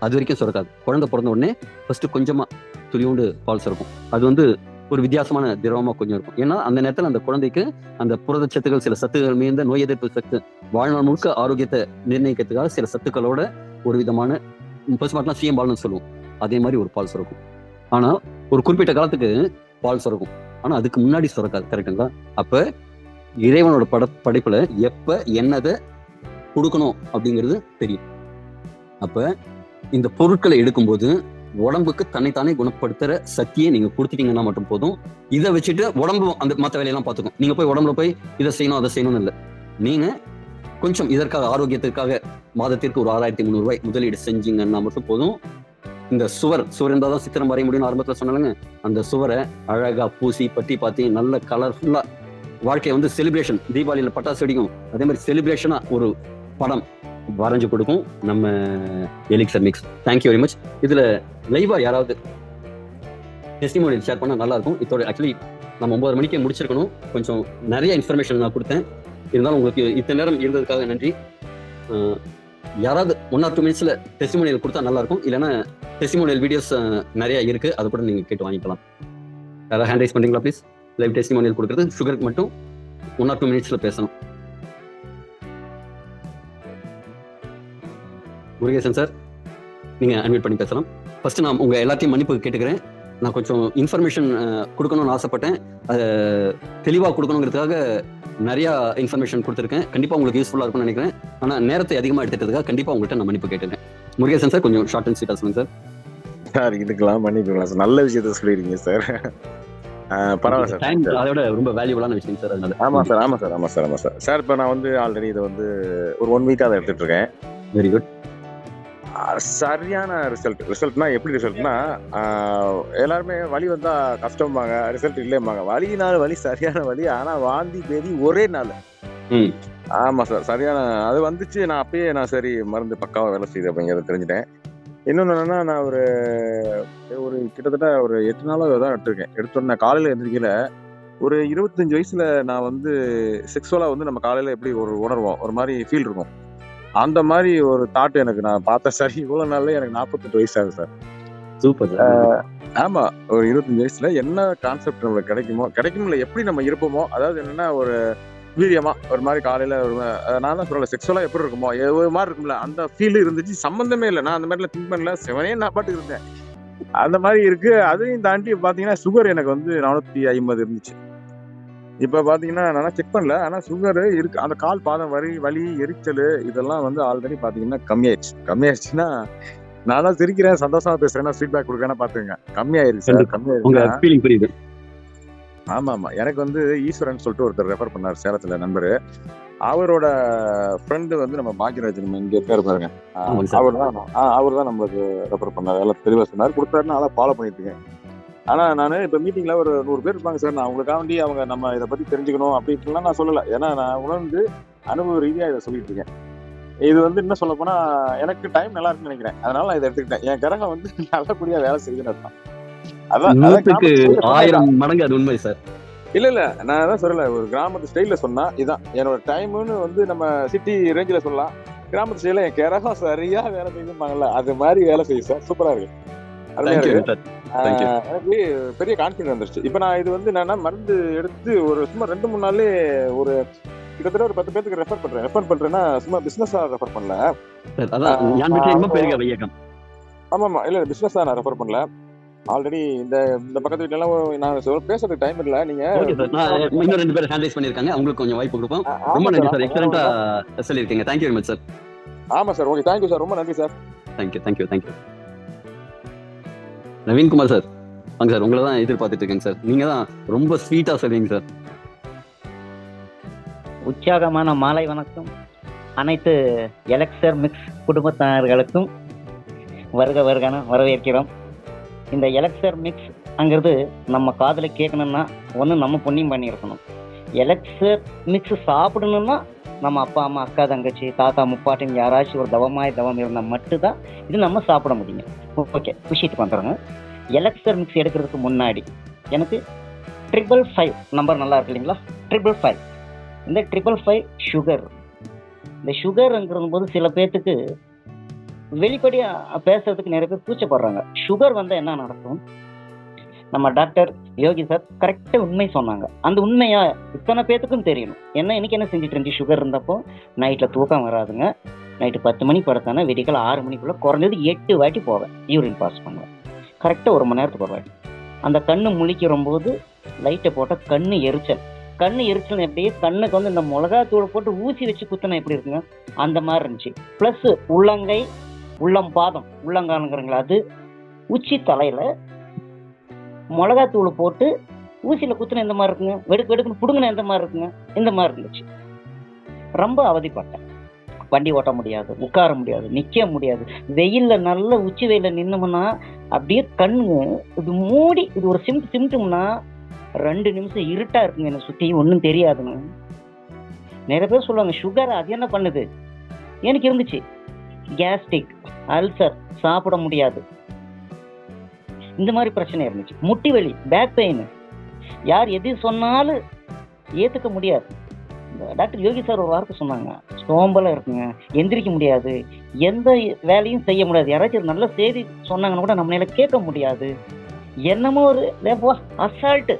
அது வரைக்கும் சுரக்காது. குழந்தை பிறந்த உடனே ஃபர்ஸ்ட் கொஞ்சமா துளியோண்டு பால் சுரக்கும். அது ஒரு வித்தியாசமான திரவமா கொஞ்சம் இருக்கும். ஏன்னா அந்த நேரத்தில் அந்த குழந்தைக்கு அந்த புரதச்சத்துக்கள், சில சத்துக்கள் மீந்த நோய் எதிர்ப்பு சக்தி, வாழ்நாள் முழுக்க ஆரோக்கியத்தை நிர்ணயிக்கிறதுக்காக சில சத்துக்களோட ஒரு விதமான பசுமாட்டெல்லாம் சீயம்பால்னு சொல்லுவோம். அதே மாதிரி ஒரு பால் சுரக்கும். ஆனா ஒரு குறிப்பிட்ட காலத்துக்கு பால் சுரக்கும். ஆனா அதுக்கு முன்னாடி சுரக்காது, கரெக்டுங்களா? அப்ப இறைவனோட படைப்புல எப்ப என்னதை கொடுக்கணும் அப்படிங்கிறது தெரியும். அப்ப இந்த பொருட்களை எடுக்கும்போது உடம்புக்கு தன்னைத்தானே குணப்படுத்துற சக்தியை நீங்க கொடுத்துட்டீங்கன்னா மட்டும் போதும். இதை வச்சுட்டு உடம்பு அந்த மற்ற வேலையெல்லாம் பார்த்துக்கும். நீங்க போய் உடம்புல போய் இதை செய்யணும் அதை செய்யணும்னு இல்லை. நீங்க கொஞ்சம் இதற்காக ஆரோக்கியத்திற்காக மாதத்திற்கு ஒரு 6300 ரூபாய் முதலீடு செஞ்சீங்கன்னா மட்டும் போதும். இந்த சுவர் இருந்தால் தான் சித்திரம் வரைய முடியும்னு ஆரம்பத்தில் சொன்னாலுங்க. அந்த சுவரை அழகா பூசி பட்டி பார்த்தி நல்ல கலர்ஃபுல்லா வாழ்க்கையை செலிப்ரேஷன், தீபாவளியில பட்டாசு வெடிக்கும் அதே மாதிரி செலிப்ரேஷனா ஒரு படம் வரைஞ்சு கொடுக்கும் நம்ம elixir mix. Thank you very much. இதுல லைவா யாராவது டெஸ்டிமோனியல் ஷேர் பண்ணா நல்லா இருக்கும். இதோட ஆக்சுவலி நம்ம 9 மணிக்கே முடிச்சிருக்கணும். கொஞ்சம் நிறைய இன்ஃபர்மேஷன் நான் கொடுத்தேன். இருந்தாலும் உங்களுக்கு இத்தனை நேரம் இருந்ததுக்காக நன்றி. யாராவது 1 or 2 minutes டெஸ்டிமோனியல் கொடுத்தா நல்லா இருக்கும். இல்லைன்னா டெஸ்டிமோனியல் வீடியோஸ் நிறைய இருக்கு, அதை கூட நீங்க கேட்டு வாங்கிக்கலாம். யாராவது ஹேண்ட் ரைஸ் பண்றீங்களா ப்ளீஸ்? லைவ் டெஸ்டிமோனியல் கொடுக்குறது சுகருக்கு மட்டும் 1 or 2 minutes பேசணும். முருகேசன் சார், நீங்க அட்மிட் பண்ணி பேசலாம். ஃபர்ஸ்ட் நான் உங்க எல்லாத்தையும் மன்னிப்பு கேட்டுக்கிறேன். நான் கொஞ்சம் இன்ஃபர்மேஷன் கொடுக்கணும்னு ஆசைப்பட்டேன். அதை தெளிவாக கொடுக்கணுங்கிறதுக்காக நிறைய இன்ஃபர்மேஷன் கொடுத்துருக்கேன். கண்டிப்பா உங்களுக்கு யூஸ்ஃபுல்லா இருக்கும்னு நினைக்கிறேன். ஆனா நேரத்தை அதிகமாக எடுத்துட்டதுக்காக கண்டிப்பா உங்கள்கிட்ட நான் மன்னிப்பு கேட்டுருக்கேன். முருகேசன் சார், கொஞ்சம் ஷார்ட் அண்ட் ஸ்வீட்டா சொல்லுங்க சார். சார் இதுக்கெல்லாம் மன்னிப்புங்களா சார்? நல்ல விஷயத்த சொல்லிருக்கீங்க சார். பரவாயில்ல சார். அதோட ரொம்ப வேல்யூபிளான விஷயம் சார். அதனால ஆமா சார். சார் இப்போ நான் ஆல்ரெடி இதை ஒரு 1 week அதை எடுத்துட்டு இருக்கேன். Very good. சரியான ரிசல்ட்னா எப்படி ரிசல்ட்னா, எல்லாருமே வலி வந்தா கஷ்டம்பாங்க, ரிசல்ட் இல்லைம்பாங்க. வலி சரியான வலி, ஆனா வாந்தி பேதி ஒரே நாள். ஆமா சார், சரியான அது வந்துச்சு. நான் அப்பயே சரி மருந்து பக்காவா வேலை செய்யுது அப்படிங்கிறத தெரிஞ்சுட்டேன். இன்னொன்னு என்னன்னா, நான் ஒரு கிட்டத்தட்ட ஒரு 8 நாளாக தான் எடுத்திருக்கேன். எடுத்தோன்னே காலையில எந்திரிக்கல ஒரு 25 வயசுல நான் வந்து செக்ஸுவலா வந்து நம்ம காலையில எப்படி ஒரு உணர்வோம், ஒரு மாதிரி ஃபீல் இருக்கும். அந்த மாதிரி ஒரு தாட் எனக்கு நான் பார்த்தேன் சார். இவ்வளவு நாள்ல எனக்கு 48 வயசு ஆகுது சார். Super sir. ஆமா. ஒரு 25 வயசுல என்ன கான்செப்ட் நம்மளுக்கு கிடைக்குமோ இல்ல எப்படி நம்ம இருப்போமோ, அதாவது என்னன்னா ஒரு வீரியமா ஒரு மாதிரி காலையில நான் தான் சொல்லல செக்ஸுவலா எப்படி இருக்குமோ ஒரு மாதிரி இருக்கும்ல அந்த ஃபீல் இருந்துச்சு. சம்பந்தமே இல்லை. நான் அந்த மாதிரிலாம் திங்க் பண்ணல. செவனே நான் பாட்டுக்கு இருந்தேன். அந்த மாதிரி இருக்கு. அதையும் தாண்டி பாத்தீங்கன்னா சுகர் எனக்கு வந்து 450 இருந்துச்சு. இப்ப பாத்தீங்கன்னா நான் செக் பண்ணல. ஆனா சுகர் இருக்கு. அந்த கால் பாதம் வலி எரிச்சல் இதெல்லாம் வந்து ஆல்ரெடி பாத்தீங்கன்னா கம்மியாயிடுச்சுன்னா நான் தான் சிரிக்கிறேன் சந்தோஷமா பேசுறேன்னா ஃபீட்பேக் கொடுக்கறேன்னா பாத்துங்க. கம்மியாயிருச்சு சார். உங்க கம்மியாயிருச்சுன்னா ஃபீலிங் புரியுது. ஆமா. எனக்கு வந்து ஈஸ்வரன் சொல்லிட்டு ஒருத்தர் ரெஃபர் பண்ணார் சேலத்துல நண்பரு. அவரோட ஃப்ரெண்டு வந்து நம்ம பாக்கியராஜ் நம்ம இங்க இருக்காரு பாருங்க. ஆமாங்க சார். அவர் தான் நம்மளுக்கு ரெஃபர் பண்ணாரு. எல்லாம் தெளிவா சொன்னாரு. கொடுத்தாருன்னு நல்லா ஃபாலோ பண்ணிட்டு இருக்கேன். ஆனா நானு இப்ப மீட்டிங்ல ஒரு 100 பேர் இருப்பாங்க சார். நான் அவங்களுக்காண்டி அவங்க நம்ம இதை பத்தி தெரிஞ்சுக்கணும் அப்படின்ட்டுலாம் நான் சொல்லல. ஏன்னா நான் உணர்ந்து அனுபவ ரீதியா இதை சொல்லிட்டு இருக்கேன். இது வந்து என்ன சொல்ல போனா எனக்கு டைம் நல்லா இருக்குன்னு நினைக்கிறேன். அதனால நான் இதை எடுத்துக்கிட்டேன். என் கிரகம் வந்து நல்லபடியா வேலை செய்யுதுன்னு அர்த்தம். அதான் 100க்கு 1000 மடங்கு அது உண்மை சார். இல்ல நான் அதான் சொல்லல. ஒரு கிராமத்து ஸ்டைல்ல சொன்னா இதான் என்னோட டைம்னு வந்து நம்ம சிட்டி ரேஞ்சில சொல்லலாம். கிராமத்து ஸ்டைல என் கிரகம் சரியா வேலை செய்யுதுப்பாங்கல்ல அது மாதிரி வேலை செய்யும் சார். சூப்பரா இருக்கு. அருமையா தேங்க்யூ இருக்கு. சார். தேங்க்யூ. எனக்கு பெரிய கான்ஃபிடன்ஸ் வந்துருச்சு. இப்ப நான் இது வந்து என்னன்னா மருந்து எடுத்து ஒரு சும்மா 2-3 நாள்லயே ஒரு கிட்டத்தட்ட ஒரு 10 பேருக்கு ரெஃபர் பண்றேன்னா சும்மா பிசினஸா ரெஃபர் பண்ணல. சார் அதான் ஞான் வீட்டில் இன்னும் பேருங்க இயக்கம். ஆமா இல்ல பிசினஸா நான் ரெஃபர் பண்ணல. ஆல்ரெடி இந்த பக்கத்து வீட்டுல எல்லாம் நான் பேசுறதுக்கு டைம் இல்ல. நீங்க ஓகே சார். நான் இன்னும் 2 பேர் ஹேண்ட்ரைஸ் பண்ணிருக்காங்க. அவங்களுக்கு கொஞ்சம் வாய்ப்பு கொடுப்போம். ரொம்ப நன்றி சார். எக்ஸலென்ட்டா சொல்லியிருக்கீங்க. Thank you very much sir. ஆமா சார். Okay thank you sir. ரொம்ப நன்றி சார். தேங்க்யூ. நவீன்குமார் சார் வாங்க சார். உங்களை தான் எதிர்பார்த்துட்டு இருக்கேங்க சார். நீங்க தான் ரொம்ப ஸ்வீட்டா சொல்லுவீங்க சார். உற்சாகமான மாலை வணக்கம். அனைத்து எலக்சர் மிக்ஸ் குடும்பத்தினர்களுக்கும் வருகன வரவேற்கிறோம். இந்த எலக்சர் மிக்ஸ் அங்கிறது நம்ம காதில் கேட்கணும்னா ஒன்று நம்ம புண்ணியம் பண்ணியிருக்கணும். எலக்சர் மிக்ஸ் சாப்பிடணும்னா நம்ம அப்பா அம்மா அக்கா தங்கச்சி தாத்தா முப்பாட்டின் யாராச்சும் ஒரு தவம் இருந்தால் மட்டும்தான் இது நம்ம சாப்பிட முடியும். ஓகே விஷயத்துக்கு வந்துடுங்க. எலக்சர் மிக்ஸ் எடுக்கிறதுக்கு முன்னாடி எனக்கு 555 நம்பர் நல்லா இருக்கு இல்லைங்களா? 555 இந்த 555 சுகர். இந்த சுகர்ங்கிறது போது சில பேர்த்துக்கு வெளிப்படையாக பேசுறதுக்கு நிறைய பேர் கூச்சப்படுறாங்க. சுகர் வந்தால் என்ன நடக்கும்? நம்ம டாக்டர் யோகி சார் கரெக்டாக உண்மை சொன்னாங்க. அந்த உண்மையா இத்தனை பேர்த்துக்கும் தெரியணும். என்ன இன்னைக்கு என்ன செஞ்சுட்டு இருந்துச்சு? சுகர் இருந்தப்போ நைட்டில் தூக்கம் வராதுங்க. நைட்டு 10 மணி படுத்தானே விடிகால 6 மணிக்குள்ளே குறைஞ்சது 8 வாட்டி போவேன். யூரின் பாஸ் பண்ணுவேன். கரெக்டாக 1 மணி நேரத்துக்கு ஒரு வாட்டி. அந்த கண்ணு முழிக்கிற போது லைட்டை போட்டால் கண்ணு எரிச்சல் எப்படியே கண்ணுக்கு வந்து இந்த மிளகாத்தூளை போட்டு ஊசி வச்சு குத்தினா எப்படி இருக்குங்க அந்த மாதிரி இருந்துச்சு. ப்ளஸ் உள்ளங்கை பாதம் உள்ளங்கானுங்கிறங்களா அது உச்சி தலையில் மிளகாத்தூள் போட்டு ஊசியில் குத்துன எந்த மாதிரி இருக்குங்க? வெடுக்குன்னு புடுங்கின எந்த மாதிரி இருக்குங்க? இந்த மாதிரி இருந்துச்சு. ரொம்ப அவதிப்பட்டேன். வண்டி ஓட்ட முடியாது, உட்கார முடியாது, நிற்க முடியாது. வெயிலில் நல்ல உச்சி வெயிலில் நின்னோம்னா அப்படியே கண்ணு இது மூடி இது ஒரு சிம்டம்னா 2 நிமிஷம் இருட்டாக இருக்குங்க. என்னை சுற்றி ஒன்றும் தெரியாதுங்க. நிறைய பேர் சொல்லுவாங்க சுகர் அது என்ன பண்ணுது? எனக்கு இருந்துச்சு. கேஸ்ட்ரிக், அல்சர், சாப்பிட முடியாது, இந்த மாதிரி பிரச்சனை இருந்துச்சு. முட்டி வலி, பேக் பெயின், யார் எது சொன்னாலும் ஏற்றுக்க முடியாது. டாக்டர் யோகி சார் ஒரு வார்த்தை சொன்னாங்க, சோம்பலாக இருக்குங்க, எந்திரிக்க முடியாது, எந்த வேலையும் செய்ய முடியாது. யாராச்சும் நல்ல செய்தி சொன்னாங்கன்னு கூட நம்மளால கேட்க முடியாது. என்னமோ ஒரு போ அசால்ட்டு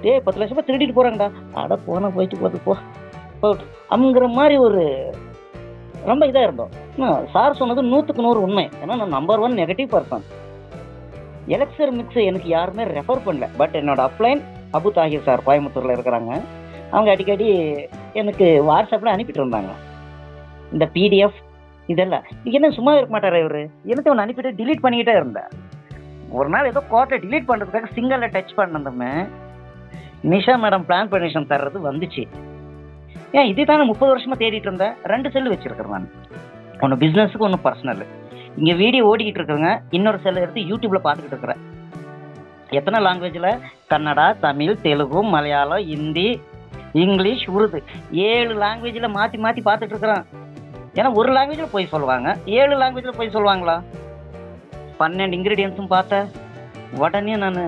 10 லட்சம் ரூபாய் திருடிட்டு போகிறாங்கடா, அட போனா போயிட்டு போ அப்படிங்கிற மாதிரி ஒரு ரொம்ப இதாக இருந்தோம். சார் சொன்னது 100க்கு 100 உண்மை. ஏன்னா நான் number 1 negative person. Elixir mix எனக்கு யாருமே ரெஃபர் பண்ணல. பட் என்னோட அப்ளைன் அபு தாஹிர் சார் கோயம்புத்தூரில் இருக்கிறாங்க. அவங்க அடிக்கடி எனக்கு வாட்ஸ்அப்பில் அனுப்பிட்டு இருந்தாங்க இந்த பிடிஎஃப் இதெல்லாம். என்ன சும்மா இருக்க மாட்டார் இவர், எனக்கு ஒன்று அனுப்பிட்டு டிலீட் பண்ணிக்கிட்டே இருந்தேன். ஒரு நாள் ஏதோ கோர்ட்டை டிலீட் பண்ணுறதுக்காக சிங்கிளில் டச் பண்ணதுமே நிஷா மேடம் பிளான் பர்மிஷன் தர்றது வந்துச்சு. ஏன் இது தானே 30 வருஷமாக தேடிட்டு இருந்தேன். 2 செல்லு வச்சுருக்கிறேன் நான். ஒன்று பிஸ்னஸுக்கு, ஒன்று பர்சனல். இங்கே வீடியோ ஓடிக்கிட்டு இருக்குறேங்க, இன்னொரு செல்லை எடுத்து யூடியூப்பில் பார்த்துக்கிட்டு இருக்கிறேன். எத்தனை லாங்குவேஜில்? கன்னடா, தமிழ், தெலுங்கு, மலையாளம், ஹிந்தி, இங்கிலீஷ், உருது 7 லாங்குவேஜில் மாற்றி பார்த்துட்டு இருக்கிறேன். ஏன்னா ஒரு லாங்குவேஜில் போய் சொல்லுவாங்க, 7 லாங்குவேஜில் போய் சொல்லுவாங்களா? 12 இன்க்ரீடியன்ஸும் பார்த்தேன். உடனே நான்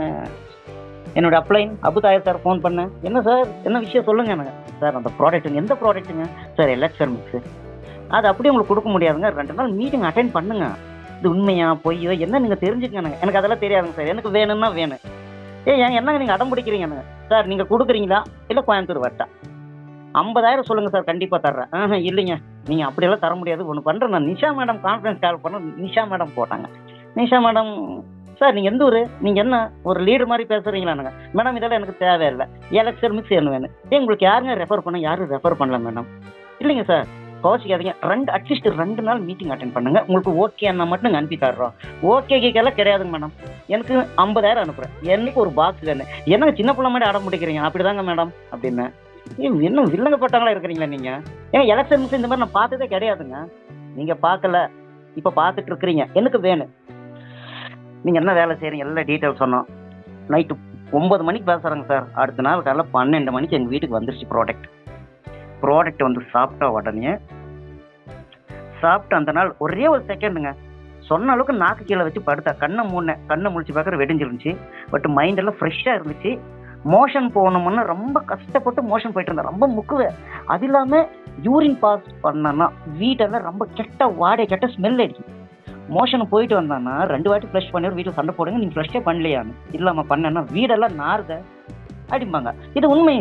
என்னோட அப்ளைன் அபுதாயர் சார் ஃபோன் பண்ணேன். என்ன சார் என்ன விஷயம் சொல்லுங்க எனக்கு. சார் அந்த ப்ராடக்ட்டுங்க. எந்த ப்ராடக்ட்டுங்க? Sir elixir mix. அது அப்படியே உங்களுக்கு கொடுக்க முடியாதுங்க. 2 நாள் மீட்டிங் அட்டென்ட் பண்ணுங்க. இது உண்மையா பொய்யோ என்ன நீங்கள் தெரிஞ்சுக்கங்க. எனக்கு அதெல்லாம் தெரியாதுங்க சார். எனக்கு வேணும்னா வேணும். என்னங்க நீங்கள் அடம் பிடிக்கிறீங்க சார்? நீங்கள் கொடுக்குறீங்களா இல்லை கோயம்புத்தூர் வரட்டா? 50,000 சொல்லுங்கள் சார், கண்டிப்பாக தர்றேன். இல்லைங்க நீங்கள் அப்படியெல்லாம் தர முடியாது. ஒன்று பண்ணுறேன், நான் நிஷா மேடம் கான்ஃபரன்ஸ் கால் பண்ண. நிஷா மேடம் போட்டாங்க. நிஷா மேடம், சார் நீங்கள் எந்த ஊர்? நீங்கள் என்ன ஒரு லீடர் மாதிரி பேசுகிறீங்களானுங்க. மேடம் இதெல்லாம் எனக்கு தேவையில்லை, எலக்சர் மிக்ஸ் என்ன வேணும். உங்களுக்கு யாருங்க ரெஃபர் பண்ண? யாரும் ரெஃபர் பண்ணல மேடம். இல்லைங்க சார் கோச்சிக்காதீங்க, அட்லீஸ்ட் 2 நாள் மீட்டிங் அட்டென்ட் பண்ணுங்க. உங்களுக்கு ஓகேன்னா மட்டும் நாங்கள் அனுப்பி தர்றோம். ஓகேக்கெல்லாம் கிடையாதுங்க மேடம். எனக்கு 50,000 அனுப்புகிறேன். எனக்கு ஒரு பாக்ஸ் வேணும். என்னங்க சின்ன பிள்ளை மாதிரி அடம் பிடிக்கிறீங்க? அப்படிதாங்க மேடம் அப்படின்னு. என்ன வில்லங்கப்பட்டவங்களா இருக்கிறீங்களா நீங்கள்? ஏன்னா எலெக்ஷன் மிக்ஸ் இந்த மாதிரி நான் பார்த்ததே கிடையாதுங்க. நீங்கள் பார்க்கல, இப்போ பார்த்துட்டு இருக்கிறீங்க. எனக்கு வேணும். நீங்கள் என்ன வேலை செய்கிறீங்க எல்லாம் டீட்டெயில் சொன்னோம். நைட்டு 9 மணிக்கு பேசுகிறேங்க சார். அடுத்த நாள் காலையில் 12 மணிக்கு எங்கள் வீட்டுக்கு வந்துருச்சு ப்ராடக்ட் வந்து சாப்பிட்டா உடனே சாப்பிட்டு அந்த நாள் ஒரே ஒரு செகண்டுங்க சொன்ன அளவுக்கு நாக்கு கீழே வச்சு படுத்தா. கண்ணை முழிச்சு பார்க்குற வெடிஞ்சிருந்துச்சு. பட் மைண்டெல்லாம் ஃப்ரெஷ்ஷாக இருந்துச்சு. மோஷன் போகணும்னு ரொம்ப கஷ்டப்பட்டு மோஷன் போயிட்டு இருந்தேன். ரொம்ப முக்குவேன். அது இல்லாமல் யூரின் பாஸ் பண்ணேன்னா வீட்டெல்லாம் ரொம்ப கெட்ட ஸ்மெல் அடிக்கும். மோஷன் போயிட்டு வந்தான்னா 2 வாட்டி ஃப்ளஷ் பண்ணி வீட்டில் சண்டை போடுங்க, நீங்கள் ஃப்ளஷ்ஷே பண்ணலையான்னு. இல்லாமல் பண்ணேன்னா வீடெல்லாம் நாறுத அடிப்பாங்க. இது உண்மை.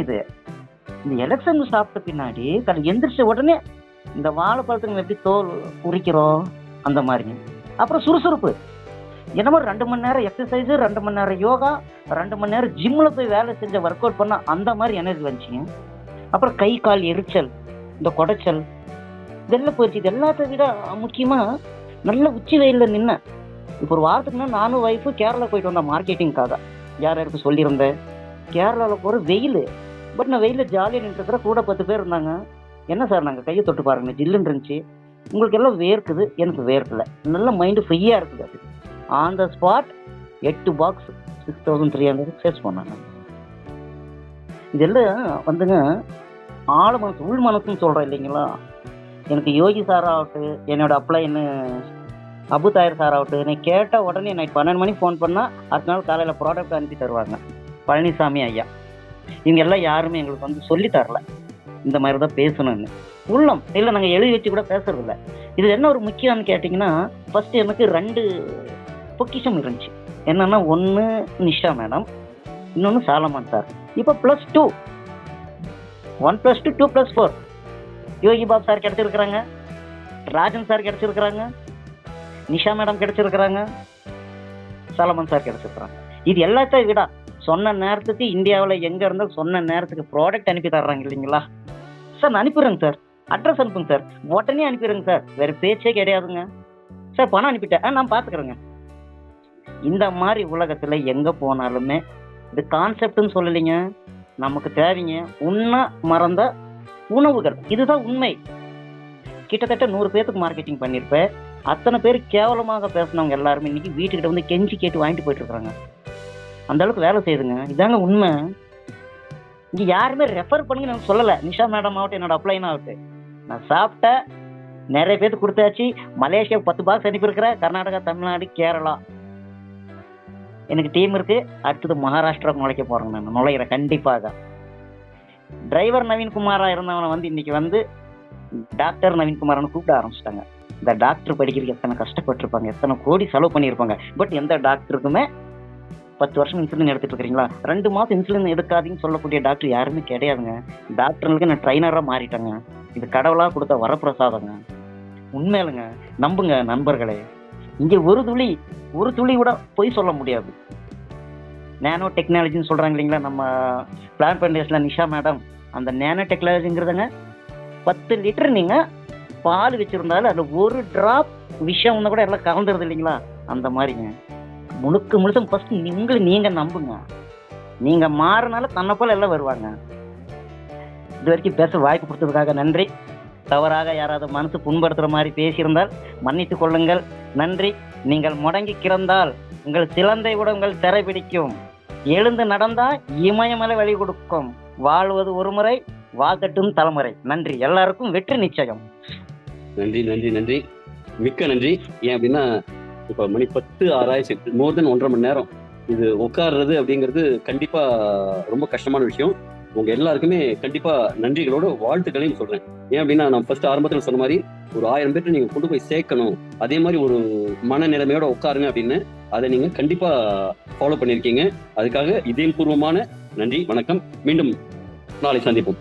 இந்த எலெக்ஷன் சாப்பிட்ட பின்னாடி எந்திரிச்ச உடனே இந்த வாழைப்பழத்துக்கு எப்படி தோல் உரிக்கிறோம் அந்த மாதிரிங்க. அப்புறம் சுறுசுறுப்பு. என்னமோ 2 மணி நேரம் எக்ஸசைஸு, 2 மணி நேரம் யோகா, 2 மணி நேரம் ஜிம்மில் போய் வேலை செஞ்ச ஒர்க் அவுட் பண்ண அந்த மாதிரி எனர்ஜி வந்துச்சுங்க. அப்புறம் கை கால் எரிச்சல், இந்த குடைச்சல் இதெல்லாம் போயிடுச்சு. இது எல்லாத்த விட முக்கியமாக நல்ல உச்சி வெயிலில் நின்னேன். இப்போ ஒரு வாரத்துக்குன்னா நானும் ஒய்ஃபு கேரளா போயிட்டு வந்தேன் மார்க்கெட்டிங்காக. யாருக்கு சொல்லியிருந்தேன் கேரளாவில் போகிற வெயில். பட் நான் வெயிலில் ஜாலியாக நின்றுக்கிற கூட 10 பேர் இருந்தாங்க. என்ன சார் நாங்கள் கையை தொட்டு பாருங்க, ஜில்லுன்னு இருந்துச்சு. உங்களுக்கு எல்லாம் வேர்க்குது, எனக்கு வேர்க்கலை. நல்ல மைண்டு ஃப்ரீயாக இருக்குது. அது on the spot 8 box 6,300 sales பண்ணாங்க. இதெல்லாம் வந்துங்க ஆழ மனசு, உள் மனசுன்னு சொல்கிறேன் இல்லைங்களா. எனக்கு யோகி சார் ஆகட்டும், என்னோட அப்ளைன்னு அபுதாயர் சார் ஆகட்டும், என்னை கேட்டால் உடனே நைட் 12 மணிக்கு ஃபோன் பண்ணால் அடுத்த நாள் காலையில் ப்ராடக்ட் அனுப்பி தருவாங்க. பழனிசாமி ஐயா இவங்க எல்லாம் யாருமே எங்களுக்கு வந்து சொல்லி தரல இந்த மாதிரி தான் பேசணும்னு. உள்ளம் இல்லை, நாங்கள் எழுதி வச்சு கூட பேசுறதில்ல. இது என்ன ஒரு முக்கியம்னு கேட்டிங்கன்னா, ஃபஸ்ட்டு எனக்கு 2 பொக்கிஷம் இருந்துச்சு. என்னென்னா, ஒன்று நிஷா மேடம், இன்னொன்று சாலமன் சார். இப்போ +2, 1 + 2 2 + 4 யோகி பாபு சார் கிடச்சிருக்கிறாங்க, ராஜன் சார் கிடச்சிருக்கிறாங்க, நிஷா மேடம் கிடச்சிருக்கிறாங்க, சாலமன் சார் கிடச்சிருக்கிறாங்க. இது எல்லாத்தையும் விட சொன்ன நேரத்துக்கு இந்தியாவில் எங்கே இருந்தாலும் சொன்ன நேரத்துக்கு ப்ராடக்ட் அனுப்பி தர்றாங்க இல்லைங்களா சார். நான் அனுப்பிடுறேங்க சார், அட்ரஸ் அனுப்புங்க சார், உடனே அனுப்பிடுறேங்க சார். வேறு பேச்சே கிடையாதுங்க சார். பணம் அனுப்பிட்டேன், நான் பார்த்துக்குறேங்க. இந்த மாதிரி உலகத்தில் எங்கே போனாலுமே இது கான்செப்ட்னு சொல்லலைங்க, நமக்கு தேவைங்க உண்ண மறந்த உணவுகள். இதுதான் உண்மை. கிட்டத்தட்ட 100 பேருக்கு மார்க்கெட்டிங் பண்ணியிருப்பேன். அத்தனை பேர் கேவலமாக பேசினவங்க எல்லாருமே இன்னைக்கு வீட்டுக்கிட்ட வந்து கெஞ்சி கேட்டு வாங்கிட்டு போயிட்டு இருக்கிறாங்க. அந்த அளவுக்கு வேலை செய்யுதுங்க. இதாங்க உண்மை. இங்கே யாருமே ரெஃபர் பண்ணி நான் சொல்லலை. நிஷா மேடம் ஆகட்டும், என்னோட அப்ளைன் ஆகட்டும், நான் சாப்பிட்ட நிறைய பேருக்கு கொடுத்தாச்சு. மலேசியா 10 பாக்ஸ் அனுப்பியிருக்கிறேன். கர்நாடகா, தமிழ்நாடு, கேரளா எனக்கு டீம் இருக்கு. அடுத்தது மகாராஷ்டிரா நுழைக்க போறேங்க. நான் நுழையிறேன் கண்டிப்பாக. டிரைவர் நவீன்குமாரா இருந்தவனை வந்து இன்னைக்கு வந்து டாக்டர் நவீன்குமார்னு கூப்பிட ஆரம்பிச்சிட்டாங்க. இந்த டாக்டர் படிக்கிறதுக்கு எத்தனை கஷ்டப்பட்டிருப்பாங்க, எத்தனை கோடி செலவு பண்ணியிருப்பாங்க. பட் எந்த டாக்டருக்குமே 10 வருஷம் இன்சுலின் எடுத்துட்டு இருக்கிறீங்களா, 2 மாதம் இன்சுலின் எடுக்காதீங்கன்னு சொல்லக்கூடிய டாக்டர் யாருமே கிடையாதுங்க. டாக்டர்களுக்கு நான் ட்ரைனராக மாறிட்டேங்க. இது கடவுளாக கொடுத்த வரப்பிரசாதங்க. உண்மையிலுங்க, நம்புங்க நண்பர்களே. இங்கே ஒரு துளி கூட பொய் சொல்ல முடியாது. நேனோ டெக்னாலஜின்னு சொல்கிறாங்க இல்லைங்களா நம்ம பிளான் பண்ணேஷனில் நிஷா மேடம். அந்த நேனோ டெக்னாலஜிங்கிறதுங்க 10 லிட்டர் நீங்கள் பால் வச்சுருந்தாலும் அதில் 1 டிராப் விஷம் ஒன்று கூட எல்லாம் கலந்துருது இல்லைங்களா. அந்த மாதிரிங்க முழுசும் ஃபஸ்ட்டு நீங்கள் நம்புங்க. நீங்கள் மாறினால தன்னை போல எல்லாம் வருவாங்க. இது வரைக்கும் பேச வாய்ப்பு கொடுத்ததுக்காக நன்றி. தவறாக யாராவது மனசு புண்படுத்துகிற மாதிரி பேசியிருந்தால் மன்னித்து கொள்ளுங்கள். நன்றி. நீங்கள் முடங்கி கிடந்தால் உங்கள் சிலந்தை விட உங்கள் திரை பிடிக்கும். எழுந்து நடந்தால் இமயமலை வழி கொடுக்கும். வாழ்வது ஒரு முறை, வாழ்க்கட்டும் தலைமுறை. நன்றி. எல்லாருக்கும் வெற்றி நிச்சயம். நன்றி நன்றி நன்றி, மிக்க நன்றி. ஏன் அப்படின்னா இப்போ மணி 10 ஆராய்ச்சி மோர் தென் 1.5 மணி நேரம் இது உட்கார்றது அப்படிங்கிறது கண்டிப்பா ரொம்ப கஷ்டமான விஷயம். உங்க எல்லாருக்குமே கண்டிப்பா நன்றிகளோட வாழ்த்துக்களையும் சொல்றேன். ஏன் அப்படின்னா நான் ஃபர்ஸ்ட் ஆரம்பத்தில் சொன்ன மாதிரி ஒரு 1000 பேர்ட்ட நீங்க கொண்டு போய் சேர்க்கணும், அதே மாதிரி ஒரு மனநிலைமையோட உட்காருங்க அப்படின்னு அதை நீங்க கண்டிப்பா ஃபாலோ பண்ணியிருக்கீங்க. அதுக்காக இதயபூர்வமான நன்றி, வணக்கம். மீண்டும் நாளை சந்திப்போம்.